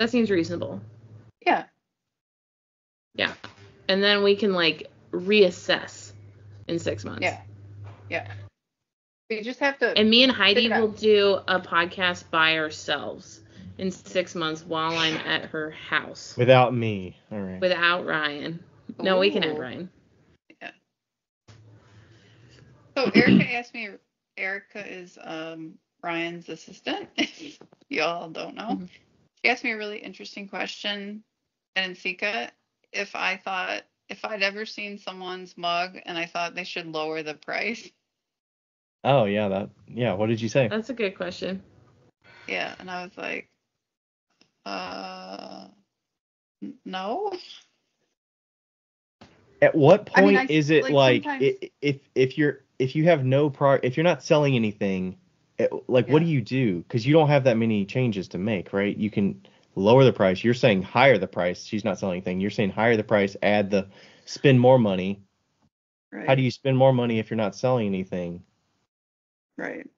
That seems reasonable. Yeah. Yeah. And then we can reassess in 6 months. Yeah. Yeah. You just have to. And me and Heidi will do a podcast by ourselves in 6 months while I'm at her house. Without me. All right. Without Ryan. No, we can have Ryan. Yeah. So Erica asked me. Erica is Ryan's assistant. If y'all don't know, she asked me a really interesting question at NCECA. If I'd ever seen someone's mug and I thought they should lower the price. Oh, yeah, what did you say? That's a good question. Yeah, and I was like, no. At what I mean, point is it like like sometimes, if you have no if you're not selling anything, like what do yeah, you do? Because you don't have that many changes to make, right? You can lower the price. You're saying higher the price. She's not selling anything. You're saying higher the price, spend more money. How do right, you spend more money if you're not selling anything? right.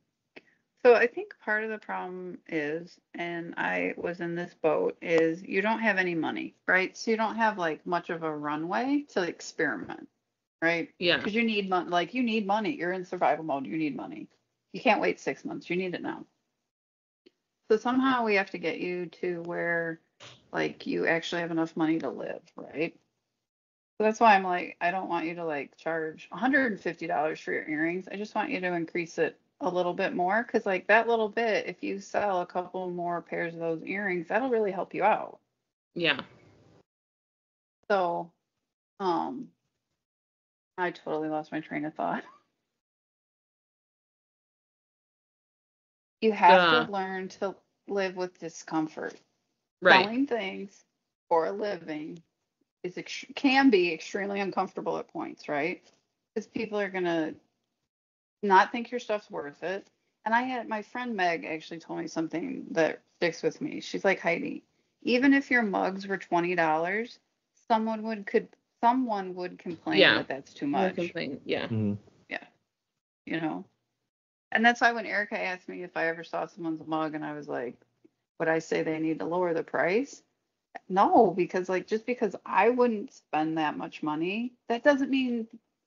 So I think part of the problem is, and I was in this boat, is you don't have any money, right? So you don't have like much of a runway to experiment, right? Yeah. Because you need money, like you need money. You're in survival mode. You need money. You can't wait 6 months. You need it now. So somehow we have to get you to where like you actually have enough money to live, right? So that's why I'm like, I don't want you to like charge $150 for your earrings. I just want you to increase it a little bit more because like that little bit, if you sell a couple more pairs of those earrings, that'll really help you out. Yeah. So, um, I totally lost my train of thought. You have to The learn to live with discomfort. right. Selling things for a living is can be extremely uncomfortable at points, right? Because people are gonna not think your stuff's worth it. And I had my friend Meg actually told me something that sticks with me. She's like, Heidi, even if your mugs were $20, someone would complain Yeah. that that's too No much. complaint. Yeah. Hmm. Yeah, you know. And that's why when Erica asked me if I ever saw someone's mug and I was like, would I say they need to lower the price? No, because like just because I wouldn't spend that much money, that doesn't mean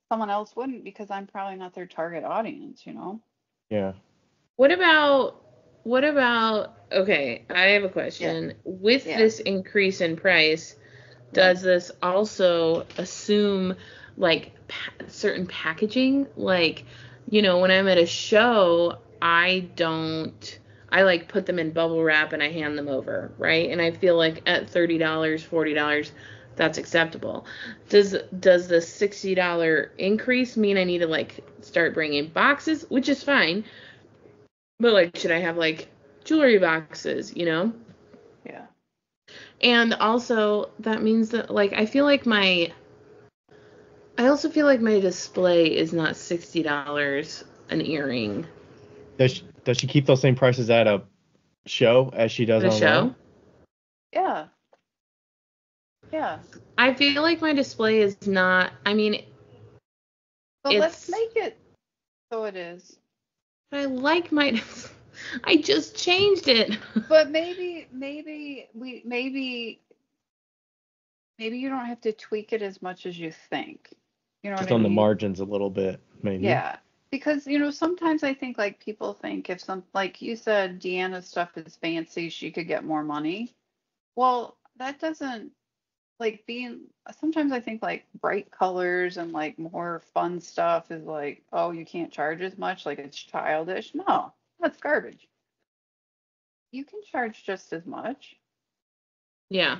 someone else wouldn't because I'm probably not their target audience, you know? Yeah. What about okay, I have a Yeah, question. With yeah, this increase in price, right. does this also assume like certain packaging? Like, when I'm at a show, I like put them in bubble wrap and I hand them over, right? And I feel like at $30, $40, that's acceptable. Does the $60 increase mean I need to like start bringing boxes, which is fine, but like should I have like jewelry boxes? Yeah. And also that means that like I also feel like my display is not $60 an earring Does she keep those same prices at a show as she does at a online? show. Yeah. Yeah. I feel like my display is not, I mean, But let's it's, make it so it is. I like my, I just changed it. But maybe you don't have to tweak it as much as you think. You know what Just I on the mean? margins a little bit, maybe. Yeah. Because, sometimes I think like people think if like you said, Deanna's stuff is fancy, she could get more money. Well, that doesn't like being, sometimes I think like bright colors and like more fun stuff is like, oh, you can't charge as much, like it's childish. No, that's garbage. You can charge just as much. Yeah.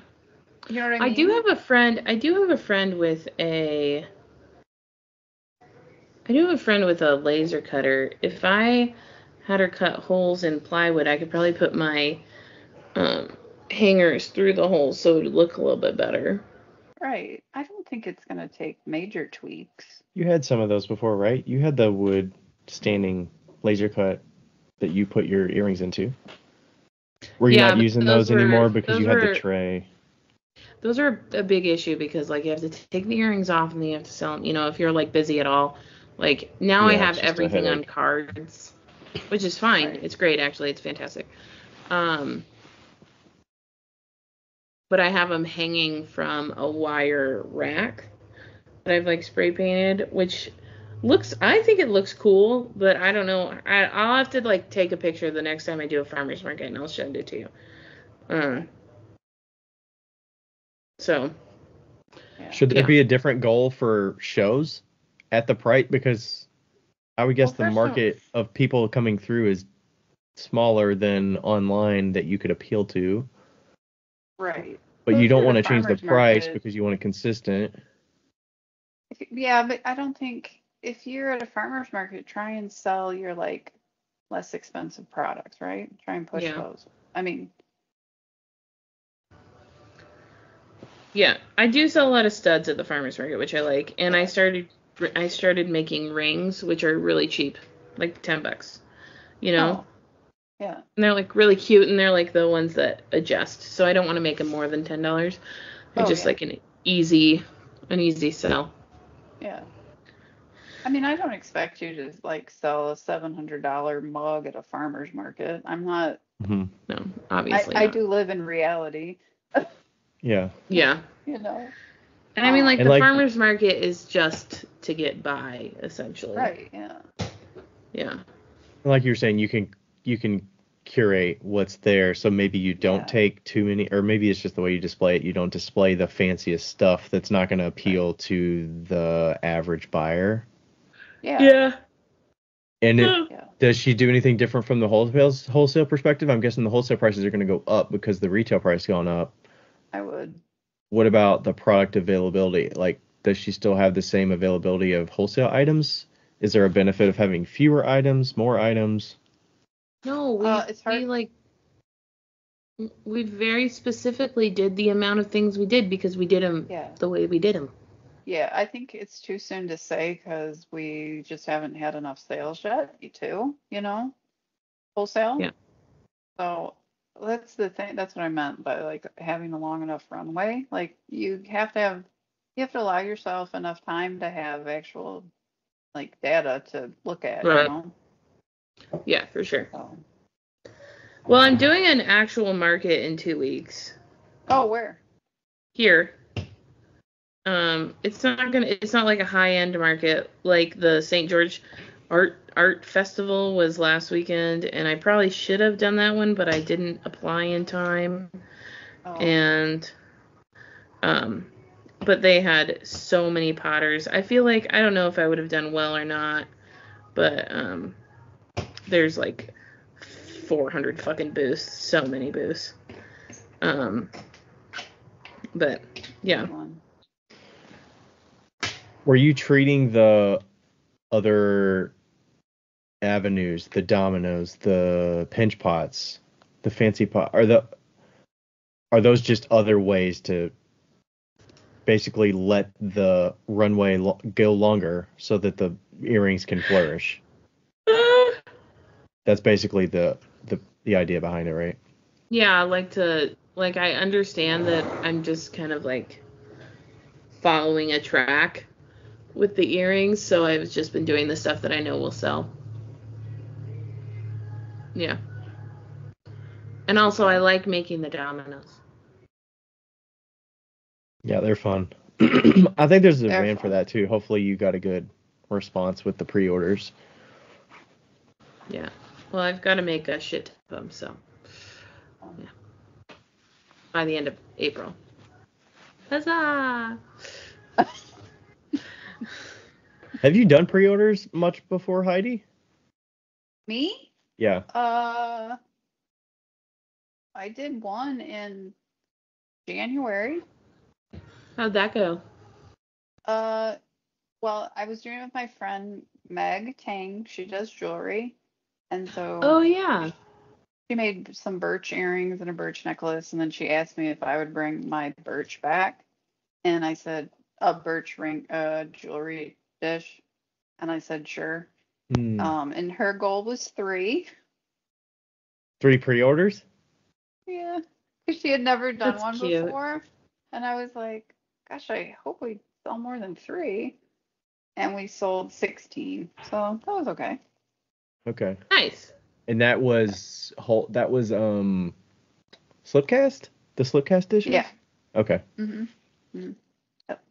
You know what I I do mean? have a friend, I do have a friend with a, I do have a friend with a laser cutter. If I had her cut holes in plywood, I could probably put my um, hangers through the holes so it would look a little bit better. Right. I don't think it's going to take major tweaks. You had some of those before, right? You had the wood standing laser cut that you put your earrings into. Were you Yeah, not but using those anymore because those you had the were tray? those are a big issue because like you have to take the earrings off and then you have to sell them. If you're like busy at all. Like now I Yeah, have it's just a everything on headache. cards, which is fine. Right. It's great actually. It's fantastic. Um, but I have them hanging from a wire rack that I've like spray painted, which I think it looks cool, but I don't know. I'll have to like take a picture the next time I do a farmer's market and I'll send it to you. Okay. Um, so Yeah. Should there yeah. be a different goal for shows at the price? Because I would guess Well, the first of all, market of people coming through is smaller than online that you could appeal to. right. But So you if don't you're at want a to change the farmer's price market, because you want it consistent. yeah, but I don't think. if you're at a farmer's market, try and sell your like less expensive products, right? Try and push Yeah. those. I mean, Yeah, I do sell a lot of studs at the farmers market, which I like, and I started making rings, which are really cheap, like $10, you know. oh, yeah, And they're like really cute, and they're like the ones that adjust. So I don't want to make them more than $10. They're oh just yeah, like an easy sell. yeah. I mean, I don't expect you to like sell a $700 mug at a farmer's market. I'm not. Hmm. No, obviously I not. do live in reality, Yeah. Yeah. you know. And I mean, like, And the like, farmer's market is just to get by, essentially. Right, yeah. Yeah. like you were saying, you can curate what's there, so maybe you don't Yeah. take too many, or maybe it's just the way you display it. You don't display the fanciest stuff that's not going to appeal to the average buyer. Yeah. Yeah. And Yeah. does she do anything different from the wholesale perspective? I'm guessing the wholesale prices are going to go up because the retail price gone up. I would. What about the product availability? Like, does she still have the same availability of wholesale items? Is there a benefit of having fewer items, more items? No, It's hard. we very specifically did the amount of things we did because we did them Yeah. the way we did them. Yeah, I think it's too soon to say because we just haven't had enough sales yet, too, wholesale. Yeah. So that's the thing. That's what I meant by like having a long enough runway. Like you have to allow yourself enough time to have actual like data to look at, Right. Yeah, for sure. So. Well, I'm doing an actual market in 2 weeks. Oh, where? Here. It's not like a high-end market like the St. George Art Festival was last weekend, and I probably should have done that one, but I didn't apply in time. Oh. And but they had so many potters. I feel like I don't know if I would have done well or not, but there's like 400 fucking booths, so many booths. But yeah. Were you treating the other avenues, the dominoes, the pinch pots, the fancy pot? Are those just other ways to basically let the runway go longer so that the earrings can flourish? That's basically the idea behind it, right? Yeah, I understand that I'm just kind of like following a track with the earrings, so I've just been doing the stuff that I know will sell. Yeah. And also I like making the dominoes. Yeah, they're fun. I think there's a They're demand for fun. that too. Hopefully you got a good response with the pre-orders. Yeah. Well, I've got to make a shit of them, so yeah. By the end of April. Huzzah! Have you done pre-orders much before, Heidi? Me? Yeah. I did one in January. How'd that go? Well, I was doing it with my friend Meg Tang. She does jewelry. And so Oh, yeah. she made some birch earrings and a birch necklace, and then she asked me if I would bring my birch back. And I said, a birch ring, jewelry dish. And I said, sure. And her goal was 3. 3 pre-orders? Yeah. Because she had never done That's one cute. before. And I was like, gosh, I hope we sell more than 3. And we sold 16. So that was okay. Okay. Nice. And that was slipcast? The slipcast dishes? Yeah. Okay. Mm-hmm. Yep.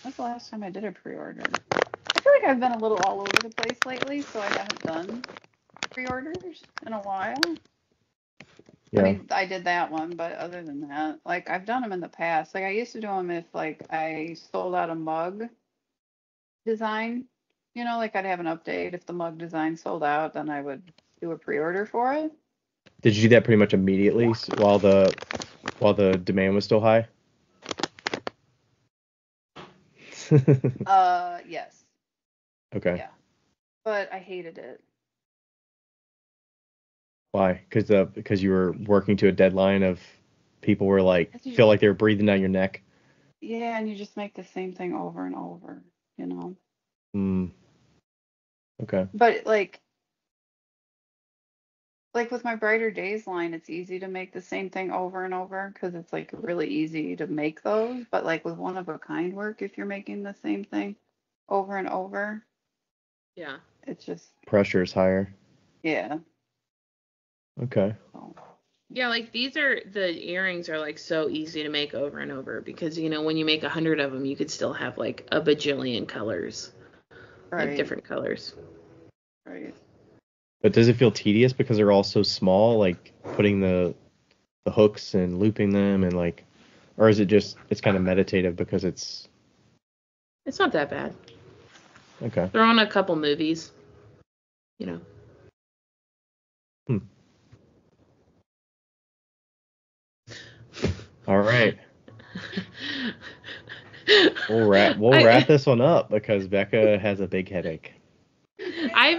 When's the last time I did a pre-order? I feel like I've been a little all over the place lately, so I haven't done pre-orders in a while. Yeah. I mean, I did that one, but other than that, like I've done them in the past. Like I used to do them if like I sold out a mug design, like I'd have an update. If the mug design sold out, then I would do a pre-order for it. Did you do that pretty much immediately while the demand was still high? Yes. Okay. Yeah. But I hated it. Why? Because you were working to a deadline of people were like feel like they were breathing down your neck. Yeah, and you just make the same thing over and over, you know. Okay. But like with my Brighter Days line, it's easy to make the same thing over and over because it's like really easy to make those. But like with one of a kind work, if you're making the same thing over and over, Yeah. it's just Pressure is higher. yeah. Okay. So. Yeah, like the earrings are like so easy to make over and over because, you know, when you make 100 of them, you could still have like a bajillion colors, Right. like different colors. Right. But does it feel tedious because they're all so small, like putting the hooks and looping them and like, or is it just, it's kind of meditative because it's... It's not that bad. Okay. Throw on a couple movies, you know. All right. We'll wrap this one up because Becca has a big headache. I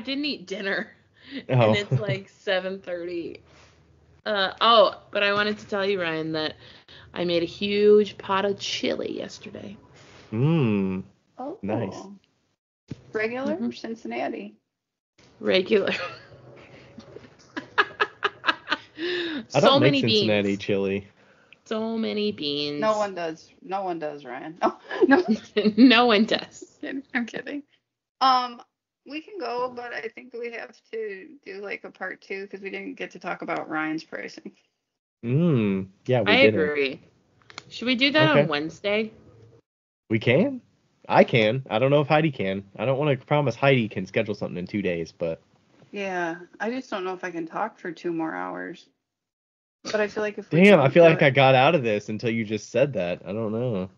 didn't eat dinner. Oh. And it's like 7:30. But I wanted to tell you, Ryan, that I made a huge pot of chili yesterday. Oh, nice. Regular or Cincinnati? Regular. I don't make many Cincinnati beans. chili. So many beans. No one does, Ryan. Oh, no. No one does. I'm kidding. We can go, but I think we have to do like a part 2 because we didn't get to talk about Ryan's pricing. Yeah, we I didn't. agree. Should we do that on Wednesday? We can. I can. I don't know if Heidi can. I don't want to promise Heidi can schedule something in 2 days, but... Yeah, I just don't know if I can talk for 2 more hours. But I feel like if we Damn, I feel like I I got out of this until you just said that. I don't know.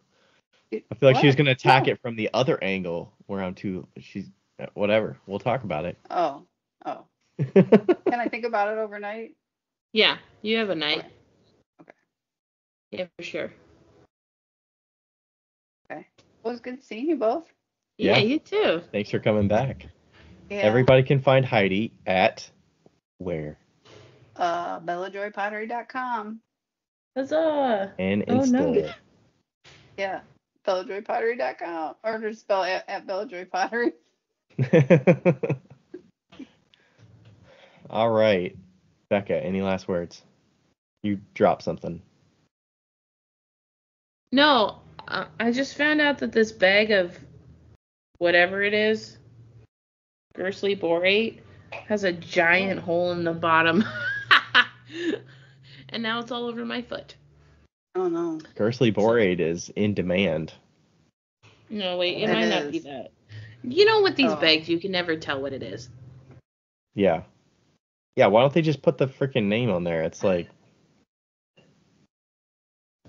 I feel like what? she was going to attack it from the other angle where she's... Whatever. We'll talk about it. Oh. Can I think about it overnight? Yeah, you have a night. Okay. Yeah, for sure. Okay. Well, it's good seeing you both. Yeah, you too. Thanks for coming back. Yeah. Everybody can find Heidi at where? BellaJoyPottery.com. Huzzah! And Insta. No. Yeah. BellaJoyPottery.com. Or just spell at Bella Joy Pottery. All right. Becca, any last words? You dropped something. No, I just found out that this bag of whatever it is, Gersley borate, has a giant hole in the bottom. And now it's all over my foot. Oh, no. Gersley borate is in demand. No, wait, it might not be that. You know, with these bags, you can never tell what it is. Yeah. Yeah, why don't they just put the freaking name on there? It's like...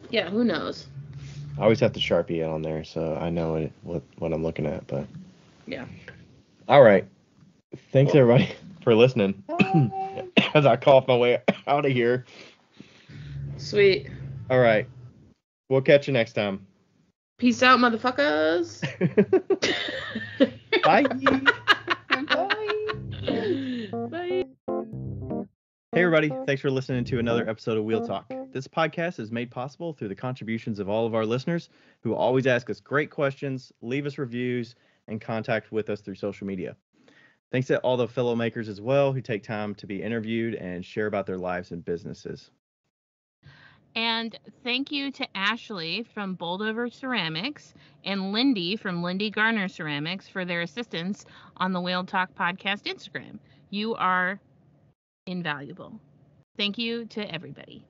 Yeah, who knows? I always have to Sharpie it on there, so I know what I'm looking at, but... Yeah. All right. Thanks, everybody, for listening. As I cough my way out of here. Sweet. All right. We'll catch you next time. Peace out, motherfuckers. Bye. Bye. Hey, everybody. Thanks for listening to another episode of Wheel Talk. This podcast is made possible through the contributions of all of our listeners who always ask us great questions, leave us reviews, and contact with us through social media. Thanks to all the fellow makers as well who take time to be interviewed and share about their lives and businesses. And thank you to Ashley from Boldover Ceramics and Lindy from Lindy Garner Ceramics for their assistance on the Wheel Talk Podcast Instagram. You are invaluable. Thank you to everybody.